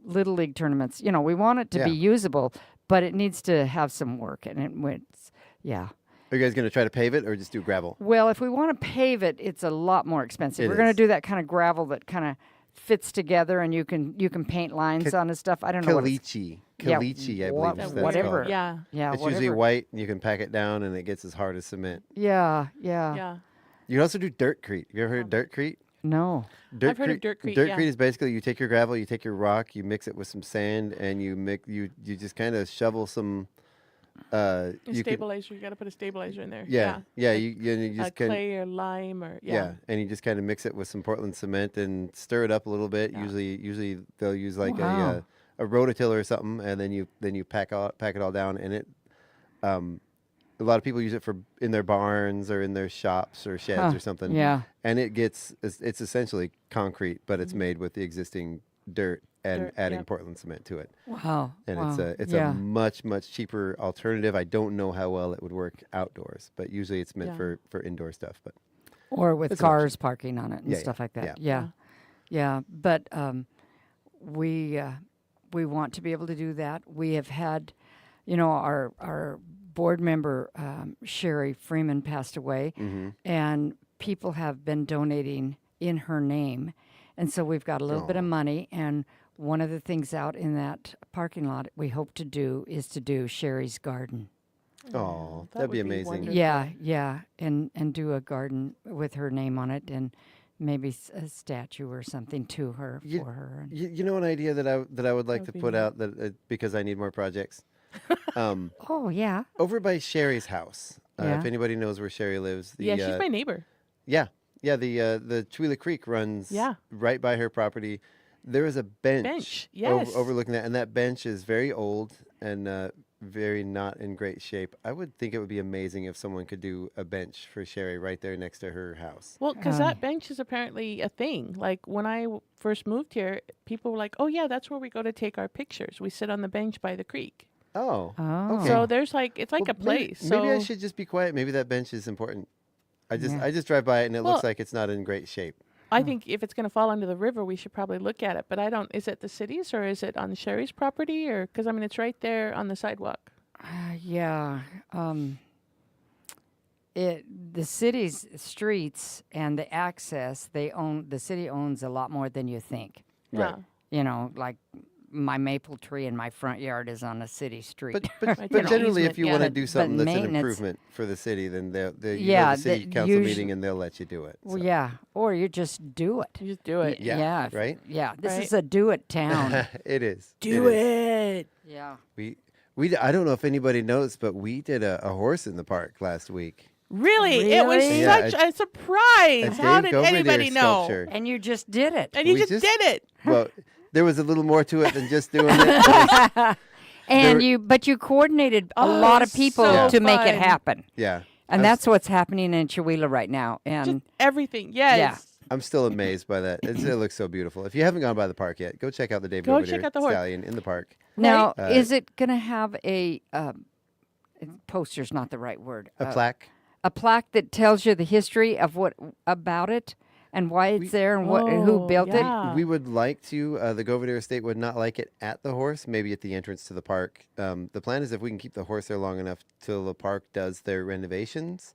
Speaker 1: Little League tournaments. We want it to be usable, but it needs to have some work. And it's.
Speaker 10: Are you guys going to try to pave it or just do gravel?
Speaker 1: Well, if we want to pave it, it's a lot more expensive. We're going to do that kind of gravel that kind of fits together, and you can paint lines on and stuff. I don't know what it's.
Speaker 10: Caliche, I believe is
Speaker 1: whatever.
Speaker 11: Yeah.
Speaker 1: Yeah,
Speaker 10: it's usually white, and you can pack it down, and it gets as hard as cement.
Speaker 1: Yeah.
Speaker 11: Yeah.
Speaker 10: You can also do Dirtcrete. Have you ever heard of Dirtcrete?
Speaker 1: No.
Speaker 11: I've heard of Dirtcrete,
Speaker 10: Dirtcrete is basically you take your gravel, you take your rock, you mix it with some sand, and you just kind of shovel some.
Speaker 11: Stabilizer. You got to put a stabilizer in there.
Speaker 10: Yeah. You just
Speaker 11: clay or lime or
Speaker 10: and you just kind of mix it with some Portland cement and stir it up a little bit. Yeah. Usually they'll use like a rototiller or something, and then you pack it all down, and it. A lot of people use it in their barns or in their shops or sheds or something.
Speaker 1: Yeah.
Speaker 10: And it's essentially concrete, but it's made with the existing dirt and adding Portland cement to it.
Speaker 1: Wow.
Speaker 10: And it's a much, much cheaper alternative. I don't know how well it would work outdoors, but usually it's meant for indoor stuff.
Speaker 1: Or with cars parking on it and stuff like that. Yeah. But we want to be able to do that. We have had, our board member, Sherry Freeman, passed away, and people have been donating in her name. And so we've got a little bit of money, and one of the things out in that parking lot we hope to do is to do Sherry's garden.
Speaker 10: Oh, that'd be amazing.
Speaker 11: Wonderful.
Speaker 1: Yeah, and do a garden with her name on it, and maybe a statue or something to her for her.
Speaker 10: You know an idea that I would like to put out because I need more projects.
Speaker 1: Oh yeah.
Speaker 10: Over by Sherry's house. If anybody knows where Sherry lives.
Speaker 11: She's my neighbor.
Speaker 10: Yeah. The Chihuahua Creek runs right by her property. There is a bench
Speaker 11: Yes.
Speaker 10: overlooking that, and that bench is very old and very not in great shape. I would think it would be amazing if someone could do a bench for Sherry right there next to her house.
Speaker 11: Well, because that bench is apparently a thing. Like when I first moved here, people were like, "Oh yeah, that's where we go to take our pictures. We sit on the bench by the creek."
Speaker 10: Oh. Okay.
Speaker 11: So there's like it's like a place.
Speaker 10: Maybe I
Speaker 11: so
Speaker 10: should just be quiet. Maybe that bench is important. I just drive by it and it looks like it's not in great shape.
Speaker 11: I think if it's going to fall under the river, we should probably look at it. But I don't. Is it the city's or is it on Sherry's property? Or because I mean, it's right there on the sidewalk.
Speaker 1: Yeah. The city's streets and the access the city owns a lot more than you think.
Speaker 10: Right.
Speaker 1: You know, like my maple tree in my front yard is on a city street.
Speaker 10: But generally, if you want to do something that's an improvement for the city, then you go to the city council meeting and they'll let you do it.
Speaker 1: Well, yeah, or you just do it.
Speaker 11: You just do it.
Speaker 1: Yeah.
Speaker 10: Right?
Speaker 1: Yeah, this is a do-it town.
Speaker 10: It is.
Speaker 11: Do it.
Speaker 1: Yeah.
Speaker 10: I don't know if anybody knows, but we did a horse in the park last week.
Speaker 11: Really? It was such a surprise. How did anybody know?
Speaker 10: Sculpture.
Speaker 1: And you just did it.
Speaker 11: And you just did it.
Speaker 10: Well, there was a little more to it than just doing it.
Speaker 1: But you coordinated a lot of people to make it happen.
Speaker 10: Yeah.
Speaker 1: And that's what's happening in Chihuahua right now. And
Speaker 11: just everything. Yes.
Speaker 1: Yeah.
Speaker 10: I'm still amazed by that. It looks so beautiful. If you haven't gone by the park yet, go check out the David
Speaker 11: Go
Speaker 10: Overdeer
Speaker 11: check out the horse.
Speaker 10: Stallion in the park.
Speaker 1: Now, is it going to have a poster's not the right word.
Speaker 10: A plaque?
Speaker 1: A plaque that tells you the history of about it and why it's there and who built it?
Speaker 10: We would like to. The Goverdale Estate would not like it at the horse, maybe at the entrance to the park. The plan is if we can keep the horse there long enough till the park does their renovations,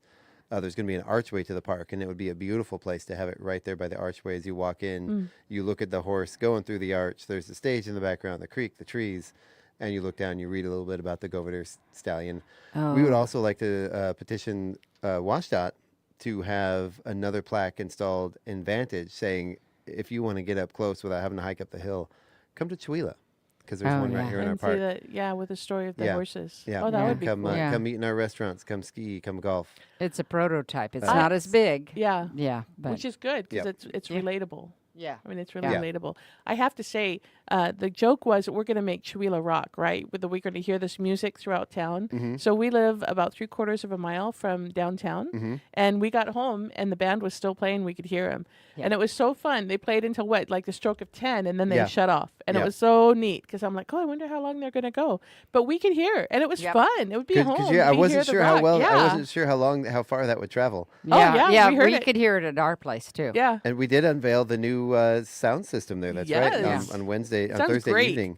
Speaker 10: there's going to be an archway to the park, and it would be a beautiful place to have it right there by the archway as you walk in. You look at the horse going through the arch. There's the stage in the background, the creek, the trees, and you look down, you read a little bit about the Goverdale Stallion. We would also like to petition WashDOT to have another plaque installed in Vantage saying, if you want to get up close without having to hike up the hill, come to Chihuahua, because there's one right here in our park.
Speaker 11: With the story of the horses.
Speaker 10: Yeah.
Speaker 11: Oh, that would be cool.
Speaker 10: Come eat in our restaurants, come ski, come golf.
Speaker 1: It's a prototype. It's not as big.
Speaker 11: Yeah.
Speaker 1: Yeah. But
Speaker 11: which is good because it's relatable.
Speaker 1: Yeah.
Speaker 11: I mean, it's really relatable. I have to say, the joke was that we're going to make Chihuahua rock, right? We're going to hear this music throughout town. So we live about 3/4 of a mile from downtown. And we got home and the band was still playing. We could hear them. And it was so fun. They played until like the stroke of 10 and then they shut off. And it was so neat because I'm like, I wonder how long they're going to go. But we could hear. And it was fun. It would be home.
Speaker 10: I wasn't sure how well, I wasn't sure how far that would travel.
Speaker 1: Yeah.
Speaker 11: We heard
Speaker 1: we could hear it at our place too.
Speaker 11: Yeah.
Speaker 10: And we did unveil the new sound system there. That's right. On Wednesday, on Thursday evening.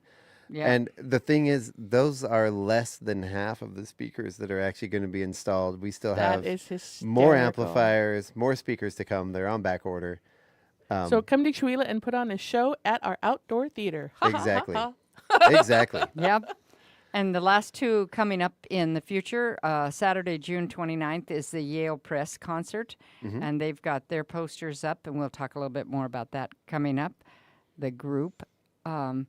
Speaker 1: Yeah.
Speaker 10: And the thing is, those are less than half of the speakers that are actually going to be installed. We still have more amplifiers, more speakers to come. They're on back order.
Speaker 11: So come to Chihuahua and put on a show at our outdoor theater.
Speaker 10: Exactly. Exactly.
Speaker 1: Yep. And the last two coming up in the future, Saturday, June 29th, is the Yale Press concert. And they've got their posters up, and we'll talk a little bit more about that coming up. The group. And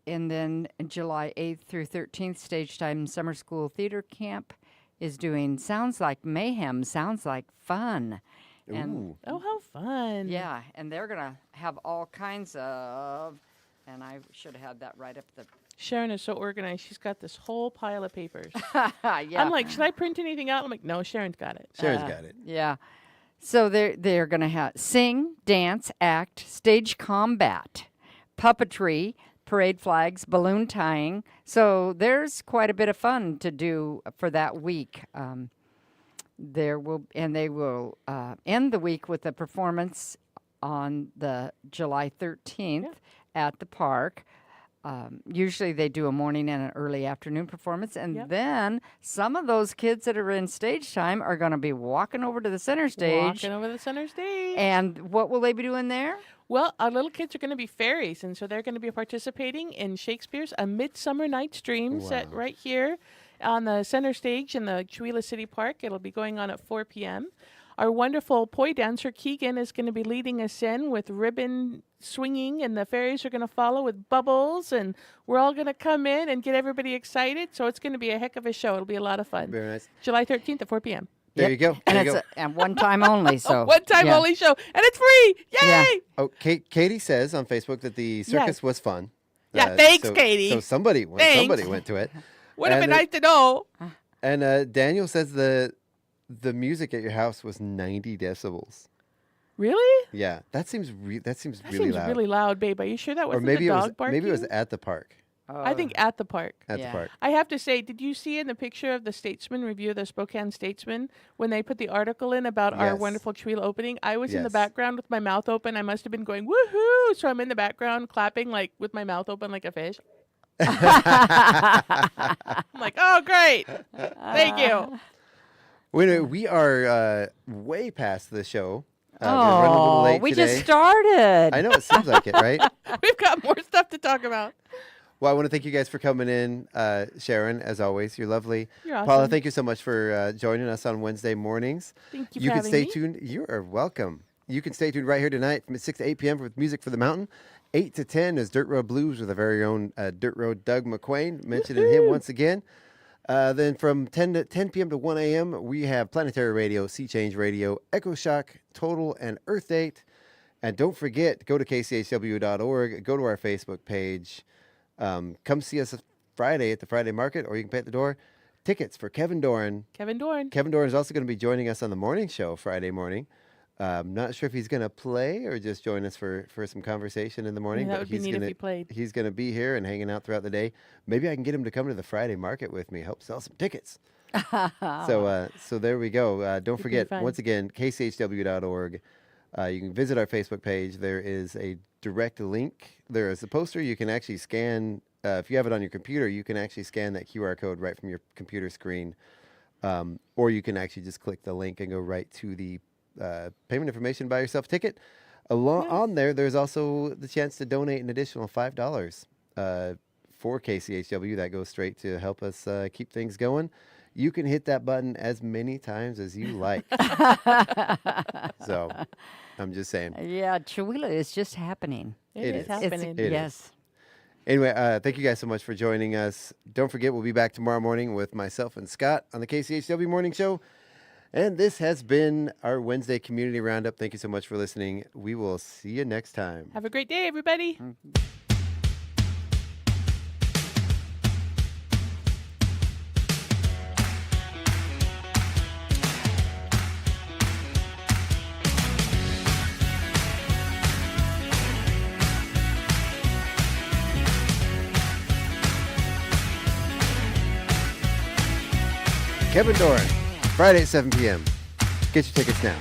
Speaker 1: then July 8th through 13th, Stage Time Summer School Theater Camp is doing Sounds Like Mayhem, Sounds Like Fun. And,
Speaker 11: oh, how fun.
Speaker 1: Yeah, and they're going to have all kinds of, and I should have had that right up the...
Speaker 11: Sharon is so organized. She's got this whole pile of papers.
Speaker 1: Yeah.
Speaker 11: I'm like, should I print anything out? I'm like, no, Sharon's got it.
Speaker 10: Sharon's got it.
Speaker 1: Yeah. So they're going to have sing, dance, act, stage combat, puppetry, parade flags, balloon tying. So there's quite a bit of fun to do for that week. They will end the week with a performance on the July 13th at the park. Usually they do a morning and an early afternoon performance, and then some of those kids that are in stage time are going to be walking over to the center stage. And what will they be doing there?
Speaker 11: Well, our little kids are going to be fairies, and so they're going to be participating in Shakespeare's A Midsummer Night's Dream, set right here on the center stage in the Chihuahua City Park. It'll be going on at 4 p.m. Our wonderful poi dancer, Keegan, is going to be leading us in with ribbon swinging, and the fairies are going to follow with bubbles, and we're all going to come in and get everybody excited. So it's going to be a heck of a show. It'll be a lot of fun.
Speaker 10: Very nice.
Speaker 11: July 13th at 4 p.m.
Speaker 10: There you go.
Speaker 1: And it's a one-time only. So
Speaker 11: one-time only show, and it's free. Yay!
Speaker 10: Yeah. Oh, Katie says on Facebook that the circus was fun.
Speaker 11: Yeah, thanks, Katie.
Speaker 10: So somebody went to it.
Speaker 11: Would have been nice to know.
Speaker 10: And Daniel says the music at your house was 90 decibels.
Speaker 11: Really?
Speaker 10: Yeah, that seems really loud.
Speaker 11: Really loud, babe. Are you sure that wasn't
Speaker 10: Or maybe
Speaker 11: the dog barking?
Speaker 10: Maybe it was at the park.
Speaker 11: I think at the park.
Speaker 10: At the park.
Speaker 11: I have to say, did you see in the picture of the Statesman review, the Spokane Statesman, when they put the article in about our wonderful Chihuahua opening? I was in the background with my mouth open. I must have been going, woohoo! So I'm in the background clapping like with my mouth open like a fish. I'm like, oh, great. Thank you.
Speaker 10: We are way past the show. We're running a little late
Speaker 1: we
Speaker 10: today.
Speaker 1: just started.
Speaker 10: I know, it seems like it, right?
Speaker 11: We've got more stuff to talk about.
Speaker 10: Well, I want to thank you guys for coming in. Sharon, as always, you're lovely.
Speaker 11: You're awesome.
Speaker 10: Paula, thank you so much for joining us on Wednesday mornings.
Speaker 11: Thank you
Speaker 10: You
Speaker 11: for
Speaker 10: can
Speaker 11: having
Speaker 10: stay
Speaker 11: me.
Speaker 10: tuned. You are welcome. You can stay tuned right here tonight from 6 to 8 p.m. with Music for the Mountain. 8 to 10 is Dirt Road Blues with our very own Dirt Road Doug McQuain, mentioning him once again. Then from 10 p.m. to 1 a.m., we have Planetary Radio, Sea Change Radio, Echo Shock, Total, and Earth Date. And don't forget, go to kchw.org, go to our Facebook page. Come see us Friday at the Friday Market, or you can pay at the door. Tickets for Kevin Doran.
Speaker 11: Kevin Doran.
Speaker 10: Kevin Doran is also going to be joining us on the morning show Friday morning. Not sure if he's going to play or just join us for some conversation in the morning.
Speaker 11: Yeah, that
Speaker 10: but
Speaker 11: would be
Speaker 10: he's
Speaker 11: neat if
Speaker 10: gonna,
Speaker 11: he played.
Speaker 10: He's going to be here and hanging out throughout the day. Maybe I can get him to come to the Friday Market with me, help sell some tickets. So there we go. Don't forget, once again, kchw.org. You can visit our Facebook page. There is a direct link. There is a poster you can actually scan. If you have it on your computer, you can actually scan that QR code right from your computer screen. Or you can actually just click the link and go right to the payment information, buy yourself a ticket. On there, there's also the chance to donate an additional $5 for KCHW. That goes straight to help us keep things going. You can hit that button as many times as you like. So, I'm just saying.
Speaker 1: Yeah, Chihuahua is just happening.
Speaker 11: It is happening.
Speaker 1: Yes.
Speaker 10: Anyway, thank you guys so much for joining us. Don't forget, we'll be back tomorrow morning with myself and Scott on the KCHW Morning Show. And this has been our Wednesday Community Roundup. Thank you so much for listening. We will see you next time.
Speaker 11: Have a great day, everybody.
Speaker 10: Kevin Doran, Friday at 7 p.m. Get your tickets now.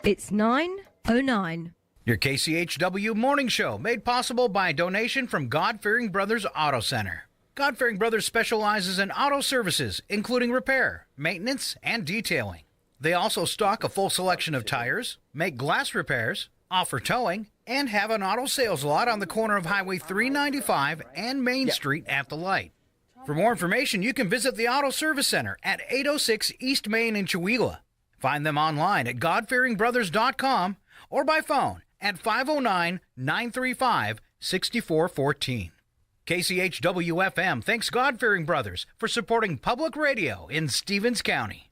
Speaker 2: It's 9:09.
Speaker 6: Your KCHW Morning Show, made possible by a donation from God-Fearing Brothers Auto Center. God-Fearing Brothers specializes in auto services, including repair, maintenance, and detailing. They also stock a full selection of tires, make glass repairs, offer towing, and have an auto sales lot on the corner of Highway 395 and Main Street at the light. For more information, you can visit the Auto Service Center at 806 East Main in Chihuahua. Find them online at godfearingbrothers.com or by phone at 509-935-6414. KCHW-FM thanks God-Fearing Brothers for supporting public radio in Stevens County.